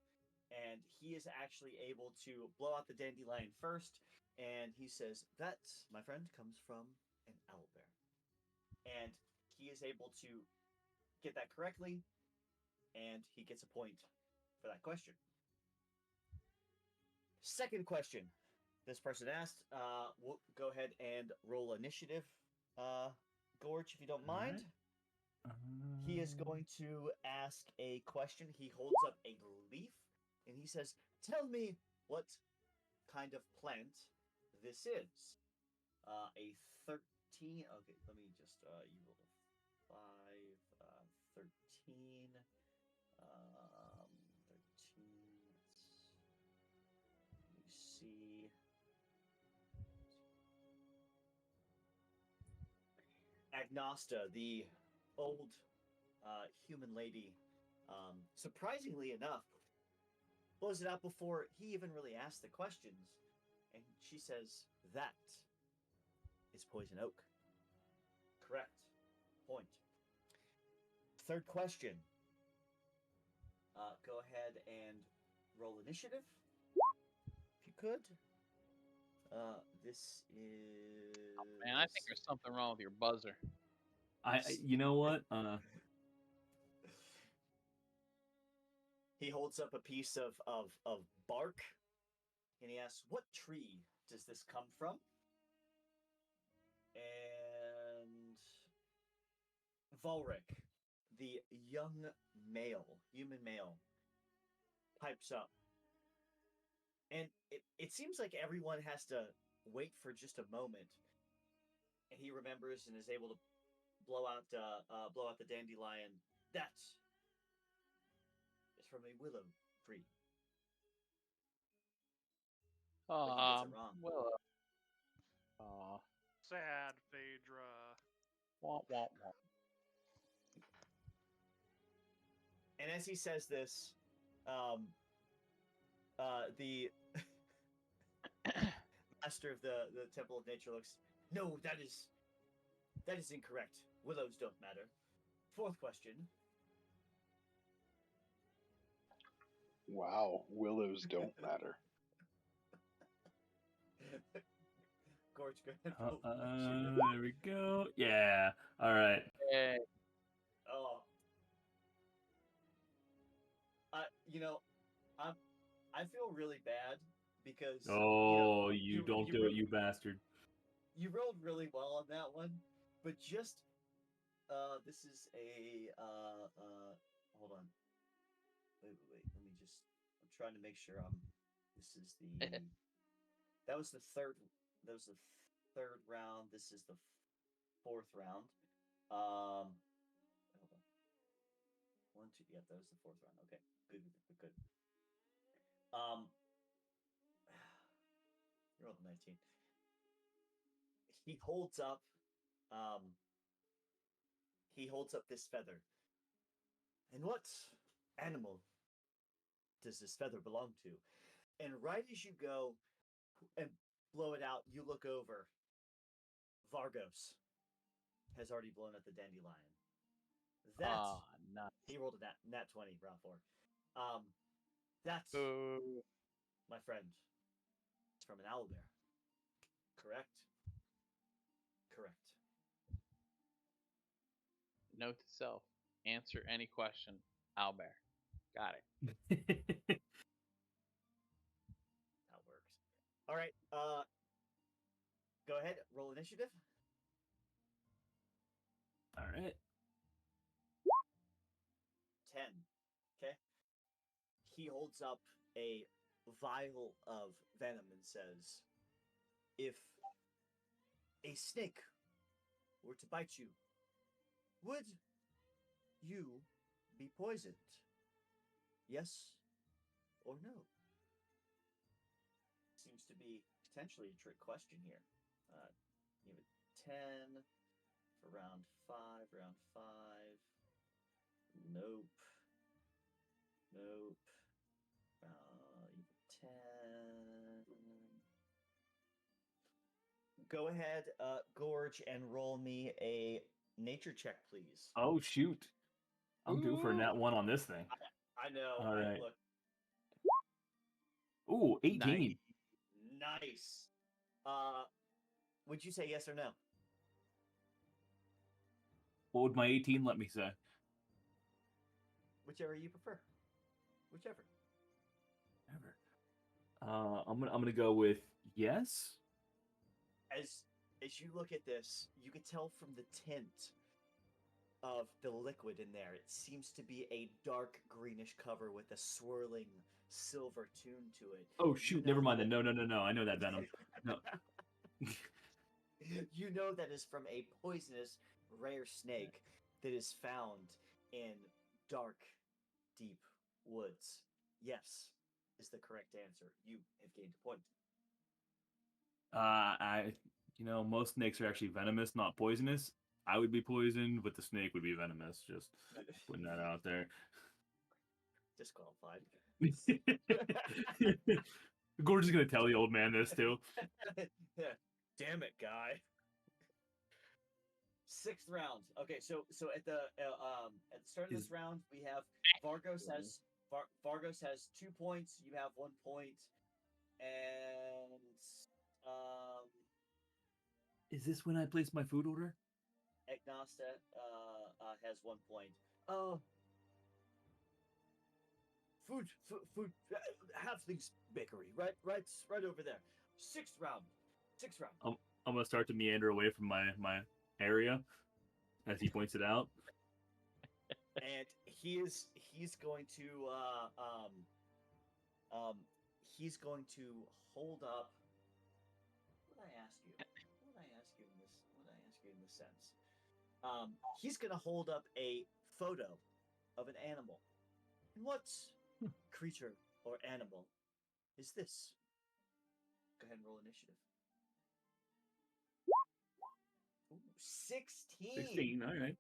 and he is actually able to blow out the dandelion first, and he says, "That, my friend, comes from an owlbear." And he is able to get that correctly, and he gets a point for that question. Second question this person asked, we'll go ahead and roll initiative, Gorge, if you don't mind. He is going to ask a question. He holds up a leaf, and he says, "Tell me what kind of plant this is." A 13. Okay, let me just you roll 5, 13. 13. Let me see. Agnosta, the old human lady, surprisingly enough, blows it out before he even really asked the questions. And she says, that is poison oak. Correct. Point. Third question. Go ahead and roll initiative, if you could. This is. Man, I think there's something wrong with your buzzer. You know what? He holds up a piece of bark, and he asks, "What tree does this come from?" And Volric, the young human male, pipes up. And it seems like everyone has to wait for just a moment. And he remembers and is able to blow out the dandelion. That is from a willow tree. But he gets it wrong. Willow. Aw. Sad Phaedra. Wah, wah, wah. And as he says this, the master of the Temple of Nature looks. No, that is incorrect. Willows don't matter. Fourth question. Wow, willows don't matter. Gorge, go ahead. and roll initiative. There we go. Yeah. All right. Hey. Oh. I feel really bad because. Oh, you don't do it, you bastard. You rolled really well on that one, but just this is a hold on. Wait. Let me just. I'm trying to make sure This is the. That was the third. That was the third round. This is the fourth round. Hold on. 1, 2. Yeah, that was the fourth round. Okay, good. You rolled a 19. He holds up this feather. And what animal does this feather belong to? And right as you go and blow it out, you look over. Vargos has already blown up the dandelion. That nuts. he rolled a nat 20 round 4. That's my friend. It's from an owlbear. Correct. Note to self: answer any question. Owlbear. Got it. That works. All right. Go ahead. Roll initiative. All right. 10. Okay. He holds up a vial of venom and says, "If a snake were to bite you, would you be poisoned? Yes or no?" Seems to be potentially a trick question here. Give it 10 for round 5. Round 5. Nope. 10. Go ahead, Gorge, and roll me a nature check, please. Oh shoot! I'm due for a nat 1 on this thing. I know. All right. Look. Ooh, 18. Nice. Would you say yes or no? What would my 18 let me say? Whichever you prefer. Whichever. I'm gonna go with yes. As you look at this, you can tell from the tint of the liquid in there, it seems to be a dark greenish cover with a swirling silver tune to it. Oh shoot! Never mind then. No. I know that venom. No. You know that is from a poisonous, rare snake that is found in dark, deep woods. Yes, is the correct answer. You have gained a point. Most snakes are actually venomous, not poisonous. I would be poisoned, but the snake would be venomous. Just putting that out there. Disqualified. Gorge is gonna tell the old man this too. Yeah. Damn it, guy. 6th round. Okay, so at the start of this round, we have Vargos has 2 points. You have 1 point, and Is this when I place my food order? Agnosta has 1 point. Oh, food. Halfling's bakery, right over there. 6th round. I'm gonna start to meander away from my area as he points it out. And he's going to hold up. What did I ask you? In this sense? He's going to hold up a photo of an animal. And what creature or animal is this? Go ahead and roll initiative. Ooh, 16. 16. All right.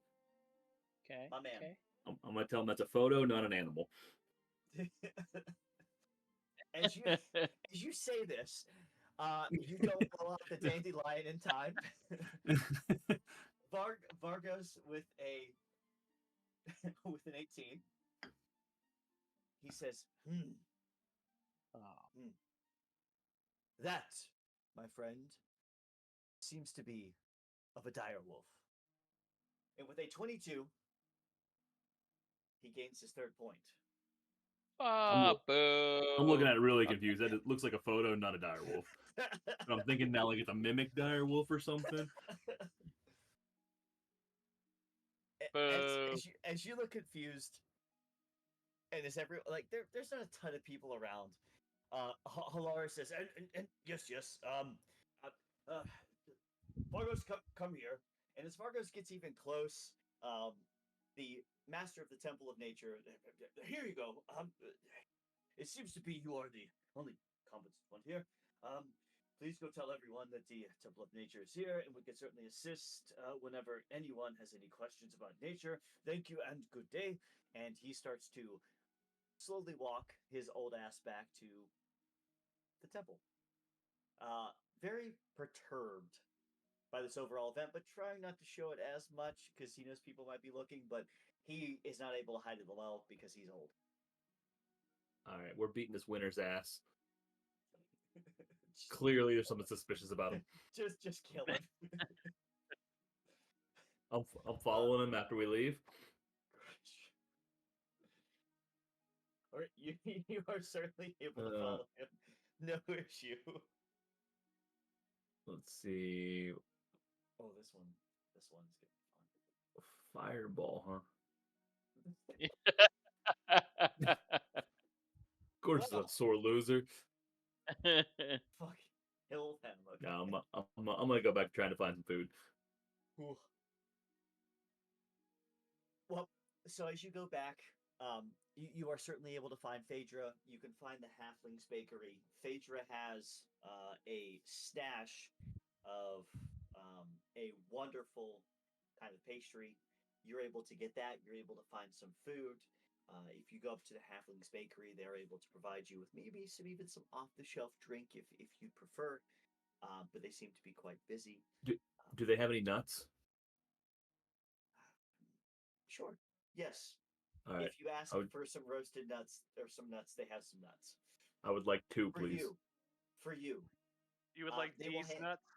Okay. My man. Okay. I'm gonna tell him that's a photo, not an animal. As you say this, you don't blow up the dandelion in time. Vargos with an 18. He says, That, my friend, seems to be of a dire wolf. And with a 22, he gains his 3rd point. I'm looking at it really confused. That it looks like a photo, not a dire wolf. But I'm thinking now like it's a mimic dire wolf or something. As you look confused, and there's there's not a ton of people around. Halara says, and yes, Vargos, come here. And as Vargos gets even close, the master of the Temple of Nature, here you go. It seems to be you are the only competent one here. Please go tell everyone that the Temple of Nature is here, and we can certainly assist whenever anyone has any questions about nature. Thank you and good day. And he starts to slowly walk his old ass back to the temple. Very perturbed by this overall event, but trying not to show it as much because he knows people might be looking, but he is not able to hide it well because he's old. All right, we're beating this winner's ass. Clearly, there's something suspicious about him. just kill him. I'm following him after we leave. Or you are certainly able to follow him. No issue. Let's see. Oh, this one's good. Fireball, huh? Gorge is a sore loser. Fuck. Kill him. Okay. No, I'm gonna go back trying to find some food. Ooh. Well, so as you go back, you are certainly able to find Phaedra. You can find the Halfling's Bakery. Phaedra has a stash of a wonderful kind of pastry. You're able to get that. You're able to find some food. If you go up to the Halfling's Bakery, they're able to provide you with maybe even some off-the-shelf drink if you prefer. But they seem to be quite busy. Do they have any nuts? Sure. Yes. All right. If you ask for some roasted nuts or some nuts, they have some nuts. I would like 2, please. For you. You would like these nuts?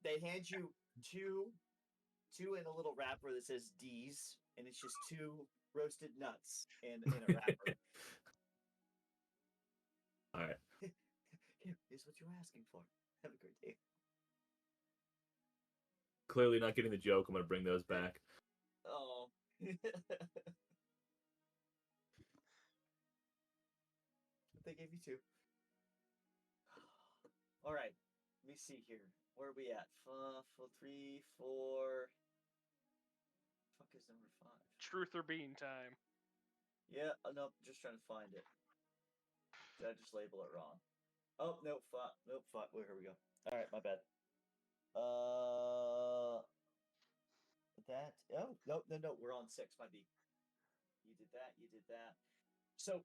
They hand you two in a little wrapper that says D's, and it's just 2 roasted nuts in a wrapper. All right. Here's what you were asking for. Have a great day. Clearly not getting the joke. I'm gonna bring those back. Oh. They gave you 2. All right. Let me see here. Where are we at? 3, 4. Fuck is number 5? Truth or bean time. Yeah. Nope. Just trying to find it. Did I just label it wrong? Oh no. Fuck. Nope. Fuck. Here we go. All right. My bad. that. Oh, no. We're on 6, my B. You did that. You did that. So,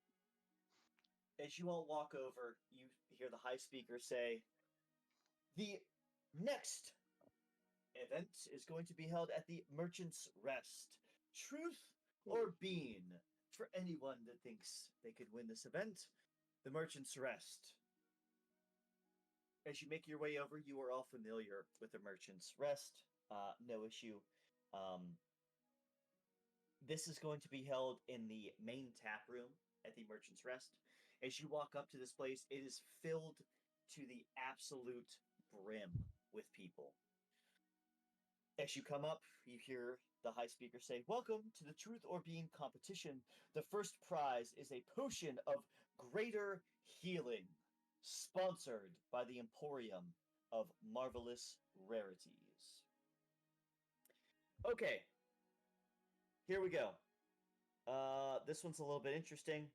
as you all walk over, you hear the high speaker say, "The next event is going to be held at the Merchant's Rest. Truth or Bean? For anyone that thinks they could win this event, the Merchant's Rest." As you make your way over, you are all familiar with the Merchant's Rest. No issue. This is going to be held in the main tap room at the Merchant's Rest. As you walk up to this place, it is filled to the absolute brim with people. As you come up, you hear the high speaker say, "Welcome to the Truth or Bean competition. The first prize is a potion of greater healing, sponsored by the Emporium of Marvelous Rarities." Okay, here we go. This one's a little bit interesting.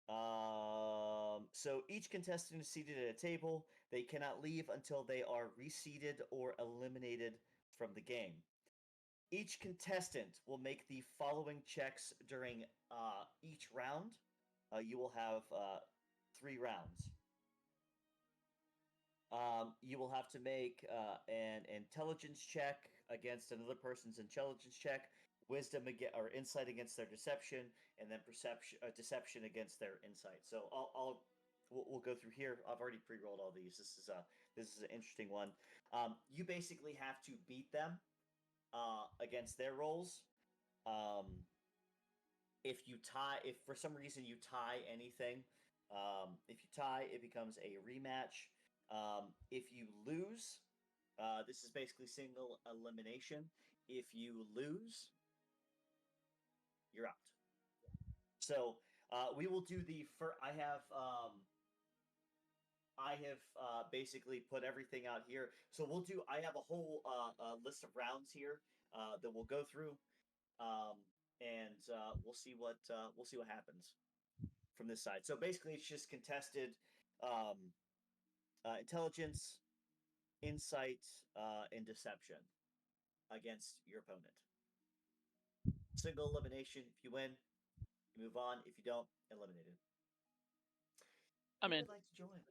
So each contestant is seated at a table. They cannot leave until they are reseated or eliminated from the game. Each contestant will make the following checks during each round. You will have 3 rounds. You will have to make an intelligence check against another person's intelligence check, wisdom or insight against their deception, and then deception against their insight. So we'll go through here. I've already pre-rolled all these. This is an interesting one. You basically have to beat them against their rolls. If for some reason you tie anything, if you tie, it becomes a rematch. If you lose, this is basically single elimination. If you lose, you're out. So we will do the first. I have basically put everything out here. So I have a whole list of rounds here that we'll go through, and we'll see what happens from this side. So basically, it's just contested intelligence, insight, and deception against your opponent. Single elimination. If you win, you move on. If you don't, eliminated. I'm Who in. would like to join?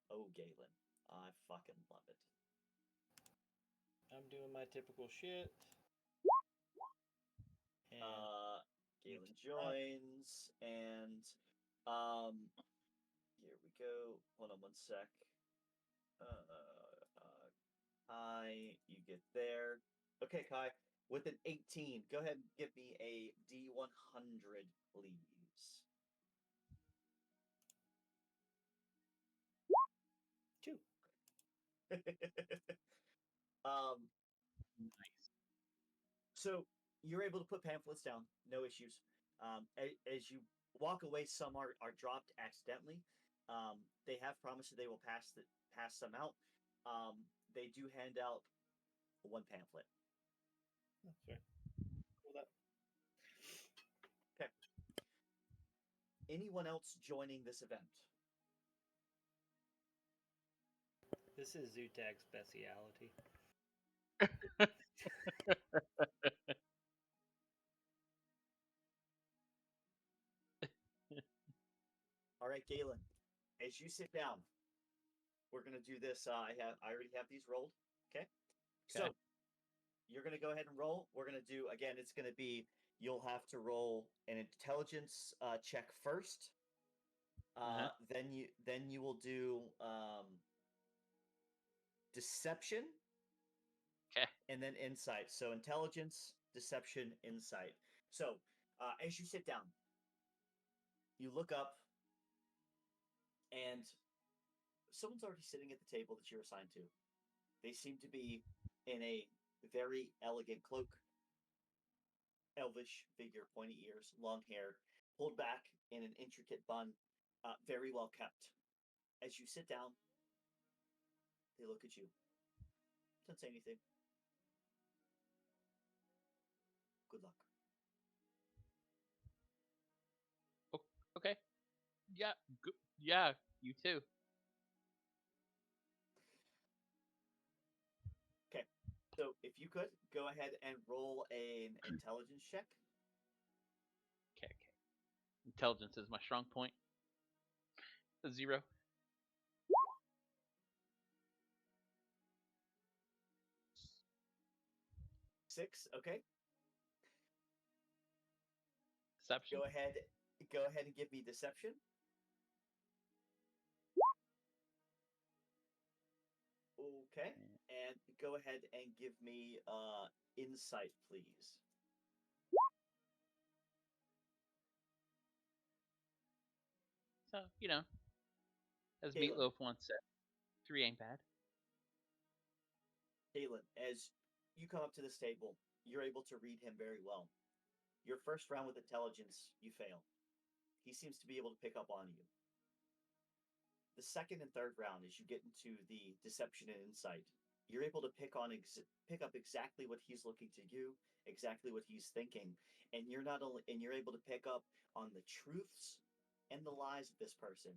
Oh, Galen. I fucking love it. I'm doing my typical shit. And Galen joins, and here we go. Hold on 1 sec. Kai, you get there. Okay, Kai, with an 18, go ahead and give me a D100, please. 2. Nice. So you're able to put pamphlets down, no issues. As you walk away, some are dropped accidentally. They have promised that they will pass some out. They do hand out 1 pamphlet. That's fair. Cool that. Okay. Anyone else joining this event? This is Zutag's speciality. All right, Galen. As you sit down, we're gonna do this. I already have these rolled. Okay. So you're gonna go ahead and roll. We're gonna do again. It's gonna be you'll have to roll an intelligence check first. Then you will do deception. Okay. And then insight. So intelligence, deception, insight. So as you sit down, you look up, and someone's already sitting at the table that you're assigned to. They seem to be in a very elegant cloak, elvish figure, pointy ears, long hair, pulled back in an intricate bun, very well kept. As you sit down, they look at you. Don't say anything. Good luck. Okay. Yeah. Yeah. You too. So if you could go ahead and roll an intelligence check. Okay. Intelligence is my strong point. A 0. 6. Okay. Deception. Go ahead and give me deception. Okay. And go ahead and give me insight, please. So, as Galen. Meatloaf once said, 3 ain't bad. Galen, as you come up to this table, you're able to read him very well. Your first round with intelligence, you fail. He seems to be able to pick up on you. The second and third round, as you get into the deception and insight, you're able to pick up exactly what he's looking to do, exactly what he's thinking, and you're able to pick up on the truths and the lies of this person.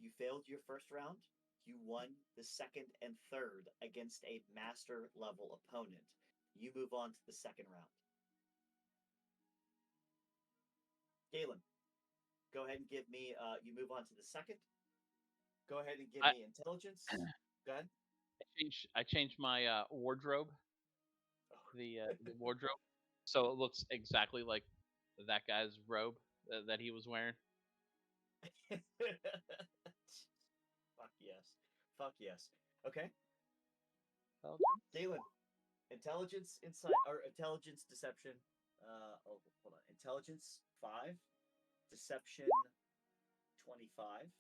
You failed your first round. You won the second and third against a master level opponent. You move on to the second round. Galen, go ahead and give me. You move on to the second. Go ahead and give me intelligence. Go ahead. I changed my wardrobe, the wardrobe, so it looks exactly like that guy's robe that he was wearing. Fuck yes. Okay. Well, Galen, intelligence, insight, or intelligence, deception. Hold on. Intelligence 5, deception 25.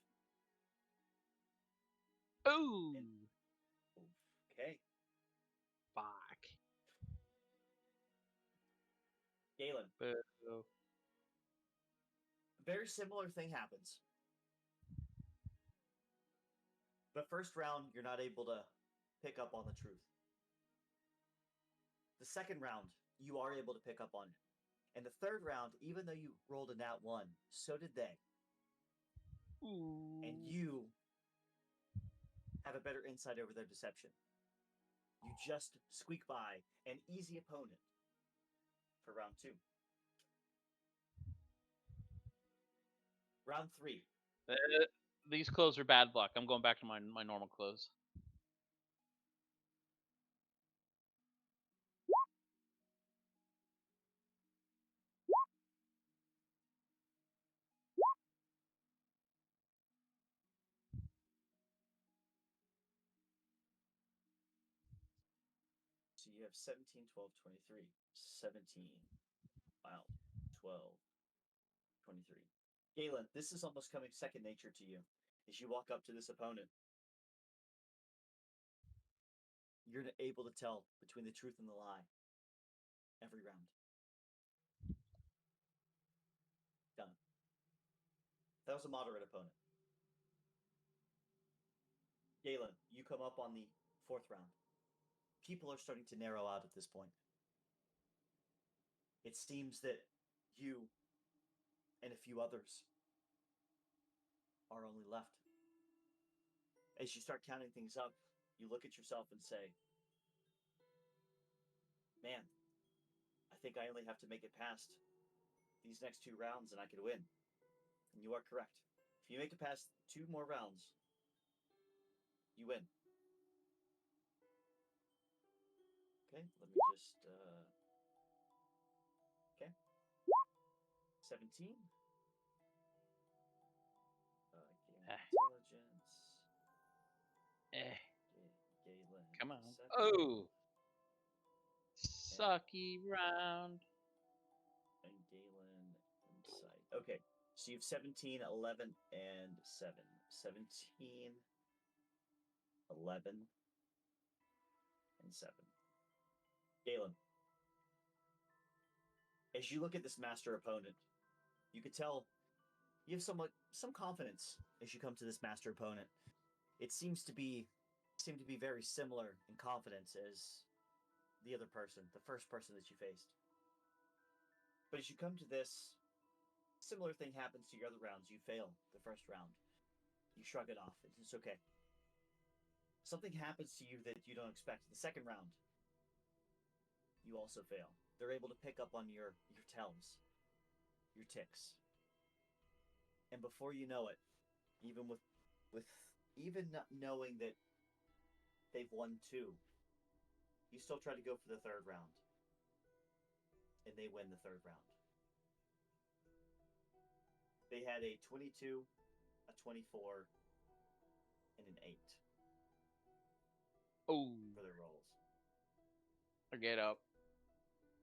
Ooh. Okay. Fuck. Galen. Boo. Very similar thing happens. The first round, you're not able to pick up on the truth. The second round, you are able to pick up on it. And the third round, even though you rolled a nat 1, so did they. Ooh. And you have a better insight over their deception. You just squeak by an easy opponent for round 2. Round 3. These clothes are bad luck. I'm going back to my normal clothes. So you have 17, 12, 23. 17. Wow. 12. 23. Galen, this is almost coming second nature to you. As you walk up to this opponent, you're able to tell between the truth and the lie every round. Done. That was a moderate opponent. Galen, you come up on the 4th round. People are starting to narrow out at this point. It seems that you and a few others are only left. As you start counting things up, you look at yourself and say, man, I think I only have to make it past these next 2 rounds and I could win. And you are correct. If you make it past 2 more rounds, you win. Okay, let me just, okay. 17. Intelligence. Galen. Come on. 7. Oh. Sucky round. And Galen insight. Okay, so you have 17, 11, and 7. 17, 11, and 7. Galen, as you look at this master opponent, you could tell you have some confidence as you come to this master opponent. It seems to be very similar in confidence as the other person, the first person that you faced. But as you come to this, similar thing happens to your other rounds. You fail the first round. You shrug it off. It's okay. Something happens to you that you don't expect. The second round, you also fail. They're able to pick up on your tells, your ticks. And before you know it, even with even not knowing that they've won 2, you still try to go for the 3rd round. And they win the 3rd round. They had a 22, a 24, and an 8 Oh, for their rolls. forget up.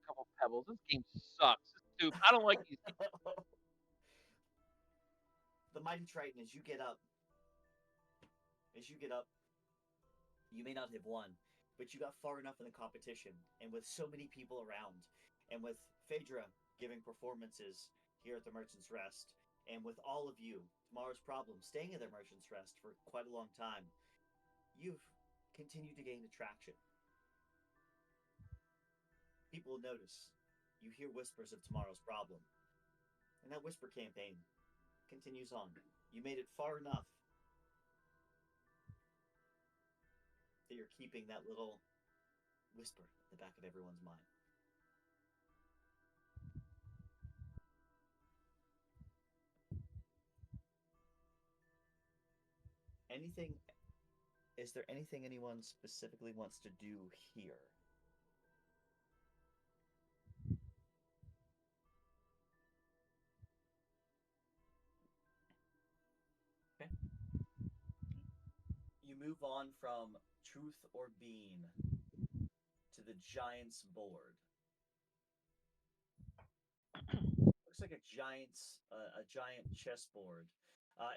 Couple pebbles. This game sucks. This stupid. I don't like these. The Mighty Triton, as you get up, you may not have won, but you got far enough in the competition, and with so many people around, and with Phaedra giving performances here at the Merchant's Rest, and with all of you, Tomorrow's Problem, staying at the Merchant's Rest for quite a long time, you've continued to gain attraction. People notice. You hear whispers of Tomorrow's Problem. And that whisper campaign continues on. You made it far enough that you're keeping that little whisper at the back of everyone's mind. Is there anything anyone specifically wants to do here? Okay. You move on from Truth or Bean to the Giant's Board. Looks like a giant chessboard.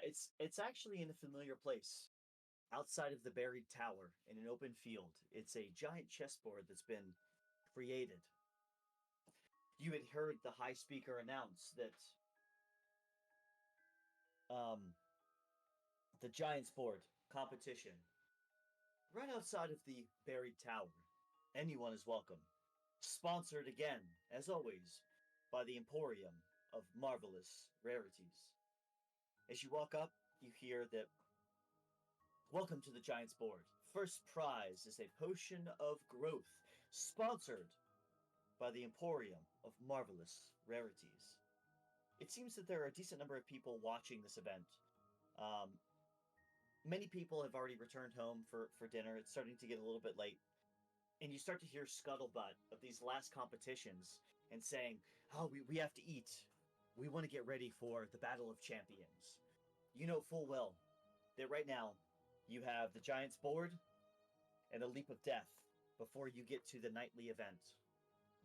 It's actually in a familiar place, outside of the buried tower in an open field. It's a giant chessboard that's been created. You had heard the High Speaker announce that the Giant's Board competition right outside of the buried tower. Anyone is welcome. Sponsored again, as always, by the Emporium of Marvelous Rarities. As you walk up, you hear that, welcome to the Giant's Board. First prize is a potion of growth, sponsored by the Emporium of Marvelous Rarities. It seems that there are a decent number of people watching this event. Many people have already returned home for dinner. It's starting to get a little bit late. And you start to hear scuttlebutt of these last competitions and saying, oh, we have to eat. We want to get ready for the Battle of Champions. You know full well that right now you have the Giant's Board and the Leap of Death before you get to the nightly event,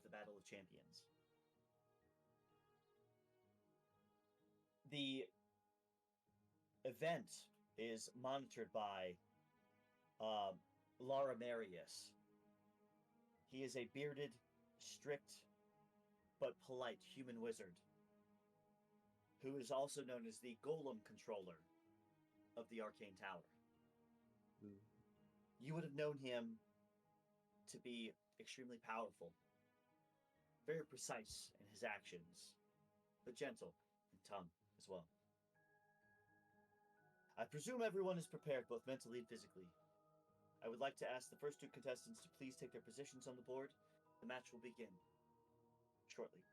the Battle of Champions. The event is monitored by Lara Marius. He is a bearded, strict, but polite human wizard who is also known as the Golem Controller of the Arcane Tower. You would have known him to be extremely powerful, very precise in his actions, but gentle in tongue as well. I presume everyone is prepared both mentally and physically. I would like to ask the first 2 contestants to please take their positions on the board. The match will begin shortly.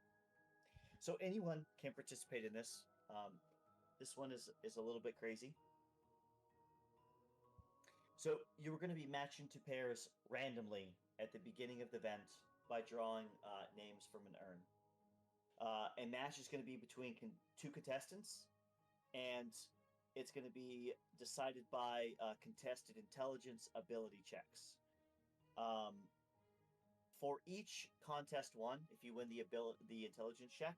So anyone can participate in this. This one is a little bit crazy. So you were going to be matched into pairs randomly at the beginning of the event by drawing names from an urn. And match is going to be between 2 contestants, and it's going to be decided by contested intelligence ability checks. For each contest won, if you win the intelligence check,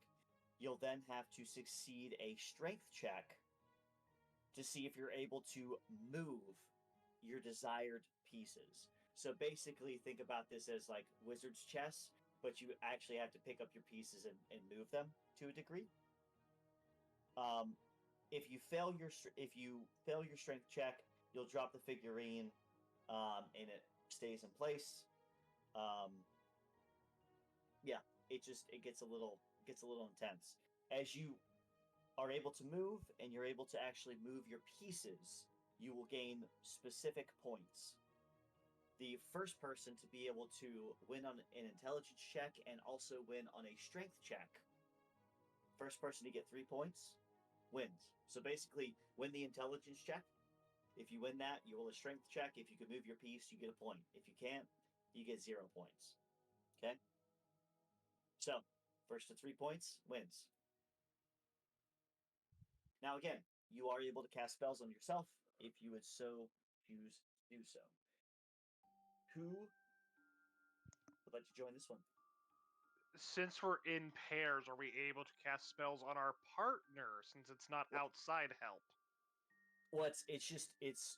you'll then have to succeed a strength check to see if you're able to move your desired pieces. So basically, think about this as like Wizard's chess, but you actually have to pick up your pieces and move them to a degree. If you fail your strength check, you'll drop the figurine, and it stays in place. It gets a little intense. As you are able to move and you're able to actually move your pieces, you will gain specific points. the first person to be able to win on an intelligence check and also win on a strength check. First person to get 3 points wins. So basically, win the intelligence check. If you win that, you roll a strength check. If you can move your piece, you get a point. If you can't, you get 0 points. Okay? So, first to 3 points wins. Now, again, you are able to cast spells on yourself if you would so choose to do so. Who would like to join this one? Since we're in pairs, are we able to cast spells on our partner since it's not outside help? Well, it's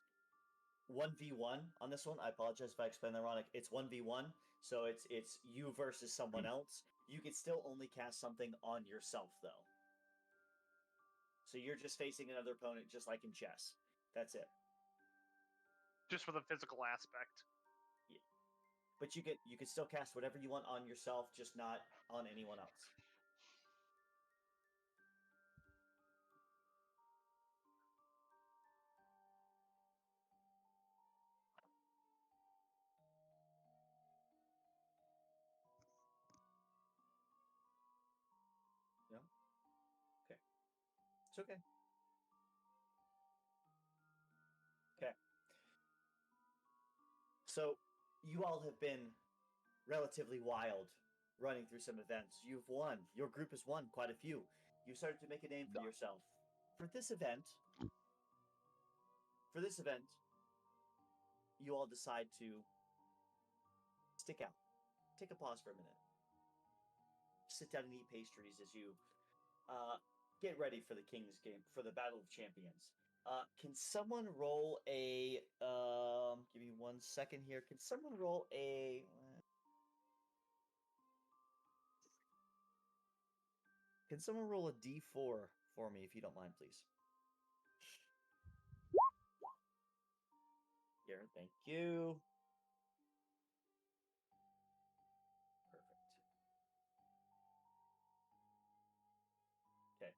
1v1 on this one. I apologize if I explained that wrong. It's 1v1, so it's you versus someone else. You can still only cast something on yourself, though. So you're just facing another opponent, just like in chess. That's it. Just for the physical aspect. Yeah. But you can still cast whatever you want on yourself, just not on anyone else. No? Okay. It's okay. Okay. So you all have been relatively wild running through some events. You've won. Your group has won quite a few. You started to make a name for yourself. For this event, you all decide to stick out. Take a pause for a minute. Sit down and eat pastries as you get ready for the King's game, for the Battle of Champions. Can someone roll a? Give me 1 second here. Can someone roll a? Can someone roll a D4 for me, if you don't mind, please? Garrett, thank you. Perfect. Okay.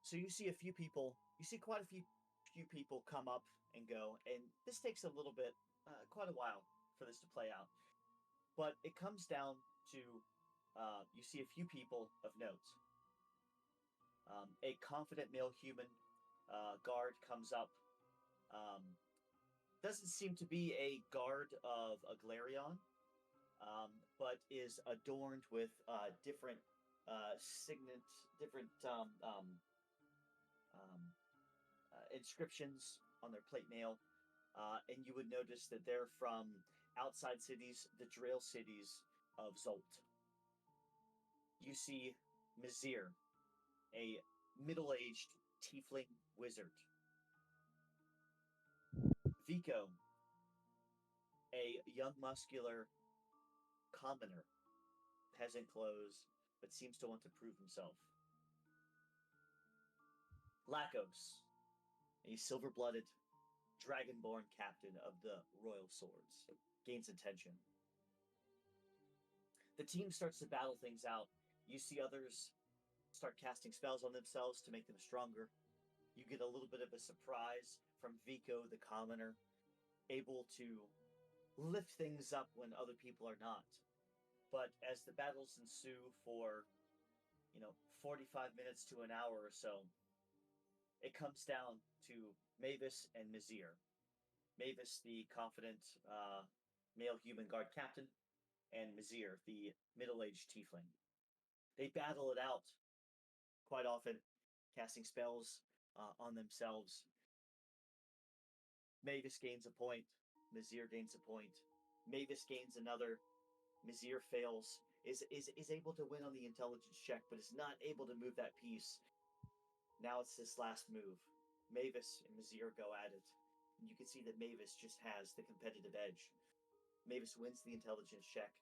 So you see a few people. You see quite a few people come up and go, and this takes a little bit, quite a while for this to play out. But it comes down to you see a few people of note. A confident male human guard comes up. Doesn't seem to be a guard of Aglarion, but is adorned with different inscriptions on their plate mail. And you would notice that they're from outside cities, the Drail cities of Zolt. You see Mizir, a middle-aged tiefling wizard. Vico, a young, muscular commoner, peasant clothes, but seems to want to prove himself. Lakos, a silver-blooded, dragonborn captain of the Royal Swords, gains attention. The team starts to battle things out. You see others start casting spells on themselves to make them stronger. You get a little bit of a surprise from Vico, the commoner, able to lift things up when other people are not. But as the battles ensue for, 45 minutes to an hour or so, it comes down to Mavis and Mizir. Mavis, the confident male human guard captain, and Mizir, the middle-aged tiefling. They battle it out quite often, casting spells on themselves. Mavis gains a point. Mizir gains a point. Mavis gains another. Mizir fails. Is able to win on the intelligence check, but is not able to move that piece. Now it's this last move. Mavis and Mizir go at it. And you can see that Mavis just has the competitive edge. Mavis wins the intelligence check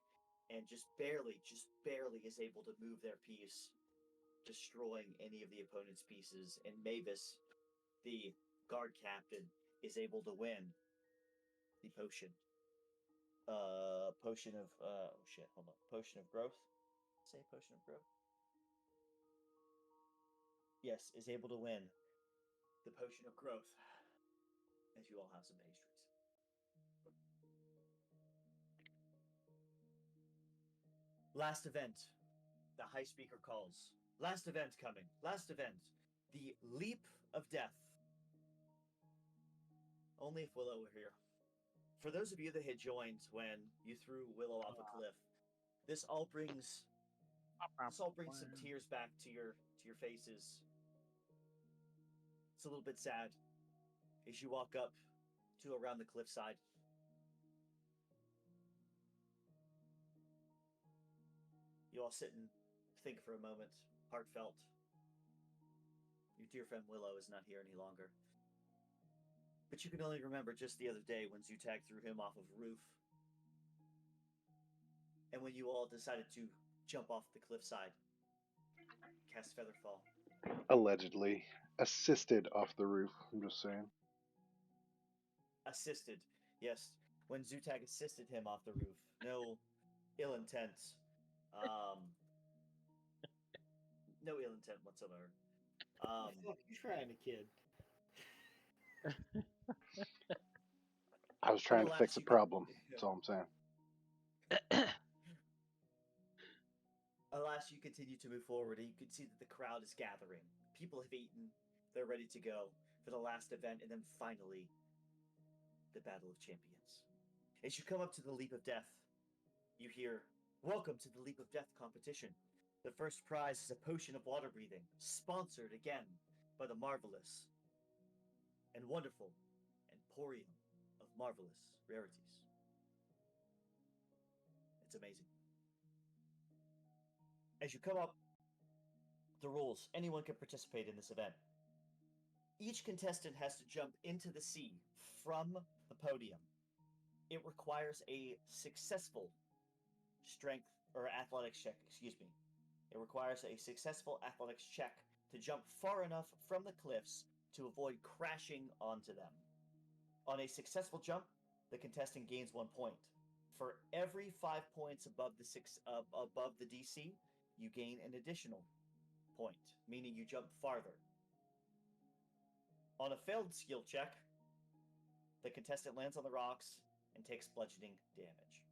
and just barely is able to move their piece, destroying any of the opponent's pieces. And Mavis, the guard captain, is able to win the potion. Potion of potion of growth. Say potion of growth. Yes, is able to win the potion of growth. As you all have some pastries. Last event. The high speaker calls. Last event coming. Last event. The Leap of Death. Only if Willow were here. For those of you that had joined when you threw Willow off a cliff, this all brings some tears back to your faces. It's a little bit sad as you walk up to around the cliffside. You all sit and think for a moment, heartfelt. Your dear friend Willow is not here any longer. But you can only remember just the other day when Zutag threw him off of a roof. And when you all decided to jump off the cliffside, cast Featherfall. Allegedly. Assisted off the roof, I'm just saying. Assisted, yes. When Zutag assisted him off the roof. No ill intent. No ill intent whatsoever. Fuck, you trying to kid? I was trying to fix a problem. That's all I'm saying. Alas, you continue to move forward, and you can see that the crowd is gathering. People have eaten. They're ready to go for the last event, and then finally, the Battle of Champions. As you come up to the Leap of Death, you hear, "Welcome to the Leap of Death competition. The first prize is a potion of water breathing, sponsored again by the marvelous and wonderful Emporium of Marvelous Rarities." It's amazing. As you come up, the rules. Anyone can participate in this event. Each contestant has to jump into the sea from the podium. It requires a successful strength or athletics check, excuse me. It requires a successful athletics check to jump far enough from the cliffs to avoid crashing onto them. On a successful jump, the contestant gains 1 point. For every 5 points above the DC, you gain an additional point, meaning you jump farther. On a failed skill check, the contestant lands on the rocks and takes bludgeoning damage.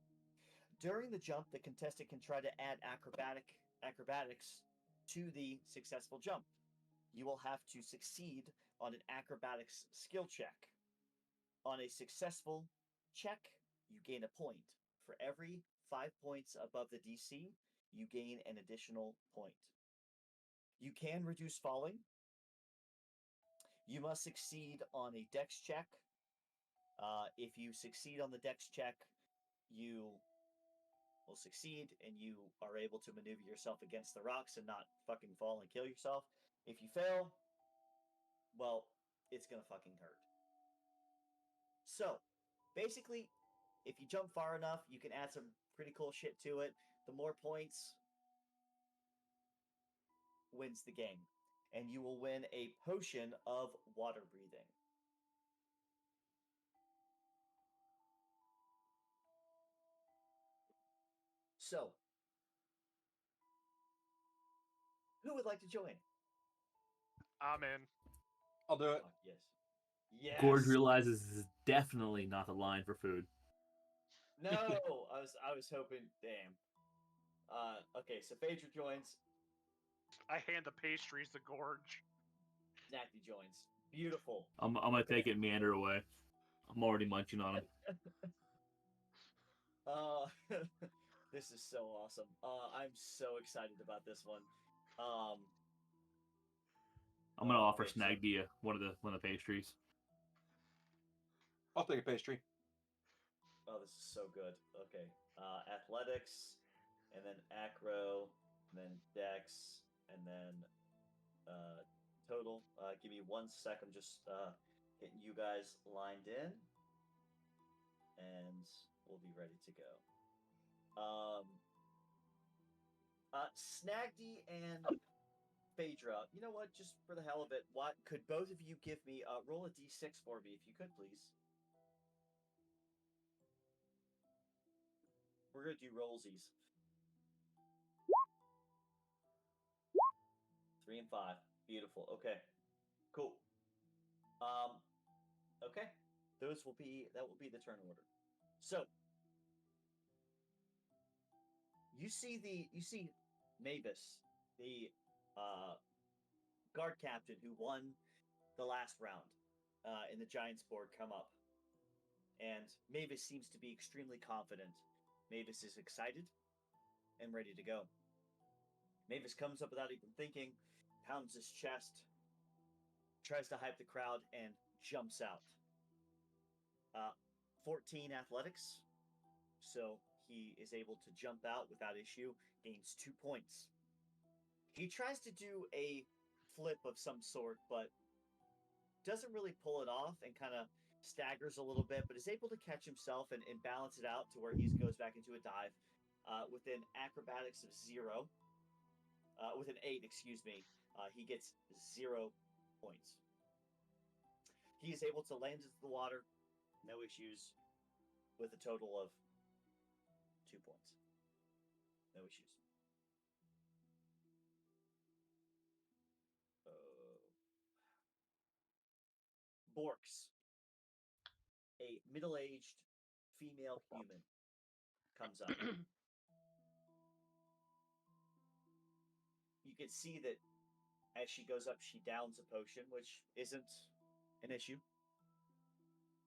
During the jump, the contestant can try to add acrobatics to the successful jump. You will have to succeed on an acrobatics skill check. On a successful check, you gain a point. For every 5 points above the DC, you gain an additional point. You can reduce falling. You must succeed on a dex check. If you succeed on the dex check, you will succeed and you are able to maneuver yourself against the rocks and not fucking fall and kill yourself. If you fail, well, it's gonna fucking hurt. So, basically, if you jump far enough, you can add some pretty cool shit to it. The more points wins the game. And you will win a potion of water breathing. So, who would like to join? I'm in. I'll do it. Fuck yes. Yes. Gorge realizes this is definitely not the line for food. No, I was hoping. Damn. Okay, so Phaedra joins. I hand the pastries to Gorge. Snacky joins. Beautiful. I'm gonna take it and meander away. I'm already munching on him. This is so awesome. I'm so excited about this one. I'm gonna offer okay, so- Snagdia one of the pastries. I'll take a pastry. Oh, this is so good. Okay. Athletics, and then acro, and then dex, and then total. Give me 1 sec. I'm just getting you guys lined in, and we'll be ready to go. Snagdy and Phaedra, you know what? Just for the hell of it, what could both of you give me? Roll a d6 for me, if you could, please. We're gonna do rollsies. 3 and 5. Beautiful. Okay. Cool. Okay. That will be the turn order. So You see Mavis, the guard captain who won the last round in the Giants board, come up, and Mavis seems to be extremely confident. Mavis is excited and ready to go. Mavis comes up without even thinking, pounds his chest, tries to hype the crowd, and jumps out. 14 athletics, so he is able to jump out without issue, gains 2 points. He tries to do a flip of some sort, but doesn't really pull it off and kind of staggers a little bit, but is able to catch himself and balance it out to where he goes back into a dive with an acrobatics of 0. With an 8, excuse me, he gets 0 points. He is able to land into the water, no issues, with a total of 2 points. No issues. Borks, a middle-aged female human, comes up. You can see that as she goes up, she downs a potion, which isn't an issue.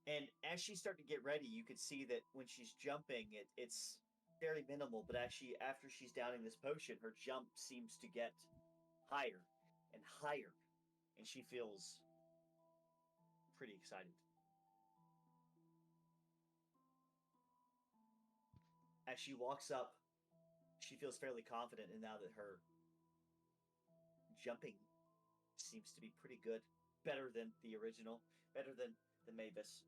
And as she started to get ready, you could see that when she's jumping, it's very minimal. But after she's downing this potion, her jump seems to get higher and higher, and she feels pretty excited. As she walks up, she feels fairly confident, and now that her jumping seems to be pretty good, better than the original, better than the Mavis.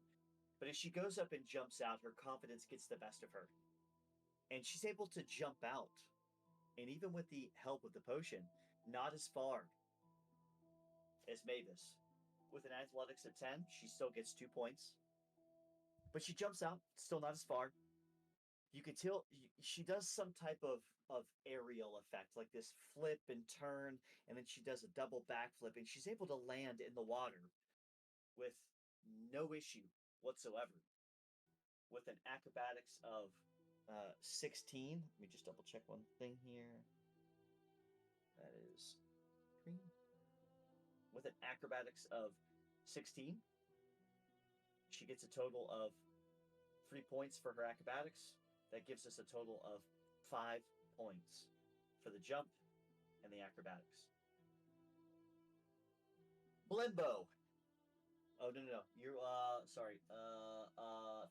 But as she goes up and jumps out, her confidence gets the best of her, and she's able to jump out. And even with the help of the potion, not as far as Mavis. With an athletics of 10, she still gets 2 points. But she jumps out, still not as far. You can tell she does some type of aerial effect, like this flip and turn, and then she does a double backflip, and she's able to land in the water with no issue whatsoever. With an acrobatics of 16. Let me just double check one thing here. That is 3. With an acrobatics of 16, she gets a total of 3 points for her acrobatics. That gives us a total of 5 points for the jump and the acrobatics. Blimbo. Oh, no. You're, sorry.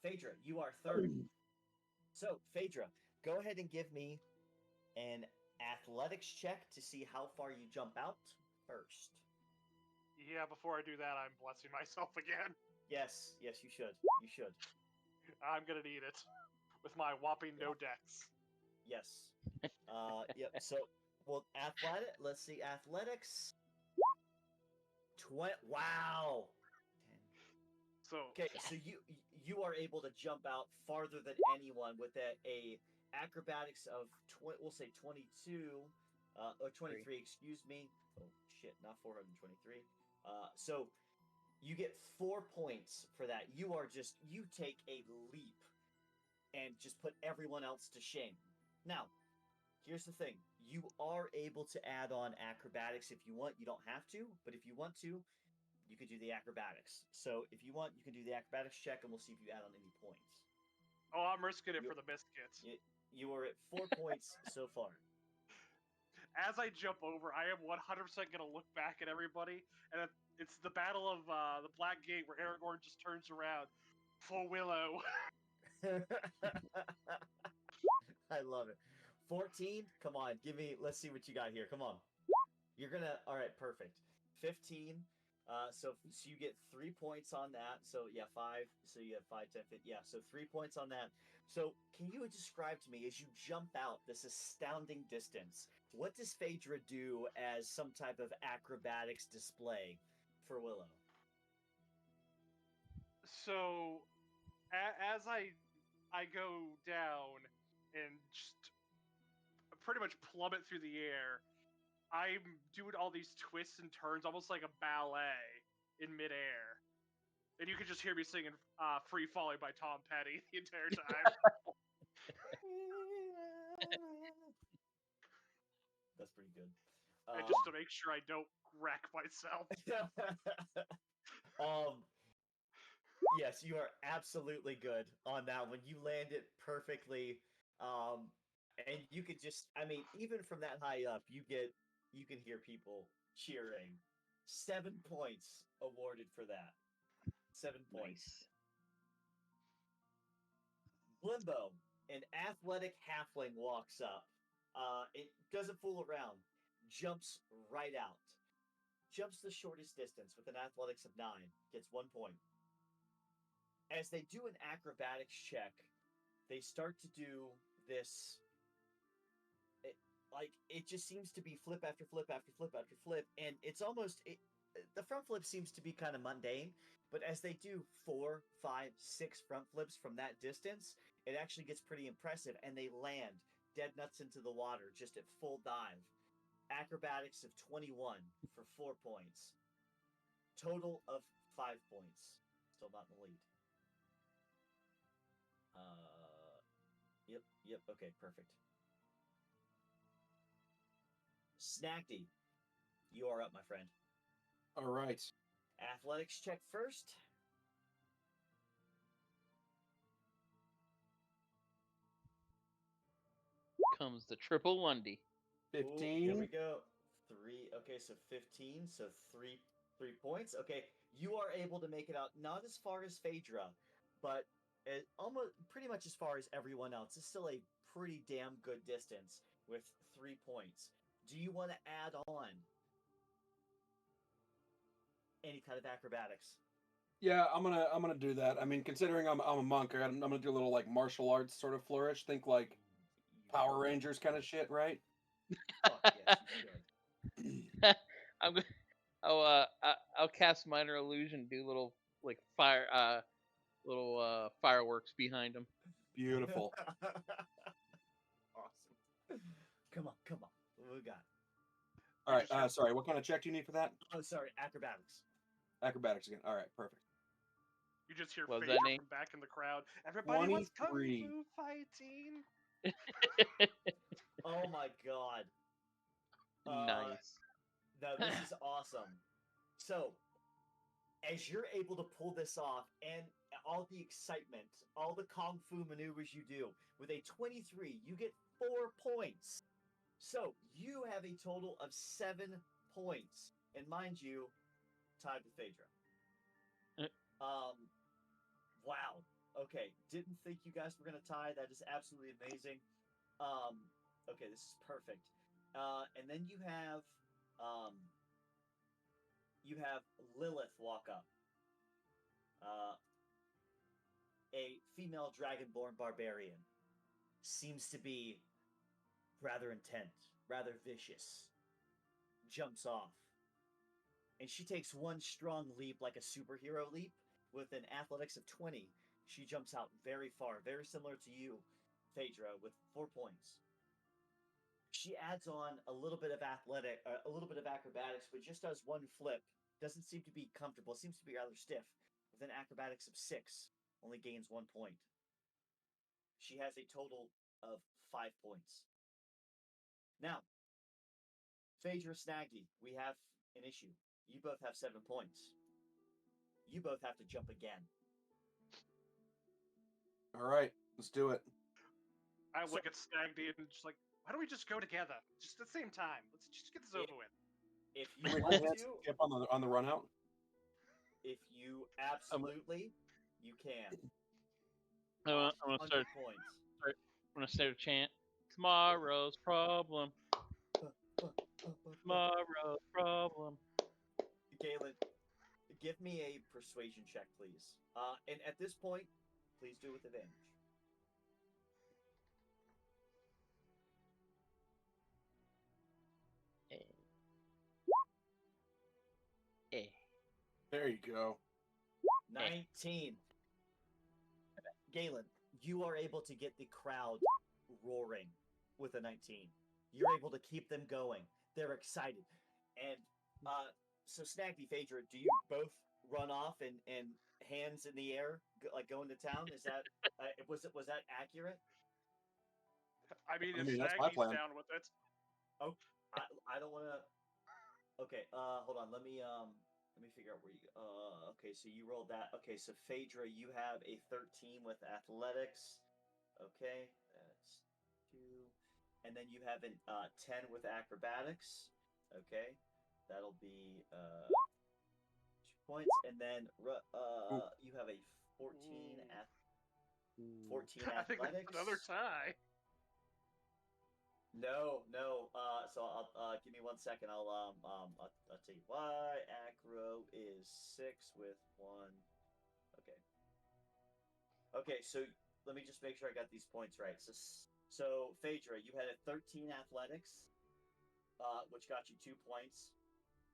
Phaedra, you are third. So, Phaedra, go ahead and give me an athletics check to see how far you jump out first. Yeah, before I do that, I'm blessing myself again. Yes, you should. You should. I'm gonna need it. With my whopping no dex. Yes. Yep. So, well, let's see. Athletics. Wow. So. Okay, so you are able to jump out farther than anyone with a acrobatics of we'll say 22 or 23. Excuse me. Oh shit, not 423. So you get 4 points for that. You take a leap and just put everyone else to shame. Now, here's the thing. You are able to add on acrobatics if you want. You don't have to, but if you want to, you could do the acrobatics. So if you want, you can do the acrobatics check, and we'll see if you add on any points. Oh, I'm risking it for the biscuits. You are at 4 points so far. As I jump over, I am 100% going to look back at everybody, and it's the Battle of the Black Gate where Aragorn just turns around. For Willow. I love it. 14? Come on, let's see what you got here. Come on. All right, perfect. 15. So you get 3 points on that. So yeah, 5. So you have 5, 10, 15. Yeah, so 3 points on that. So can you describe to me as you jump out this astounding distance, what does Phaedra do as some type of acrobatics display for Willow? So as I go down and just pretty much plummet through the air, I'm doing all these twists and turns, almost like a ballet in midair. And you can just hear me singing Free Falling by Tom Petty the entire time. That's pretty good. And just to make sure I don't wreck myself. Yes, you are absolutely good on that one. You land it perfectly. And you could just, I mean, even from that high up, you can hear people cheering. 7 points awarded for that. 7 points. Blimbo, an athletic halfling walks up. It doesn't fool around. Jumps right out. Jumps the shortest distance with an athletics of 9. Gets 1 point. As they do an acrobatics check, they start to do this. It just seems to be flip after flip after flip after flip, and it's almost the front flip seems to be kind of mundane, but as they do 4, 5, 6 front flips from that distance, it actually gets pretty impressive, and they land dead nuts into the water just at full dive. Acrobatics of 21 for 4 points. Total of 5 points. Still not in the lead. Yep, okay, perfect. Snacky, you are up, my friend. All right. Athletics check first. Comes the triple Lundy. 15. Here we go. 3. Okay, so 15. So 3 points. Okay, you are able to make it out. Not as far as Phaedra, but almost pretty much as far as everyone else. It's still a pretty damn good distance with 3 points. Do you want to add on any kind of acrobatics? Yeah, I'm gonna do that. I mean, considering I'm a monk, I'm gonna do a little like martial arts sort of flourish. Think like Power Rangers kind of shit, right? Fuck yes, you should. I'll cast minor illusion, do little like fireworks behind him. Beautiful. Awesome. Come on. What we got? All right. Sorry. What kind of check do you need for that? Oh, sorry. Acrobatics. Acrobatics again. All right. Perfect. You just hear What was Phaedra that name? from back in the crowd. Everybody wants kung 23. fu fighting. Oh my god. Nice. No, this is awesome. So, as you're able to pull this off, and all the excitement, all the kung fu maneuvers you do, with a 23, you get 4 points. So, you have a total of 7 points. And mind you, tied with Phaedra. Wow. Okay, didn't think you guys were gonna tie. That is absolutely amazing. Okay, this is perfect. And then you have Lilith walk up. A female dragonborn barbarian. Seems to be rather intense, rather vicious. Jumps off. And she takes one strong leap like a superhero leap with an athletics of 20. She jumps out very far, very similar to you, Phaedra, with 4 points. She adds on a little bit of acrobatics, but just does one flip. Doesn't seem to be comfortable. Seems to be rather stiff. With an acrobatics of 6, only gains 1 point. She has a total of 5 points. Now, Phaedra, Snaggy, we have an issue. You both have 7 points. You both have to jump again. All right. Let's do it. I look at Snagdy and just like, why don't we just go together? Just at the same time. Let's just get this over with. If Can you we want both to, skip on the run out? if you absolutely, you can. I'm gonna 100 start. points. I'm gonna start a chant. Tomorrow's problem. Tomorrow's problem. Galen, give me a persuasion check, please. And at this point, please do it with advantage. There you go. 19. Galen, you are able to get the crowd roaring with a 19. You're able to keep them going. They're excited. And so Snacky, Phaedra, do you both run off and hands in the air like going to town? Is that was that accurate? I mean, if that's my Snaggy's plan. down with it. I don't want to. Okay, hold on. Let me figure out where you. Okay, so you rolled that. Okay, so Phaedra, you have a 13 with athletics. Okay, that's 2, and then you have an 10 with acrobatics. Okay, that'll be 2 points, and then you have a 14 at 14 I think that's athletics. another tie. No. So I'll give me 1 second. I'll tell you why. Acro is 6 with 1. Okay. So let me just make sure I got these points right. So Phaedra, you had a 13 athletics, which got you 2 points,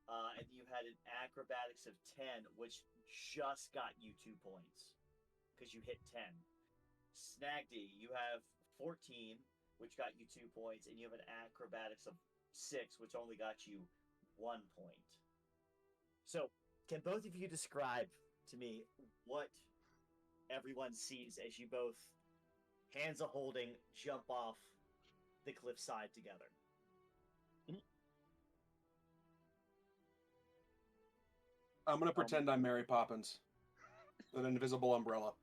and you had an acrobatics of 10, which just got you 2 points because you hit 10. Snagdy, you have 14, which got you 2 points, and you have an acrobatics of 6, which only got you 1 point. So, can both of you describe to me what everyone sees as you both, hands a holding, jump off the cliffside together? I'm gonna pretend I'm Mary Poppins with an invisible umbrella.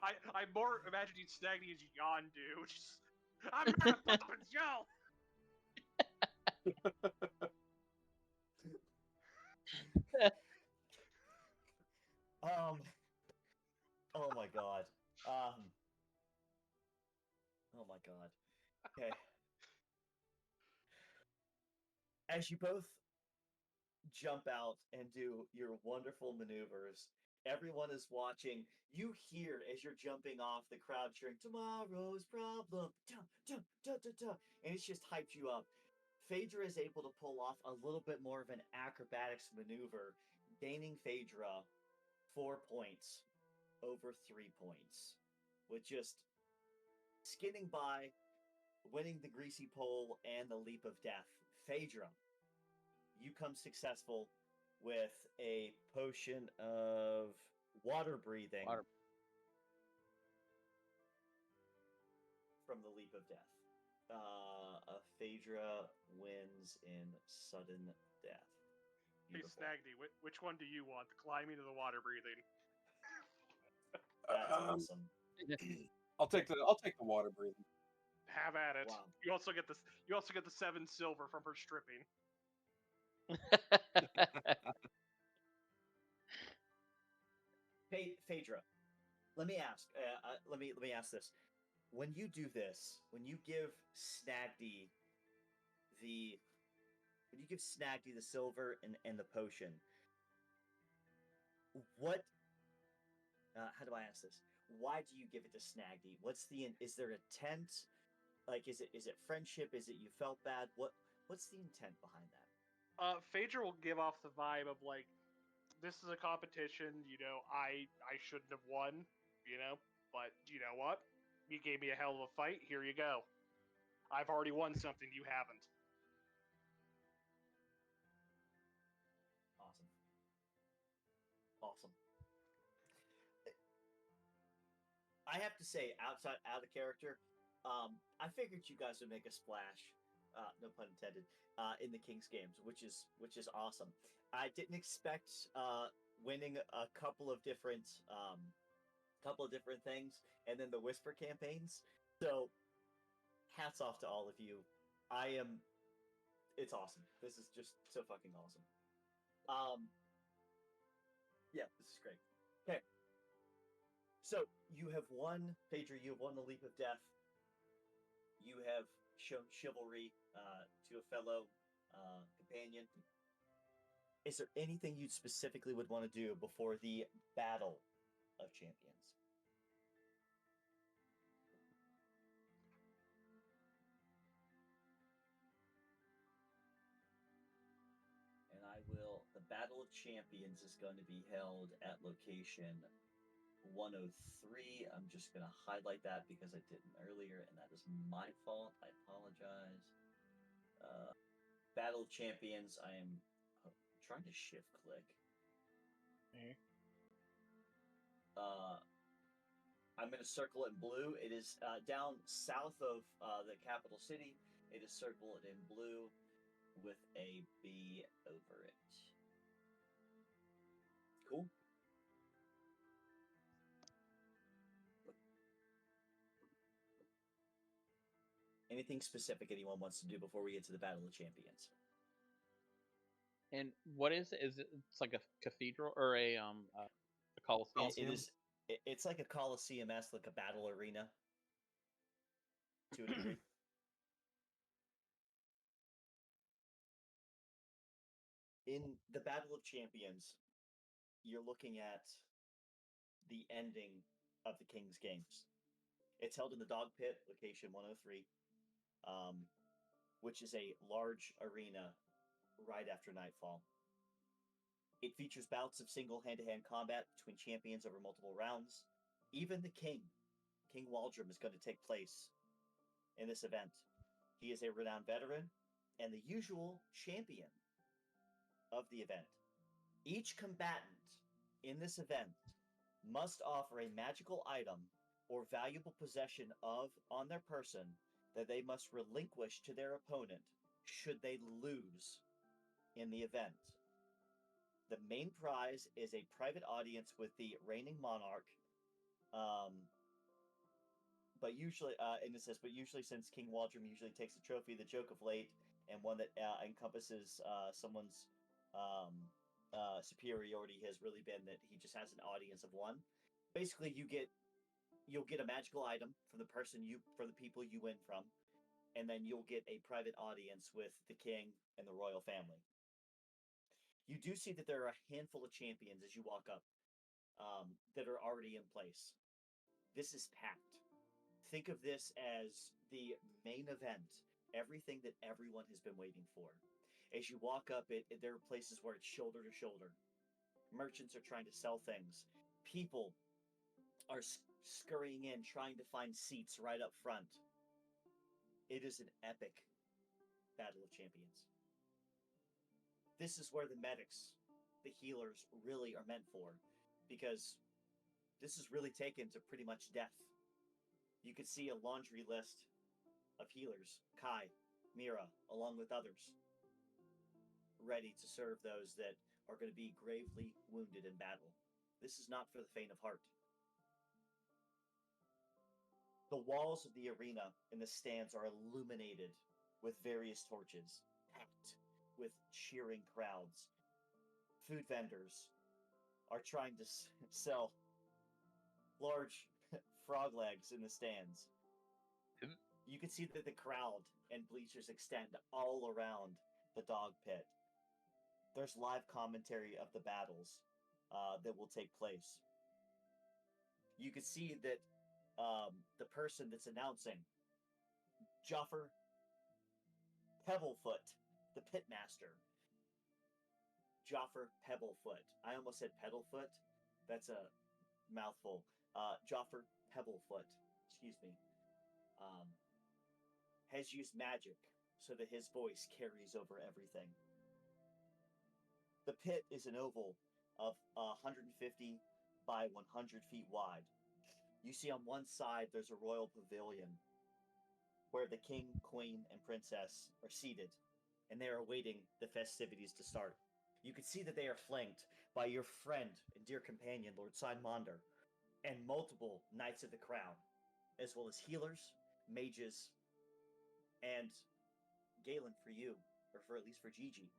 I more imagining Snaggy as Yondu. Just, I'm Mary Poppins, yo! Oh my god. Oh my god. Okay. As you both jump out and do your wonderful maneuvers, everyone is watching. You hear as you're jumping off the crowd cheering, "Tomorrow's problem," duh, duh, duh, duh, duh, and it's just hyped you up. Phaedra is able to pull off a little bit more of an acrobatics maneuver, gaining Phaedra 4 points over 3 points, with just skinning by, winning the greasy pole and the leap of death. Phaedra, you come successful with a potion of water breathing from the leap of death. Phaedra wins in sudden death. Hey, Snagdy, which one do you want? The climbing or the water breathing? That's awesome. I'll take the water breathing. Have at it. Wow. You also get the 7 silver from her stripping. Phaedra, let me ask. Let me ask this. When you do this, when you give Snagdy the silver and the potion, what? How do I ask this? Why do you give it to Snagdy? Is there intent? Like, is it friendship? Is it you felt bad? What's the intent behind that? Phaedra will give off the vibe of like, this is a competition, I shouldn't have won, but you know what? You gave me a hell of a fight, here you go. I've already won something you haven't. Awesome. I have to say, out of character, I figured you guys would make a splash, no pun intended, in the Kings games, which is awesome. I didn't expect winning a couple of different things, and then the Whisper campaigns. So, hats off to all of you. It's awesome. This is just so fucking awesome. Yeah, this is great. Okay. So you have won, Phaedra. You have won the leap of death. You have shown chivalry to a fellow companion. Is there anything you specifically would want to do before the Battle of Champions? And the Battle of Champions is going to be held at location 103. I'm just going to highlight that because I didn't earlier, and that is my fault. I apologize. Battle of Champions, I am trying to shift click. I'm going to circle it in blue. It is down south of the capital city. It is circled in blue with a B over it. Cool. Anything specific anyone wants to do before we get to the Battle of Champions? And what is it? Is it? It's like a cathedral or a coliseum. It is. It's like a coliseum, like a battle arena. To a degree. In the Battle of Champions, you're looking at the ending of the King's Games. It's held in the Dog Pit, location 103, which is a large arena right after nightfall. It features bouts of single hand-to-hand combat between champions over multiple rounds. Even the King, King Waldrum, is going to take place in this event. He is a renowned veteran and the usual champion of the event. Each combatant in this event must offer a magical item or valuable possession on their person that they must relinquish to their opponent should they lose in the event. The main prize is a private audience with the reigning monarch. But usually since King Waldrum usually takes the trophy, the joke of late, and one that encompasses someone's superiority has really been that he just has an audience of one. Basically, you'll get a magical item for the people you win from, and then you'll get a private audience with the king and the royal family. You do see that there are a handful of champions as you walk up that are already in place. This is packed. Think of this as the main event, everything that everyone has been waiting for. As you walk up, there are places where it's shoulder to shoulder. Merchants are trying to sell things. People are scurrying in, trying to find seats right up front. It is an epic Battle of Champions. This is where the medics, the healers, really are meant for, because this is really taken to pretty much death. You could see a laundry list of healers, Kai, Mira, along with others, ready to serve those that are going to be gravely wounded in battle. This is not for the faint of heart. The walls of the arena and the stands are illuminated with various torches, packed with cheering crowds. Food vendors are trying to sell large frog legs in the stands. You can see that the crowd and bleachers extend all around the dog pit. There's live commentary of the battles that will take place. You can see that the person that's announcing, Joffer Pebblefoot, the pitmaster. Joffer Pebblefoot. I almost said Peddlefoot. That's a mouthful. Joffer Pebblefoot, excuse me, has used magic so that his voice carries over everything. The pit is an oval of 150 by 100 feet wide. You see on one side there's a royal pavilion where the king, queen, and princess are seated, and they are awaiting the festivities to start. You can see that they are flanked by your friend and dear companion, Lord Signmonder, and multiple Knights of the Crown, as well as healers, mages, and Galen for you, or for at least for Gigi,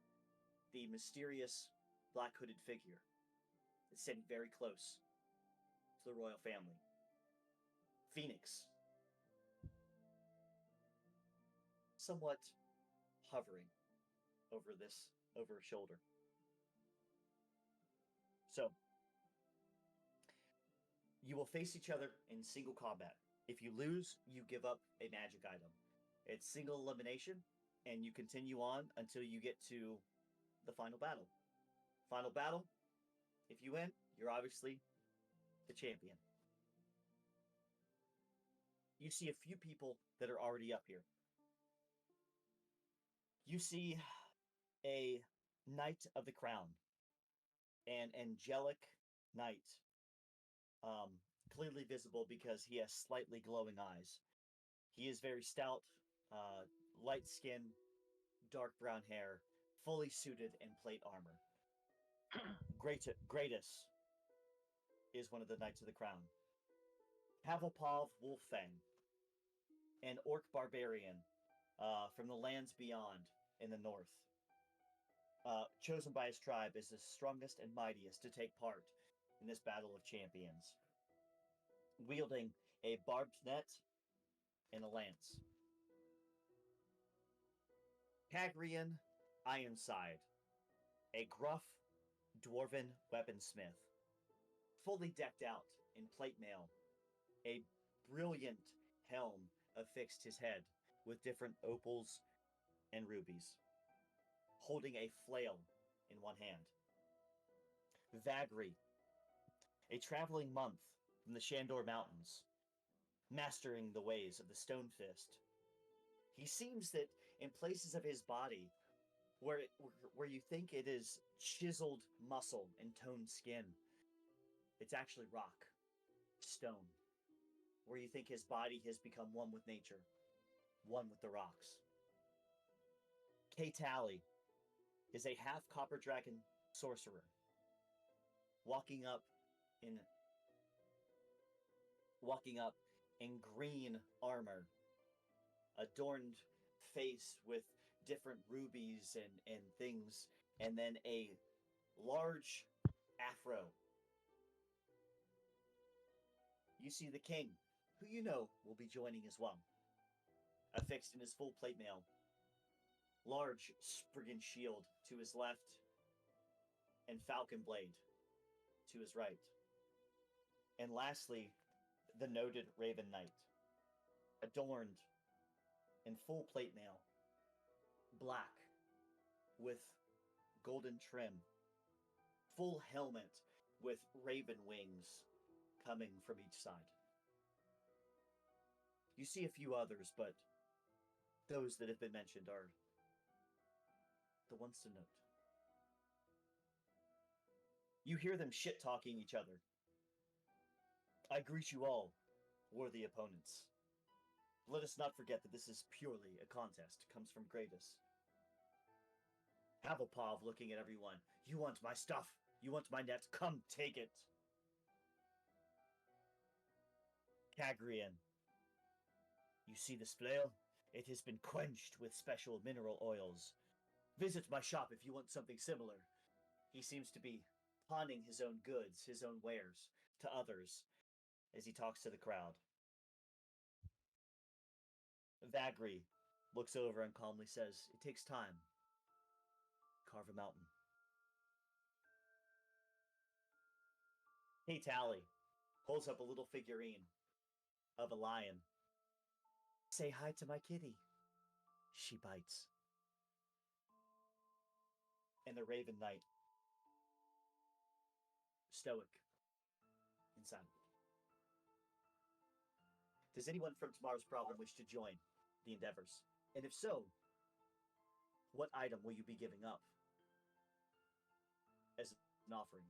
the mysterious black hooded figure is sitting very close to the royal family. Phoenix, somewhat hovering over her shoulder. So, you will face each other in single combat. If you lose, you give up a magic item. It's single elimination, and you continue on until you get to the final battle. Final battle, if you win, you're obviously the champion. You see a few people that are already up here. You see a Knight of the Crown, an angelic knight, clearly visible because he has slightly glowing eyes. He is very stout, light skin, dark brown hair, fully suited in plate armor. Greatus is one of the Knights of the Crown. Pavlopov Wolffang, an orc barbarian from the lands beyond in the north. Chosen by his tribe as the strongest and mightiest to take part in this battle of champions, wielding a barbed net and a lance. Cagrian Ironside, a gruff dwarven weaponsmith, fully decked out in plate mail. A brilliant helm affixed his head with different opals and rubies, holding a flail in one hand. Vagri, a traveling monk from the Shandor Mountains, mastering the ways of the Stone Fist. He seems that in places of his body where you think it is chiseled muscle and toned skin, it's actually rock, stone. Where you think his body has become one with nature, one with the rocks. Kay Tally is a half copper dragon sorcerer, walking up in green armor, adorned face with different rubies and things, and then a large afro. You see the king, who you know will be joining as well, affixed in his full plate mail. Large Spriggan shield to his left, and falcon blade to his right. And lastly, the noted Raven Knight, adorned in full plate mail, black, with golden trim, full helmet with raven wings coming from each side. You see a few others, but those that have been mentioned are the ones to note. You hear them shit-talking each other. I greet you all, worthy opponents. Let us not forget that this is purely a contest. It comes from Greatus. Pavlopov looking at everyone. You want my stuff? You want my net? Come take it. Cagrian. You see this flail? It has been quenched with special mineral oils. Visit my shop if you want something similar. He seems to be pawning his own goods, his own wares, to others as he talks to the crowd. Vagri looks over and calmly says, it takes time. Carve a mountain. Hey, Tally pulls up a little figurine of a lion. Say hi to my kitty. She bites. And the Raven Knight, stoic inside. Does anyone from Tomorrow's Problem wish to join the endeavors? And if so, what item will you be giving up as an offering?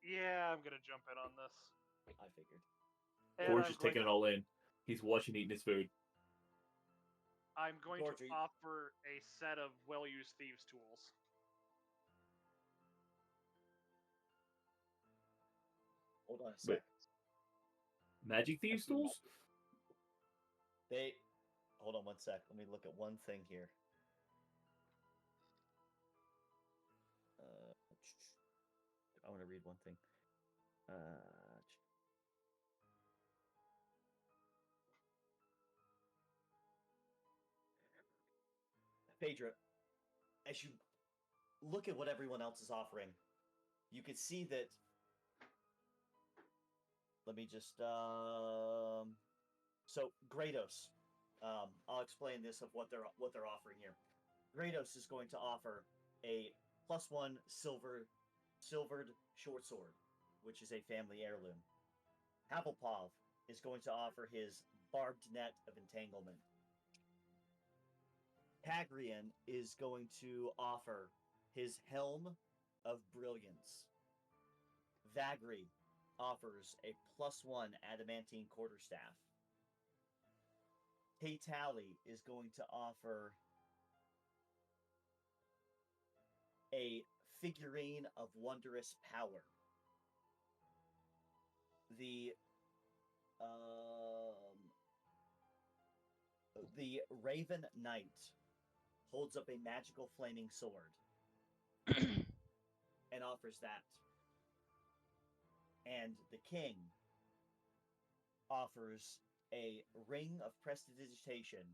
Yeah, I'm gonna jump in on this. I figured. And Gorge I'm is taking it all in. He's watching, eating his food. I'm going Gorge, to are you- offer a set of well-used thieves' tools. Hold on a sec. Magic Thieves tools? Hold on one sec. Let me look at one thing here. I want to read one thing. Phaedra, as you look at what everyone else is offering, you can see that. Let me just. So Grados, I'll explain this of what they're offering here. Grados is going to offer a +1 silvered short sword, which is a family heirloom. Pavlopov is going to offer his barbed net of entanglement. Hagrian is going to offer his Helm of Brilliance. Vagri offers a +1 adamantine quarterstaff. Tali is going to offer a figurine of wondrous power. The Raven Knight holds up a magical flaming sword and offers that. And the king offers a ring of prestidigitation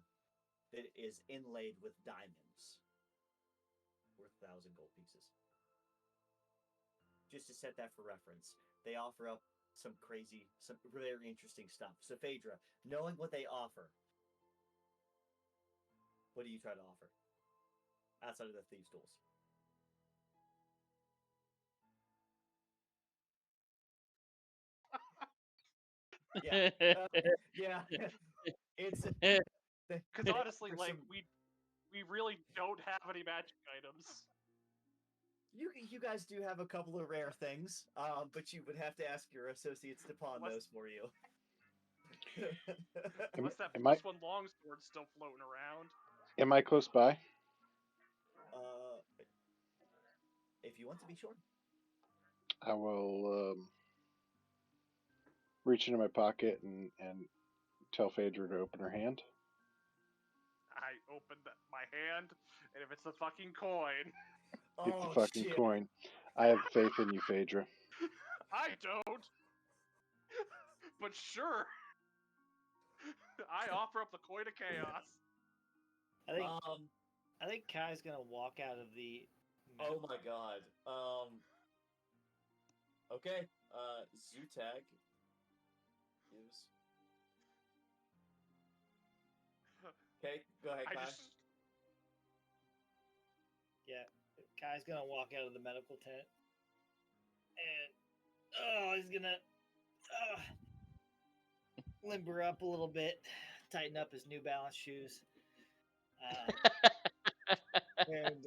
that is inlaid with diamonds, worth 1,000 gold pieces. Just to set that for reference, they offer up some very interesting stuff. So Phaedra, knowing what they offer, what do you try to offer outside of the thieves' tools? Yeah, yeah. It's Because honestly, for like some- we really don't have any magic items. you guys do have a couple of rare things, but you would have to ask your associates to pawn those for you. Unless that am I +1 longsword's still floating around. am I close by? If you want to be sure. I will reach into my pocket and tell Phaedra to open her hand. I opened my hand, and if it's the fucking coin, It's a fucking shit. coin. I have faith in you, Phaedra. I don't. But sure, I offer up the coin of chaos. I think Kai's gonna walk out of the. Oh my god. Okay. Zutag gives. Okay, go ahead, Kai. Yeah, Kai's gonna walk out of the medical tent, and he's gonna limber up a little bit, tighten up his New Balance shoes, and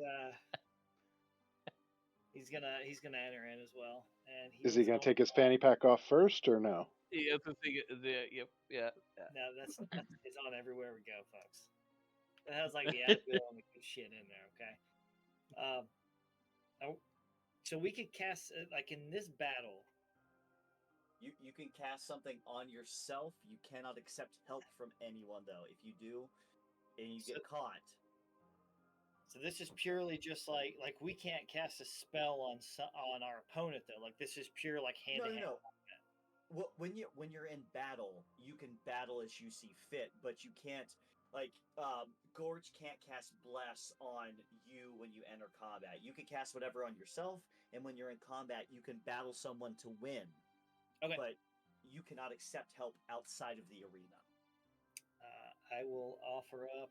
he's gonna enter in as well. And Is he gonna take his fanny pack off first or no? Yeah, the thing. Yep. Yeah. No, that's it's on everywhere we go, folks. It has like the Advil and the good shit in there. Okay. So we could cast like in this battle. You can cast something on yourself. You cannot accept help from anyone though. If you do, and you get caught. So this is purely just like we can't cast a spell on our opponent though. Like this is pure like hand to hand. No. Well, when you're in battle, you can battle as you see fit, but you can't Gorge can't cast Bless on you when you enter combat. You can cast whatever on yourself, and when you're in combat, you can battle someone to win. Okay. But you cannot accept help outside of the arena. I will offer up.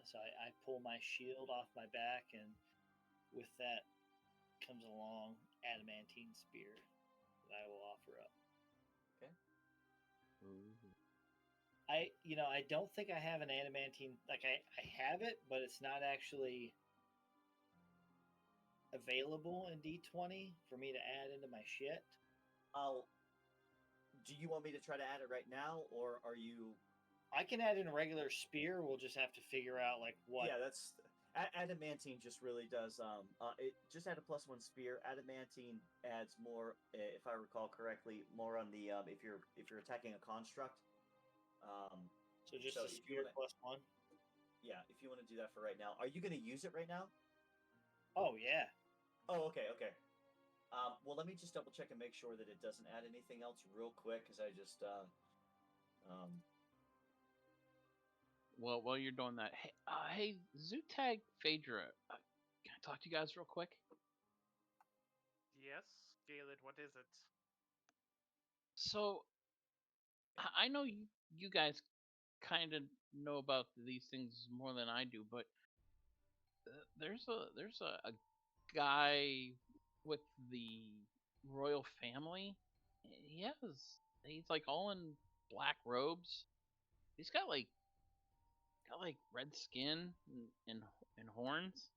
So I pull my shield off my back, and with that comes a long adamantine spear that I will offer up. Okay. Ooh. I don't think I have an adamantine. Like I have it, but it's not actually available in D20 for me to add into my shit. Do you want me to try to add it right now, or are you? I can add in a regular spear. We'll just have to figure out like what. Yeah, that's adamantine. Just really does. It just add a +1 spear. Adamantine adds more, if I recall correctly, more on the if you're attacking a construct. So just a spear +1. Yeah, if you want to do that for right now, are you going to use it right now? Oh yeah. Oh, okay. Well, let me just double check and make sure that it doesn't add anything else real quick, because I just Well, while you're doing that, hey, Zutag, Phaedra, can I talk to you guys real quick? Yes, Galen, what is it? So, I know you guys kind of know about these things more than I do, but there's a guy with the royal family. He's like all in black robes. He's got like got like red skin and horns.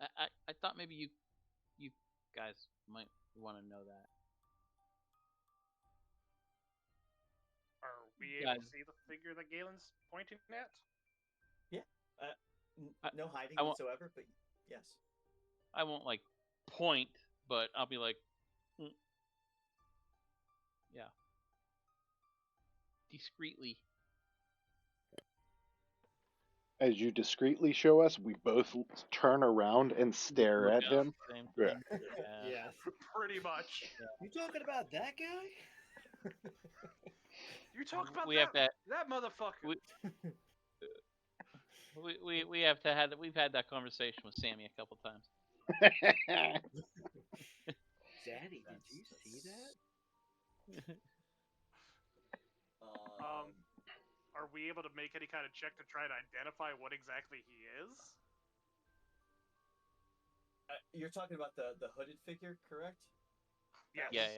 I thought maybe you guys might want to know that. Are we You able to guys, see the figure that Galen's pointing at? Yeah. I, No hiding I won't whatsoever, but yes. I won't like point, but I'll be like, "Mm, yeah, discreetly. As you discreetly show us, we both turn around and stare Look at at him. the same Yeah. thing. Yeah. Yes. Pretty much. You talking about that guy? You talk about We have that to. that motherfucker. We have to had we've had that conversation with Sammy a couple times. Daddy, did you see that? Are we able to make any kind of check to try to identify what exactly he is? You're talking about the hooded figure, correct? Yes. Yeah.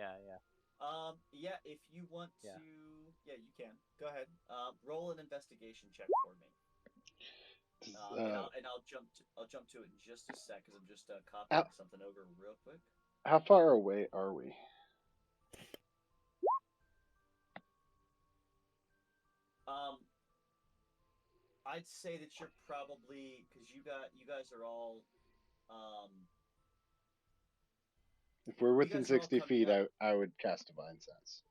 Yeah. If you want Yeah. to, yeah, you can. Go ahead. Roll an investigation check for me. And I'll jump to it in just a sec because I'm just copying something over real quick. How far away are we? I'd say that you're probably because you guys are all If we're You within guys are all 60 coming feet, up. I would cast Divine Sense.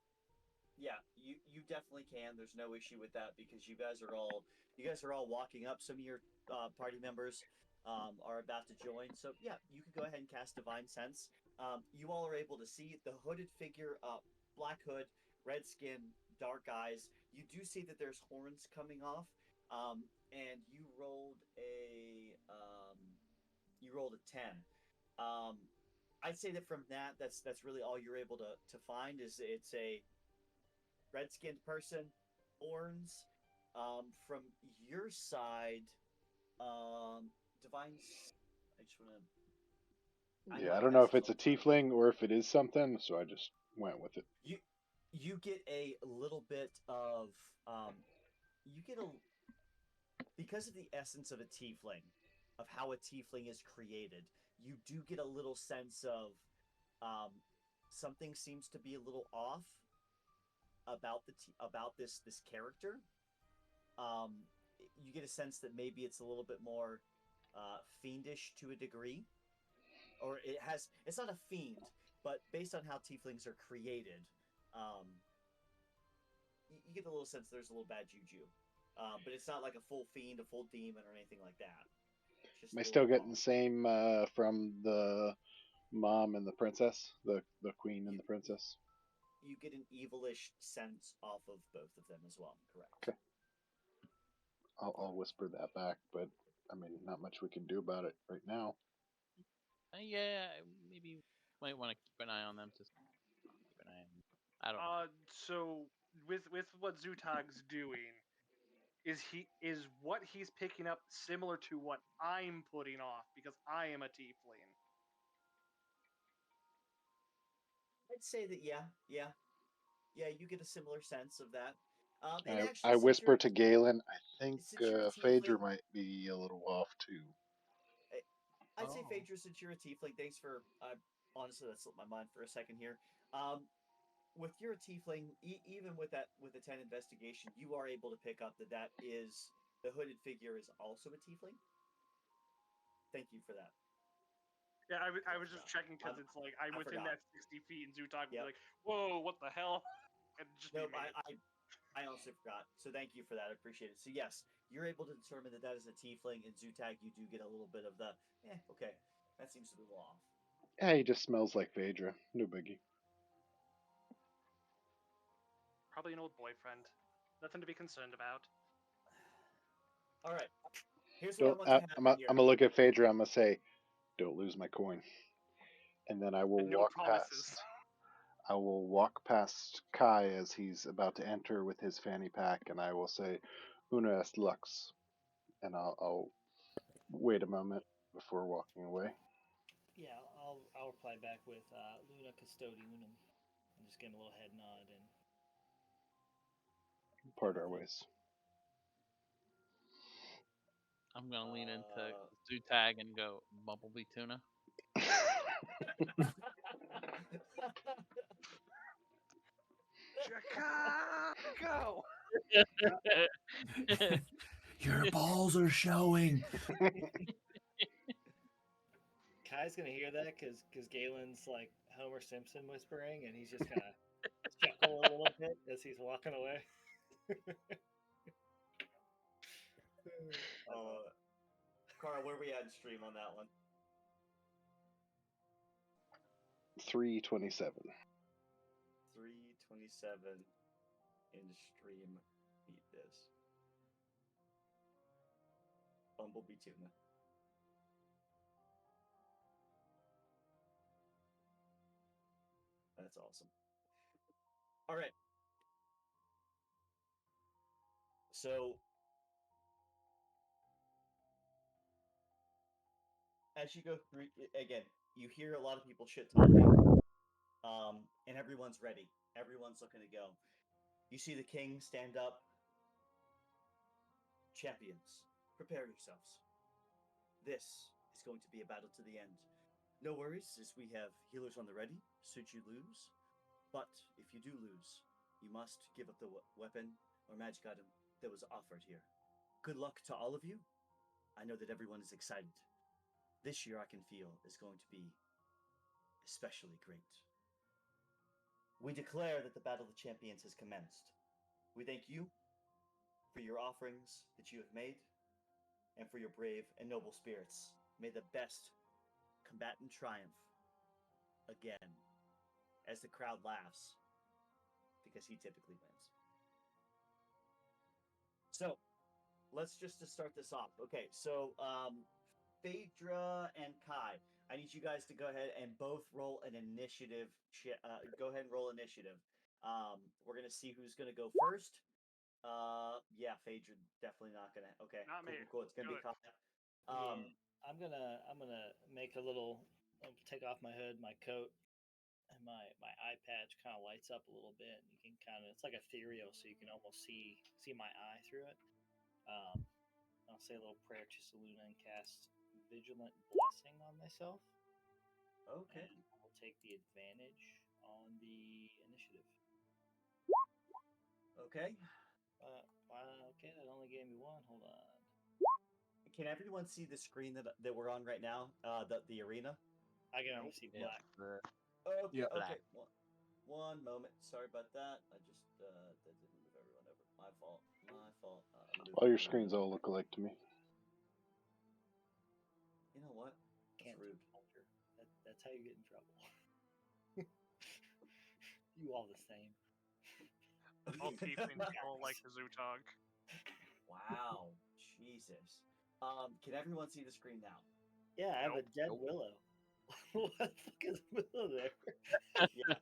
Yeah, you definitely can. There's no issue with that because you guys are all walking up. Some of your party members are about to join. So yeah, you could go ahead and cast Divine Sense. You all are able to see the hooded figure, black hood, red skin, dark eyes. You do see that there's horns coming off, and you rolled a 10. I'd say that from that's really all you're able to find is it's a red-skinned person, horns. From your side, divine. I just want to. Yeah, I don't know if it's a tiefling or if it is something, so I just went with it. You get a little bit of because of the essence of a tiefling, of how a tiefling is created. You do get a little sense of something seems to be a little off about this character. You get a sense that maybe it's a little bit more fiendish to a degree, or it's not a fiend, but based on how tieflings are created, you get a little sense there's a little bad juju. But it's not like a full fiend, a full demon, or anything like that. Am I still getting the same from the mom and the princess, the queen and the princess? You get an evilish sense off of both of them as well. Correct. Okay. I'll whisper that back, but I mean, not much we can do about it right now. Yeah, maybe might want to keep an eye on them. Keep an eye on them. I don't know. So with what Zutag's doing, is what he's picking up similar to what I'm putting off because I am a tiefling? I'd say that yeah, you get a similar sense of that. I whisper to Galen, I think Phaedra tiefling, might be a little off too. I'd say Phaedra, since you're a tiefling, thanks for honestly that slipped my mind for a second here. With your tiefling, even with the 10 investigation, you are able to pick up that is the hooded figure is also a tiefling. Thank you for that. Yeah, I was just checking because it's like I'm within forgot. that 60 feet, and Zutag would be like, "Whoa, what the hell?" And just no, I honestly forgot. So thank you for that. I appreciate it. So yes, you're able to determine that is a tiefling, and Zutag, you do get a little bit of the okay, that seems to be a little off. Yeah, he just smells like Phaedra. No biggie. Probably an old boyfriend. Nothing to be concerned about. All right. Here's what I want to happen here. I'm gonna look at Phaedra. I'm gonna say, "Don't lose my coin," and then I will walk past. I will walk past Kai as he's about to enter with his fanny pack, and I will say, "Una est lux," and I'll wait a moment before walking away. Yeah, I'll reply back with Luna Custodianum and just give him a little head nod and part our ways. I'm gonna lean into Zootag and go Bumblebee Tuna. Chicago. Your balls are showing. Kai's gonna hear that because Galen's like Homer Simpson whispering, and he's just gonna chuckle a little bit as he's walking away. Carl, where we at in stream on that one? 327. 327 in stream. Eat this. Bumblebee Tuna. That's awesome. All right. So, as you go through, again, you hear a lot of people shit talking, and everyone's ready. Everyone's looking to go. You see the king stand up. Champions, prepare yourselves. This is going to be a battle to the end. No worries, as we have healers on the ready, should you lose. But if you do lose, you must give up the weapon or magic item that was offered here. Good luck to all of you. I know that everyone is excited. This year I can feel is going to be especially great. We declare that the Battle of the Champions has commenced. We thank you for your offerings that you have made and for your brave and noble spirits. May the best combatant triumph again as the crowd laughs because he typically wins. So, let's just to start this off. Okay, so Phaedra and Kai, I need you guys to go ahead and both roll an initiative. Go ahead and roll initiative. We're gonna see who's gonna go first. Yeah, Phaedra definitely not gonna. Okay, Not me. cool. It's gonna be Good. Kai. Yeah, I'm gonna make a little. I'll take off my hood, my coat, and my eye patch kind of lights up a little bit. And you can kind of, it's like ethereal, so you can almost see my eye through it. I'll say a little prayer to Seluna and cast Vigilant Blessing on myself. Okay. And I'll take the advantage on the initiative. Okay. Okay, that only gave me one. Hold on. Can everyone see the screen that we're on right now? The arena. I can only see black. Oh, Yeah. Okay. One moment. Sorry about that. I just that didn't move everyone over. My fault. All your screens all look alike to me. You know what? That's rude. That's how you get in trouble. You all the same. I'll keep control like the Zootog. Wow. Jesus. Can everyone see the screen now? Yeah, I have a dead Nope. Willow. What the fuck is Willow there? Yeah.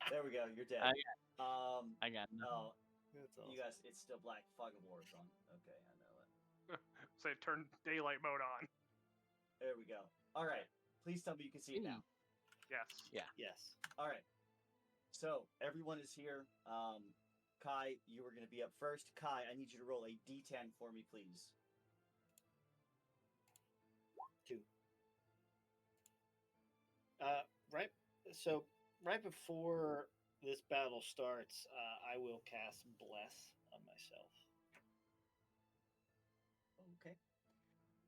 There we go. You're dead. I got nothing. Oh, That's awesome. you guys, it's still black. Fog of War's on. Okay, I know it. Say turn daylight mode on. There we go. All right. Please tell me you can see it now. Yes. Yeah. Yes. All right. So everyone is here. Kai, you were going to be up first. Kai, I need you to roll a D10 for me, please. 2. Right before this battle starts, I will cast Bless on myself. Okay.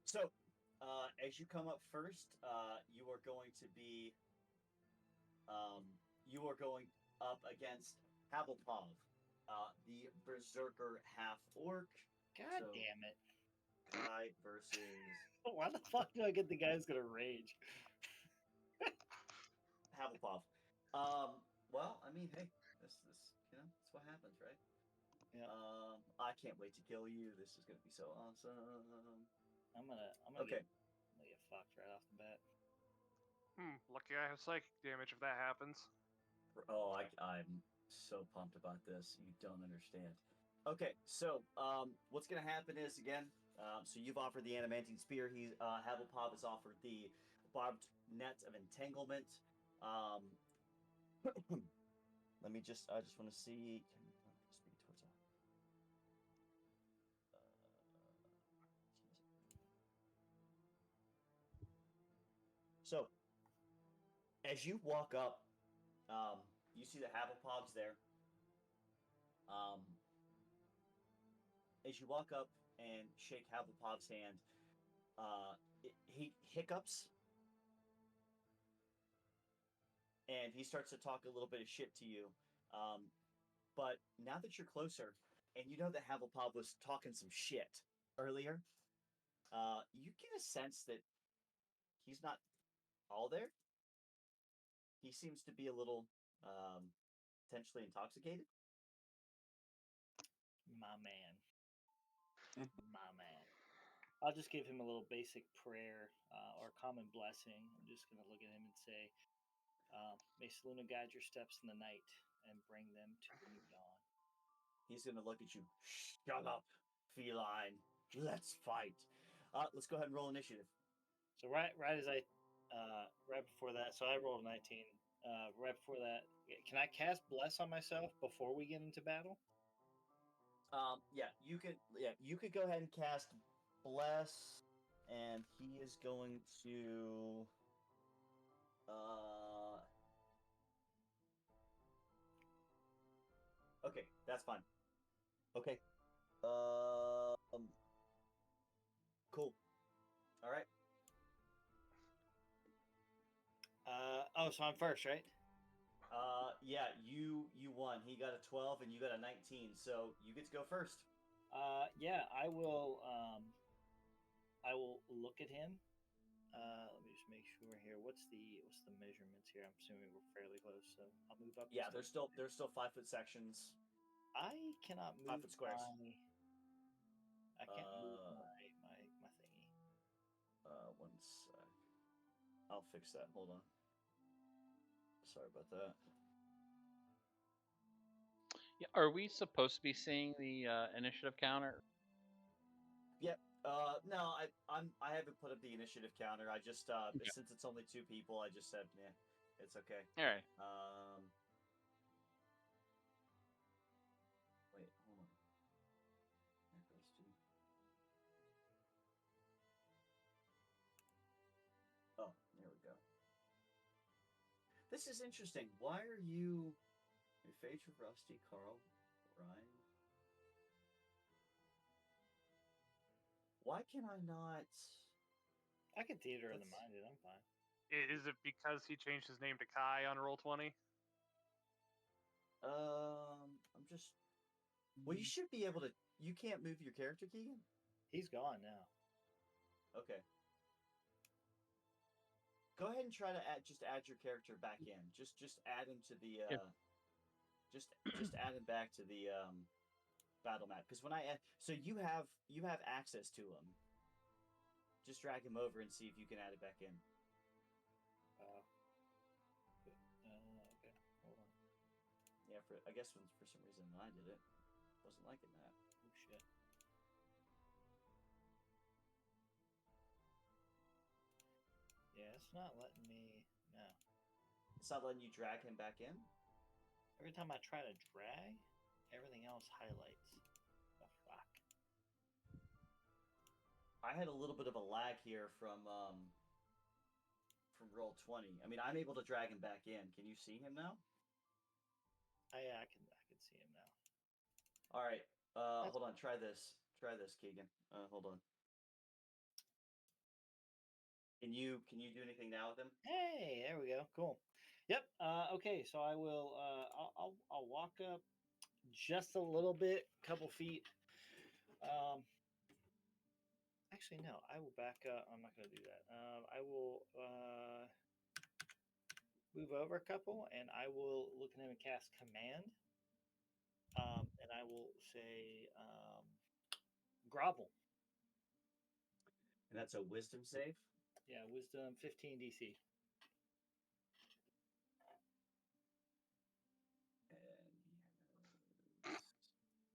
So, as you come up first, you are going to be, you are going up against Havelpov, the Berserker half-orc. God So- damn it. Kai versus Why the fuck do I get the guy who's gonna rage? Havelpov. Well, I mean, hey, this, that's what happens, right? Yeah. I can't wait to kill you. This is gonna be so awesome. I'm gonna Okay. get fucked right off the bat. Lucky I have psychic damage if that happens. Oh, I'm so pumped about this. You don't understand. Okay, so what's gonna happen is again. So you've offered the adamantine spear. Havelpov has offered the barbed net of entanglement. Let me just. I just want to see. Can I speak towards that? So, as you walk up, you see the Havelpovs there. As you walk up and shake Havelpov's hand, he hiccups and he starts to talk a little bit of shit to you. But now that you're closer and you know that Havelpov was talking some shit earlier, you get a sense that he's not all there. He seems to be a little potentially intoxicated. My man. My man. I'll just give him a little basic prayer or common blessing. I'm just going to look at him and say, may Seluna guide your steps in the night and bring them to the new dawn. He's going to look at you. Shut up, feline. Let's fight. Let's go ahead and roll initiative. So right as I, right before that, so I rolled 19. Right before that, can I cast Bless on myself before we get into battle? You could go ahead and cast Bless, and he is going to. Okay, that's fine. Okay. Cool. All right. So I'm first, right? Yeah, you won. He got a 12 and you got a 19, so you get to go first. Yeah, I will look at him. Let me just make sure here. What's the measurements here? I'm assuming we're fairly close, so I'll move up. Yeah, there's still 5-foot sections. I cannot move 5-foot squares. I can't move my thingy. 1 sec. I'll fix that. Hold on. Sorry about that. Yeah, are we supposed to be seeing the initiative counter? Yep. No, I haven't put up the initiative counter. I just Okay. Since it's only 2 people, I just said, yeah, it's okay. All right. Wait, hold on. There goes 2. Oh, there we go. This is interesting. Why are you Phaedra, Rusty, Carl, Ryan? Why can I not? I can theater of the Let's- mind it. I'm fine. Is it because he changed his name to Kai on Roll20? I'm just. Well, you should be able to. You can't move your character, Keegan. He's gone now. Okay. Go ahead and try to add your character back in. Just add him to the Yep. just add him back to the battle map, because when I add, so you have access to him. Just drag him over and see if you can add it back in. Okay. Hold on. Yeah, I guess for some reason when I did it, wasn't liking that. Oh shit. Yeah, it's not letting me. No. It's not letting you drag him back in. Every time I try to drag, everything else highlights. The fuck. I had a little bit of a lag here from Roll20. I mean, I'm able to drag him back in. Can you see him now? Yeah, I can see him now. All right. Hold on. Try this, Keegan. Hold on. Can you do anything now with him? Hey, there we go. Cool. Yep. Okay, so I will. I'll walk up just a little bit, couple feet. Actually, no. I will back up. I'm not going to do that. I will move over a couple, and I will look at him and cast Command. And I will say grovel. And that's a Wisdom save. Yeah, Wisdom 15 DC.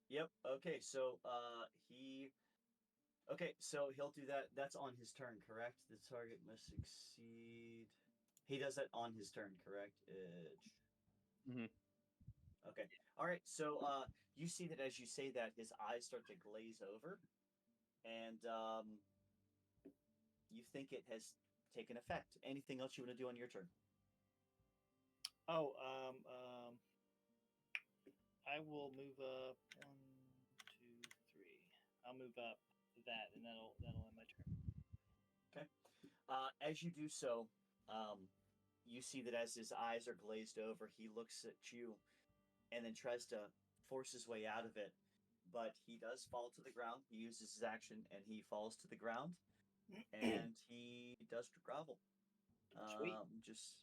Yep. Okay. So he'll do that. That's on his turn, correct? The target must succeed. He does that on his turn, correct? Mhm. Okay. All right. So you see that as you say that, his eyes start to glaze over, and you think it has taken effect. Anything else you want to do on your turn? Oh, I will move up 1, 2, 3. I'll move up that, and that'll end my turn. Okay. As you do so, you see that as his eyes are glazed over, he looks at you and then tries to force his way out of it. But he does fall to the ground. He uses his action and he falls to the ground. And he does grovel. Sweet. Just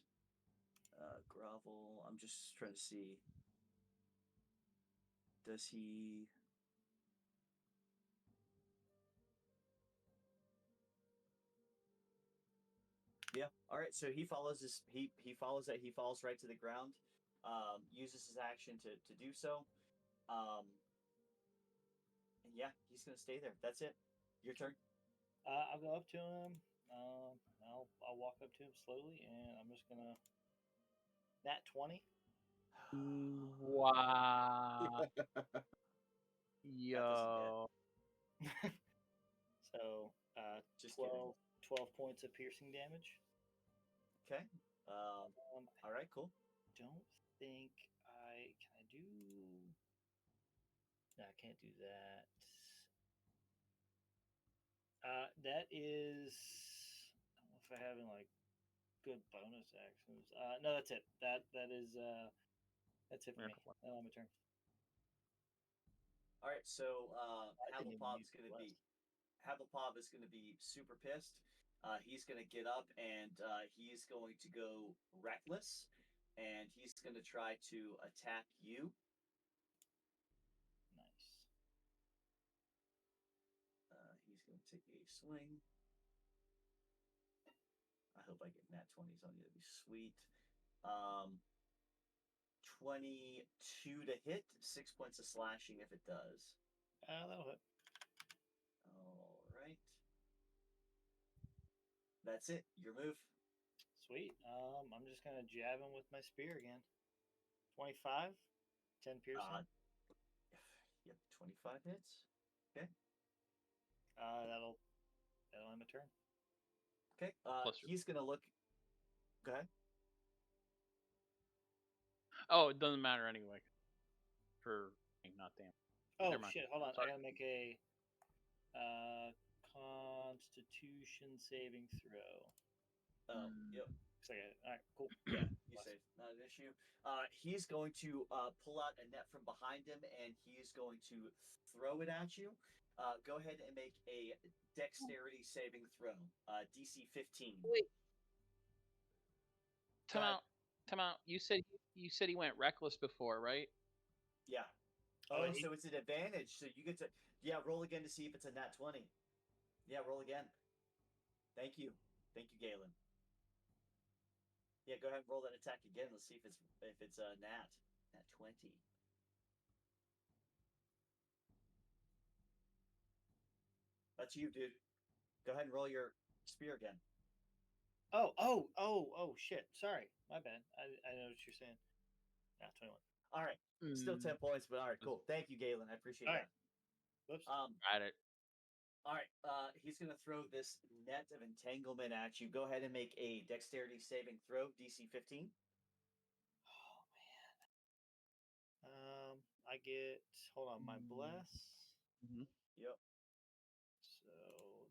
grovel. I'm just trying to see. Does he? Yeah. All right. So he follows his. He follows that. He falls right to the ground. Uses his action to do so. And yeah, he's gonna stay there. That's it. Your turn. I'll go up to him. I'll walk up to him slowly, and I'm just gonna nat 20. Wow. That Yo. So Just 12 points of piercing damage. Okay. All right. Cool. Don't think I do. No, I can't do that. That is. I don't know if I have any like good bonus actions. No, that's it. That's it for me. On my turn. All right. So didn't even Havelpop is use gonna bless. be. Havelpop is gonna be super pissed. He's gonna get up and he's going to go reckless, and he's gonna try to attack you. Nice. He's going to take a swing. I hope I get nat 20s on you. That'd be sweet. 22 to hit, 6 points of slashing if it does. That'll hit. All right. That's it. Your move. Sweet. I'm just gonna jab him with my spear again. 25, 10 piercing. Yep, 25 hits. Okay. That'll end my turn. Okay. Plus your- He's gonna look. Go ahead. Oh, it doesn't matter anyway. For not damage. Oh Never mind. shit! Hold on. Sorry. I gotta make a Constitution saving throw. Yep. Looks like it. All right, cool. Yeah, you safe. Not an issue. He's going to pull out a net from behind him, and he's going to throw it at you. Go ahead and make a dexterity saving throw. DC 15. Wait. Go ahead. Time out. You said he went reckless before, right? Yeah. Oh, Oh, so it's an advantage. So you get to roll again to see if it's a nat 20. Yeah, roll again. Thank you, Galen. Yeah, go ahead and roll that attack again. Let's see if it's a nat 20. That's you, dude. Go ahead and roll your spear again. Oh, shit. Sorry. My bad. I know what you're saying. Nah, 21. All right. Still 10 points, but all right, cool. Thank you, Galen. I appreciate All that. right. Whoops. Got it. All right. He's going to throw this net of entanglement at you. Go ahead and make a dexterity saving throw, DC 15. Oh man. I get. Hold on. My bless. Mhm. Yep. So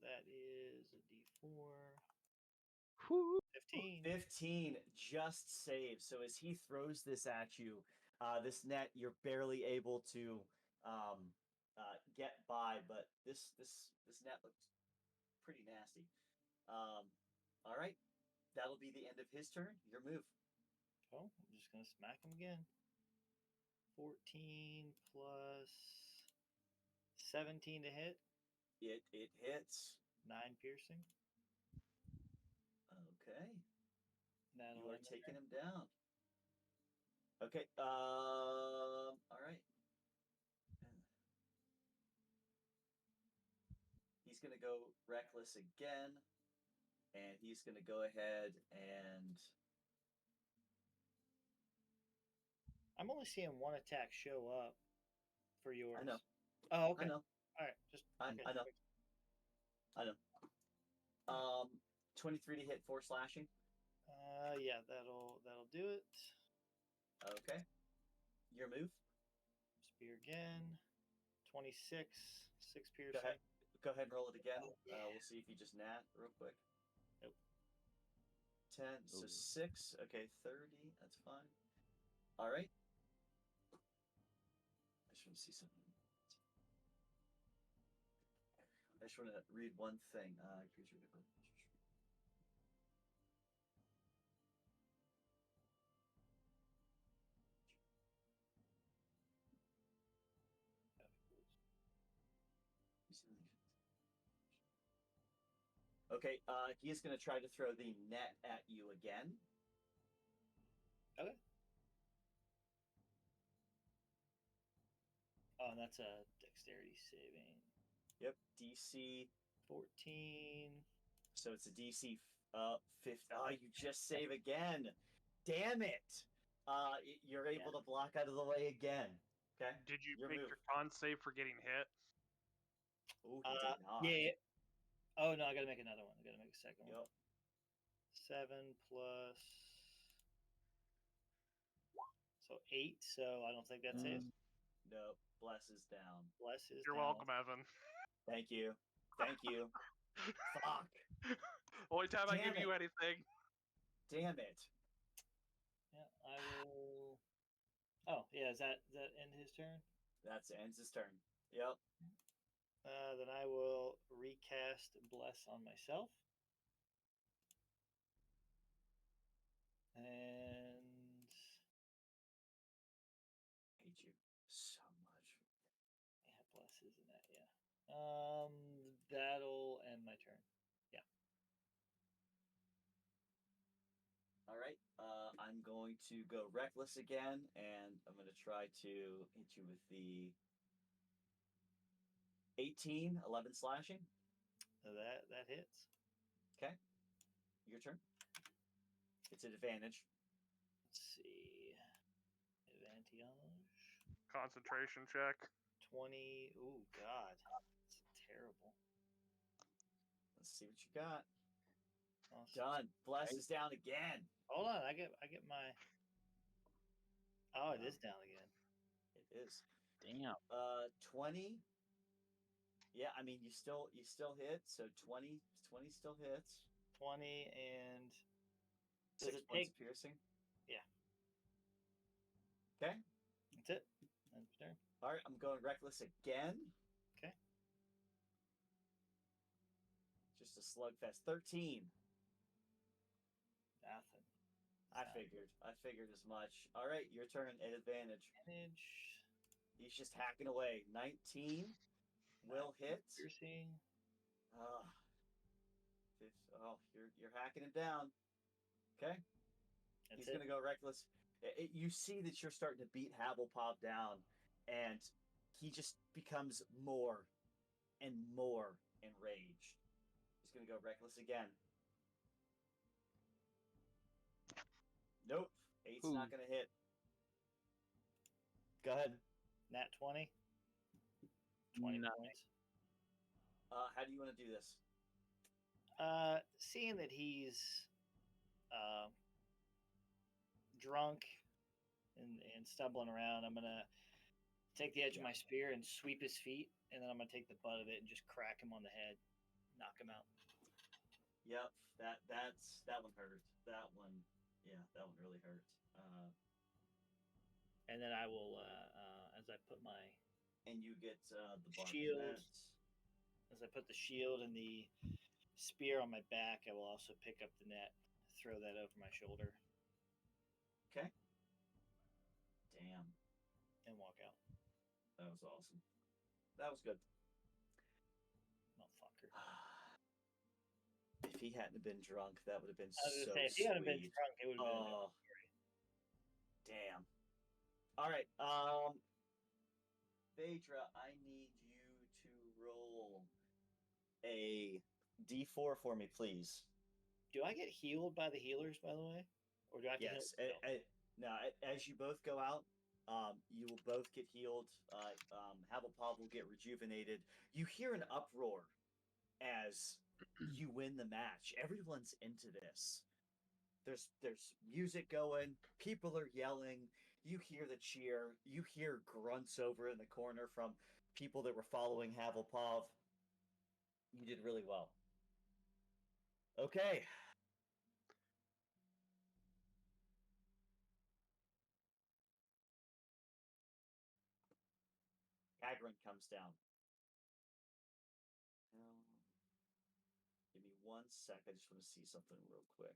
that is a D4. Whew. 15. 15 just saves. So as he throws this at you, this net you're barely able to get by, but this net looks pretty nasty. All right, that'll be the end of his turn. Your move. Oh, I'm just gonna smack him again. 14 plus 17 to hit. It hits. 9 piercing. Okay. That'll You are end my taking turn. him down. Okay. All right. He's gonna go reckless again, and he's gonna go ahead and. I'm only seeing one attack show up for yours. I know. Oh, okay. I know. All right. Just I okay. know. I know. 23 to hit, 4 slashing. Yeah, that'll do it. Okay. Your move. Spear again. 26, 6 Go piercing. ahead. Go ahead and roll it again. We'll see if you just nat real quick. Nope. 10, so 6. Okay, 30. That's fine. All right. I just want to see something. I just want to read one thing. Okay, he is going to try to throw the net at you again. Okay. Oh, and that's a dexterity saving. Yep, DC 14. So it's a DC 50. Oh, you just save again. Damn it. You're able to block out of the way again. Okay. Did you Your make move. your con save for getting hit? Oh, he did not. Yeah. Oh, no, I got to make another one. I got to make a second one. Yep. 7 plus. So 8. So I don't think that saves. No, bless is down. Bless is You're down. welcome, Evan. Thank you. Thank you. Fuck. Only time I Damn give you it. anything. Damn it. Yeah, I will. Oh, yeah. Is that end his turn? That's ends his turn. Yep. Then I will recast Bless on myself. And I hate you so much. yeah, Bless isn't that, yeah. That'll end my turn. Yeah. All right. I'm going to go reckless again, and I'm going to try to hit you with the 18, 11 slashing. So that hits. Okay. Your turn. It's an advantage. Let's see. Advantage. Concentration check. 20. Ooh, God. That's terrible. Let's see what you got. Awesome. Done. Bless is down again. Hold on, I get my. Oh, it is down again. It is. Damn. 20. Yeah, I mean you still hit, so 20 still hits. 20 and 6 does it points take? of piercing. Yeah. Okay. That's it. That's your turn. All right, I'm going reckless again. Okay. Just a slugfest. 13. Nothing. I figured as much. All right, your turn at advantage. Advantage. He's just hacking away. 19 will hit. Piercing. Oh, you're hacking him down. Okay. He's going to go reckless. You see that you're starting to beat Havelpop down, and he just becomes more and more enraged. He's going to go reckless again. Nope. 8's not going to hit. Go ahead. Nat 20. 20 Nice. points. How do you want to do this? Seeing that he's drunk and stumbling around, I'm gonna take the edge of my spear and sweep his feet, and then I'm gonna take the butt of it and just crack him on the head, knock him out. Yep, that one hurt. That one really hurt. And then I will, as I put my and you get the bark shield. net. As I put the shield and the spear on my back, I will also pick up the net, throw that over my shoulder. Okay. Damn. And walk out. That was awesome. That was good. Motherfucker. If he hadn't been drunk, that would have been I was so gonna say, if he hadn't been sweet. drunk, it would have been. Oh, damn. All right. Phaedra, I need you to roll a D4 for me, please. Do I get healed by the healers, by the way? Or do I have to Yes. heal myself? No, as you both go out, you will both get healed. Havelpop will get rejuvenated. You hear an uproar as you win the match. Everyone's into this. There's music going, people are yelling, you hear the cheer, you hear grunts over in the corner from people that were following Havelpov. You did really well. Okay. Hagrid comes down. Give me 1 sec. I just want to see something real quick.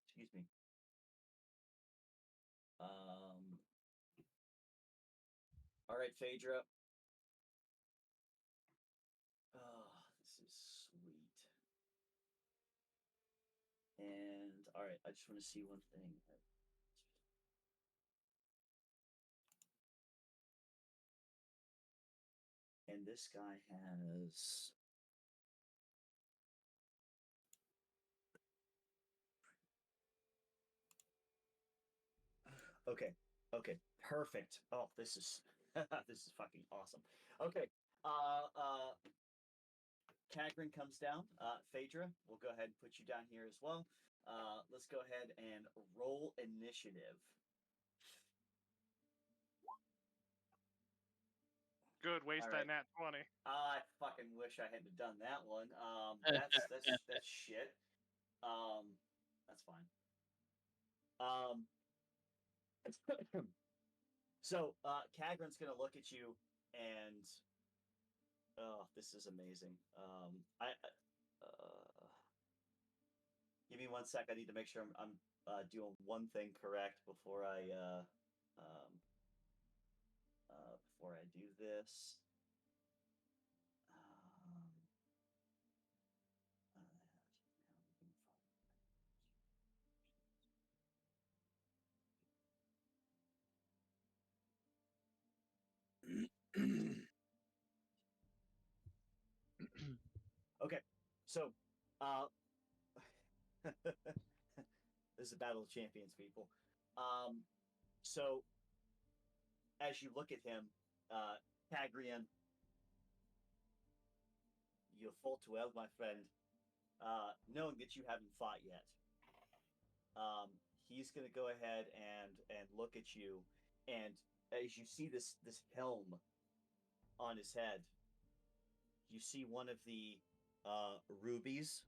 Excuse me. All right, Phaedra. Oh, this is sweet. And all right, I just want to see one thing. And this guy has okay. Okay. Perfect. Oh, this is this is fucking awesome. Okay. Kagrin comes down. Phaedra, we'll go ahead and put you down here as well. Let's go ahead and roll initiative. Good, waste All right. that nat 20. I fucking wish I hadn't done that one. That's shit. That's fine. So Kagrin's gonna look at you and oh, this is amazing. Give me 1 sec. I need to make sure I'm doing one thing correct before I do this. Okay, so this is a battle of champions, people. So as you look at him, Kagrian, you fought well, my friend. Knowing that you haven't fought yet, he's gonna go ahead and look at you, and as you see this helm on his head, you see one of the rubies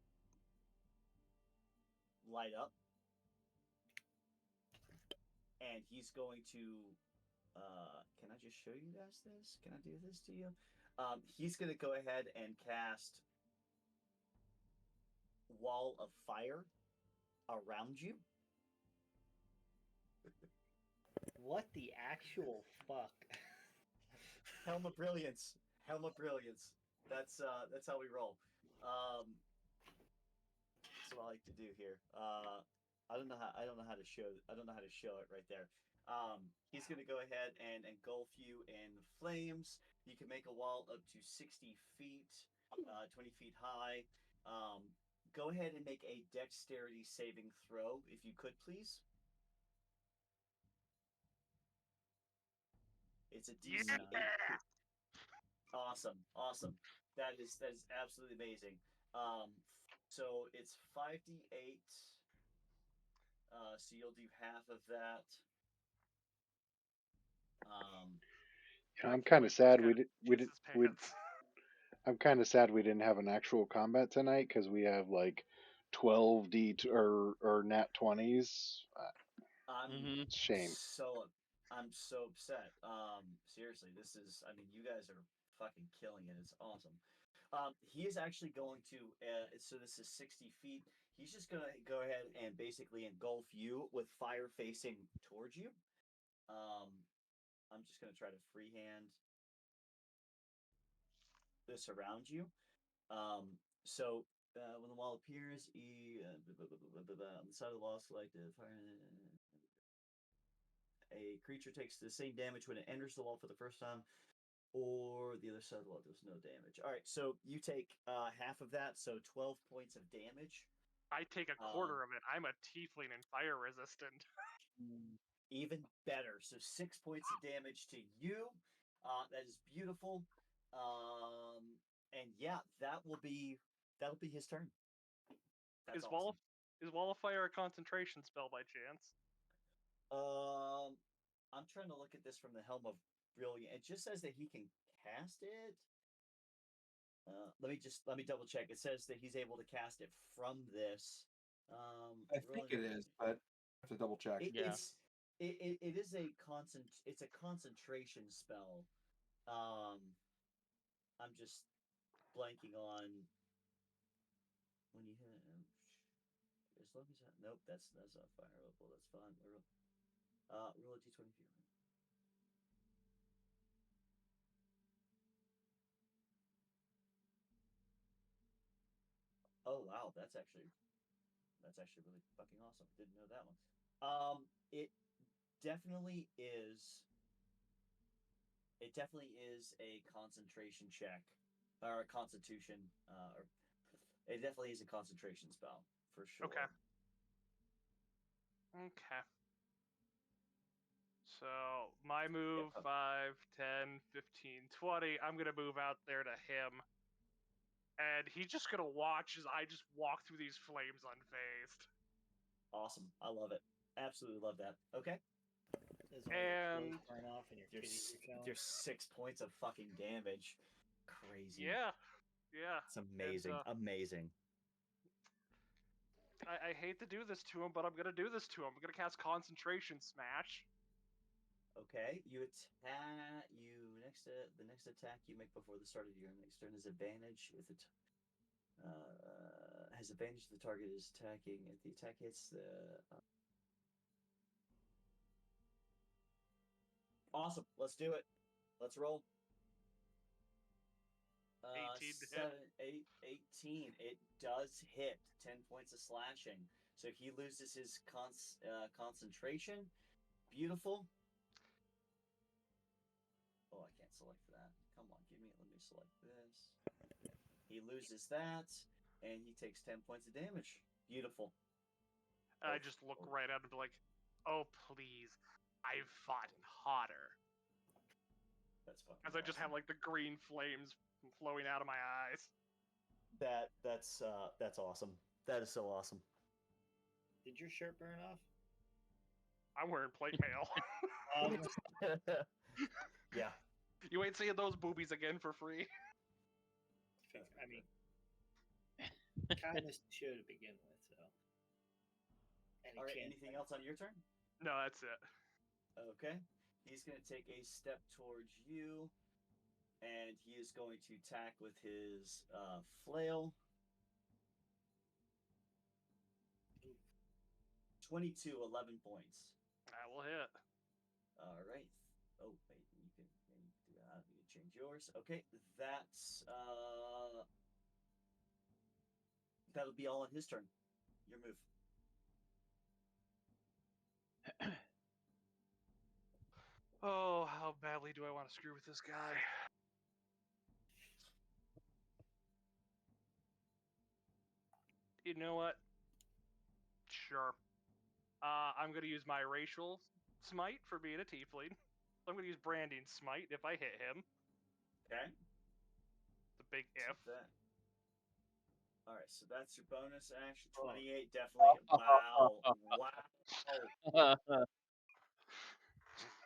light up, and he's going to. Can I just show you guys this? Can I do this to you? He's going to go ahead and cast Wall of Fire around you. What the actual fuck? Helm of Brilliance. Helm of Brilliance. That's how we roll. That's what I like to do here. I don't know how to show it right there. He's gonna go ahead and engulf you in flames. You can make a wall up to 60 feet, 20 feet high. Go ahead and make a dexterity saving throw, if you could, please. It's a DC 8. Awesome. That is absolutely amazing. So it's 5d8. So you'll do half of that. I'm kind of sad I'm kind of sad we didn't have an actual combat tonight because we have like 12 or nat 20s. Shame. I'm so upset. Seriously, this is. I mean, you guys are fucking killing it. It's awesome. He is actually going to. So this is 60 feet. He's just gonna go ahead and basically engulf you with fire facing towards you. I'm just gonna try to freehand this around you. So when the wall appears, on the side of the wall, select a creature takes the same damage when it enters the wall for the first time, or the other side of the wall does no damage. All right, so you take half of that, so 12 points of damage. I take a quarter of it. I'm a tiefling and fire resistant. Even better. So 6 points of damage to you. That is beautiful. And yeah, that'll be his turn. That's Is awesome. Wall of Fire a concentration spell by chance? I'm trying to look at this from the Helm of Brilliant. It just says that he can cast it. Let me double check. It says that he's able to cast it from this. I think it is, but I have to double check. Yeah. It is a concentration spell. I'm just blanking on when you hit it. As long as that, nope, that's not fireable. That's fine. Roll a d20 if you want. Oh wow, that's actually really fucking awesome. Didn't know that one. It definitely is. It definitely is a concentration check or a constitution. Or it definitely is a concentration spell for sure. Okay. Okay. So my move, 5, 10, 15, 20. I'm gonna move out there to him. And he's just gonna watch as I just walk through these flames unfazed. Awesome. I love it. Absolutely love that. Okay. As all your And clothes burn off and your titties are showing. There's 6 points of fucking damage. Crazy. yeah. It's amazing. Amazing. I hate to do this to him, but I'm gonna do this to him. I'm gonna cast Concentration Smash. Okay, you attack. The next attack you make before the start of your next turn is advantage with it. Has advantage if the target is attacking. If the attack hits the. Awesome. Let's do it. Let's roll. 18 to hit. 18. It does hit. 10 points of slashing. So he loses his concentration. Beautiful. Oh, I can't select that. Come on, let me select this. He loses that, and he takes 10 points of damage. Beautiful. I just look right at him and be like, oh, please. I've fought hotter. That's fucking As I just have like the green flames flowing out of my eyes. That's awesome. That is so awesome. Did your shirt burn off? I'm wearing plate mail. Yeah. You ain't seeing those boobies again for free. I mean, kindness should to begin with, so. All right. Anything else on your turn? No, that's it. Okay. He's going to take a step towards you, and he is going to attack with his flail. 22, 11 points. That will hit. All right. Oh, wait, you can do that. You can change yours. Okay, that'll be all on his turn. Your move. Oh, how badly do I want to screw with this guy? You know what? Sure. I'm going to use my racial smite for being a tiefling. I'm going to use Branding Smite if I hit him. Okay. It's a big if. All right, so that's your bonus action. 28, definitely. Wow. Wow.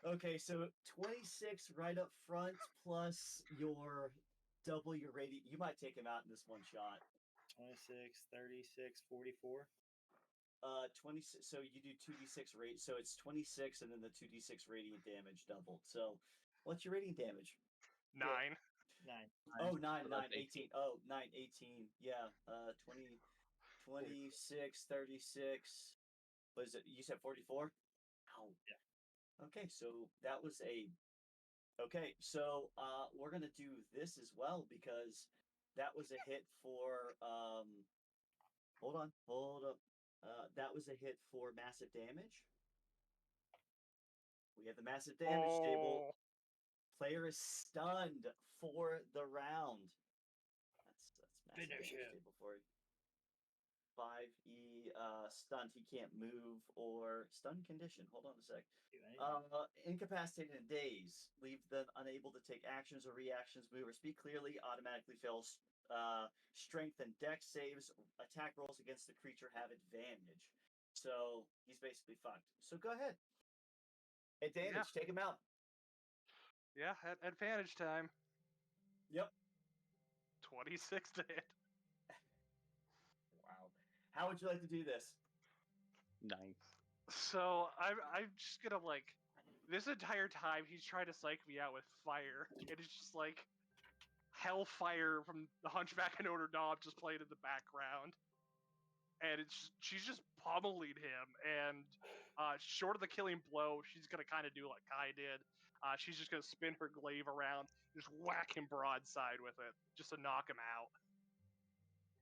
Okay, so 26 right up front, plus your double your radiant. You might take him out in this one shot. 26, 36, 44. 26. So you do 2d6 rate. So it's 26, and then the 2d6 radiant damage doubled. So, what's your radiant damage? 9. 9. Oh, 9, 18. Oh, 9, 18. Yeah. 20, 26, 36. Was it? You said 44? Ow. Yeah. Okay, so that was a. Okay, so we're gonna do this as well because that was a hit for. Hold up. That was a hit for massive damage. We have the massive damage table. Player is stunned for the round. That's massive damage table for you. 5e stunned. He can't move or stun condition. Hold on a sec. Do anything. Incapacitated and dazed. Leave them unable to take actions or reactions, move or speak clearly. Automatically fails strength and dex saves. Attack rolls against the creature have advantage. So he's basically fucked. So go ahead. Advantage. Take him out. Yeah, advantage time. Yep. 26 to hit. Wow. How would you like to do this? Nice. So I'm just gonna like this entire time he's trying to psych me out with fire. It is just like hellfire from the Hunchback of Notre Dame just playing in the background, and she's just pummeling him. And short of the killing blow, she's gonna kind of do like Kai did. She's just gonna spin her glaive around, just whack him broadside with it, just to knock him out.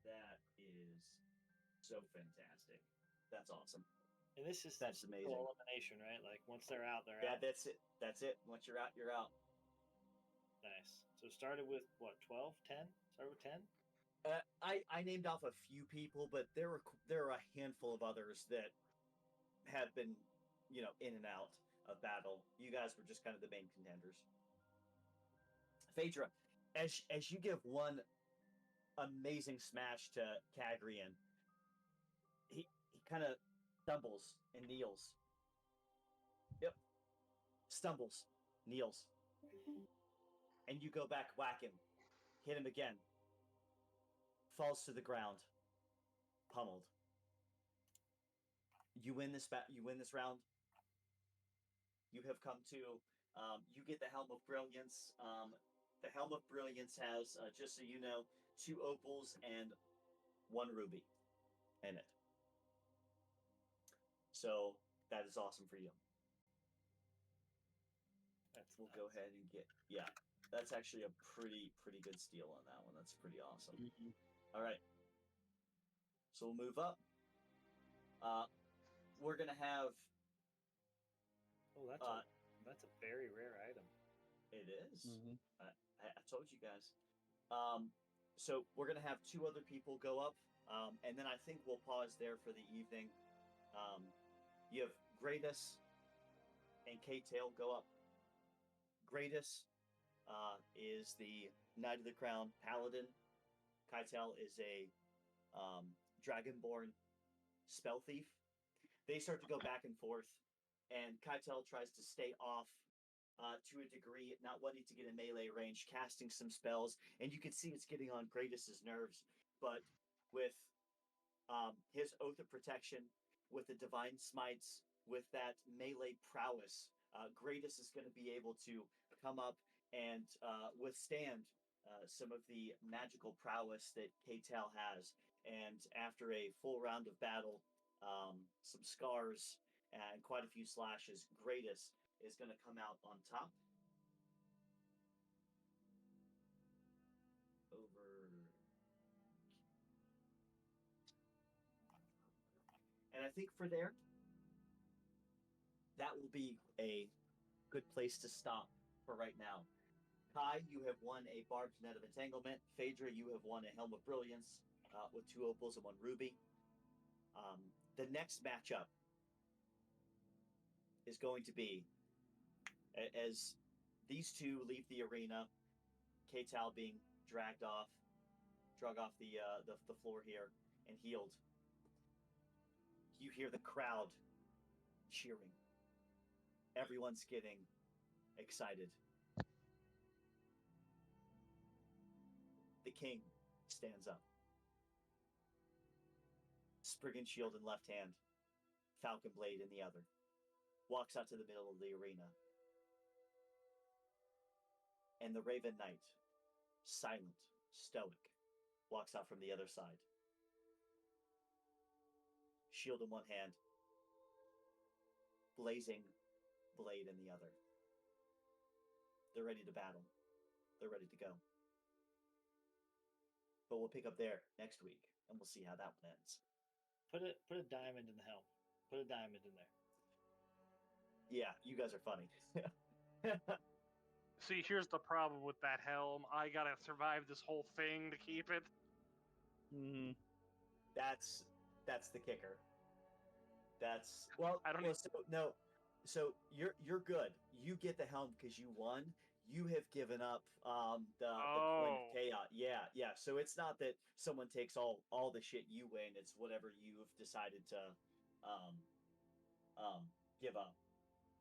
That is so fantastic. That's awesome. And this is That's amazing. full elimination, right? Like once they're out, they're Yeah, out. that's it. That's it. Once you're out, you're out. Nice. So started with what? 12, 10? Started with 10. I named off a few people, but there are a handful of others that have been, in and out of battle. You guys were just kind of the main contenders. Phaedra, as you give one amazing smash to Kagrian, he kind of stumbles and kneels. Yep. Stumbles, kneels. And you go back, whack him, hit him again. Falls to the ground, pummeled. You win this round. You have come to. You get the Helm of Brilliance. The Helm of Brilliance has, just so you know, 2 opals and 1 ruby in it. So that is awesome for you. We'll go ahead and get. Yeah, that's actually a pretty good steal on that one. That's pretty awesome. Mm-hmm. All right. So we'll move up. We're gonna have. Oh, that's a very rare item. It is. Mm-hmm. I told you guys. So we're gonna have 2 other people go up, and then I think we'll pause there for the evening. You have Gratus and K-Tail go up. Gratus is the Knight of the Crown Paladin. K-Tail is a Dragonborn spell thief. They start to go back and forth, and K-Tail tries to stay off to a degree, not wanting to get in melee range, casting some spells, and you can see it's getting on Gratus's nerves. But with his Oath of Protection, with the Divine Smites, with that melee prowess, Gratus is going to be able to come up and withstand some of the magical prowess that K-Tail has. And after a full round of battle, some scars, and quite a few slashes, Gratus is going to come out on top. And I think for there, that will be a good place to stop for right now. Kai, you have won a Barbed Net of Entanglement. Phaedra, you have won a Helm of Brilliance with 2 opals and 1 ruby. The next matchup is going to be, as these 2 leave the arena, K-Tal being drug off the floor here and healed. You hear the crowd cheering. Everyone's getting excited. The king stands up. Spriggan shield in left hand, falcon blade in the other. Walks out to the middle of the arena. And the Raven Knight, silent, stoic, walks out from the other side. Shield in one hand, blazing blade in the other. They're ready to battle. They're ready to go. But we'll pick up there next week, and we'll see how that one ends. Put a diamond in the helm. Put a diamond in there. Yeah, you guys are funny. See, here's the problem with that helm. I gotta survive this whole thing to keep it. Mm-hmm. That's that's the kicker. That's well. I don't well, so, no. So you're good. You get the helm because you won. You have given up the coin of Oh. chaos. Yeah, yeah. So it's not that someone takes all the shit you win. It's whatever you've decided to um, give up.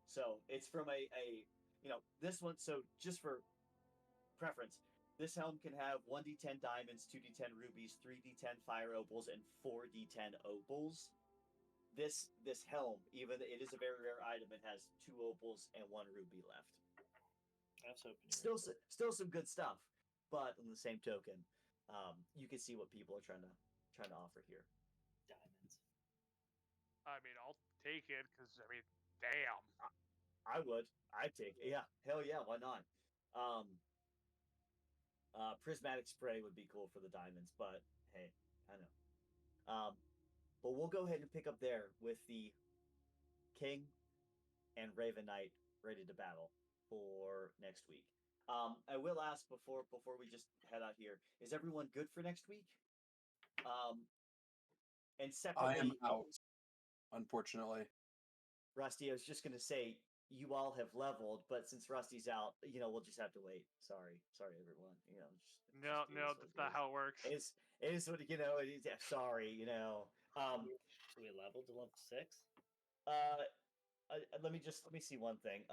So it's from a this one. So just for preference, this helm can have 1d10 diamonds, 2d10 rubies, 3d10 fire opals, and 4d10 opals. This helm, even it is a very rare item, it has 2 opals and 1 ruby left. That's opening. Still some good stuff, but on the same token, you can see what people are trying to offer here. Diamonds. I mean, I'll take it because I mean, damn. I would. I'd take it. Yeah, hell yeah, why not? Prismatic spray would be cool for the diamonds, but hey, I know. But we'll go ahead and pick up there with the King and Raven Knight ready to battle for next week. I will ask before we just head out here: is everyone good for next week? And I am separately, out, unfortunately. Rusty, I was just gonna say you all have leveled, but since Rusty's out, we'll just have to wait. Sorry, everyone. No, that's not how it works. It is what it is. Yeah, sorry, We leveled to level 6. Let me see one thing.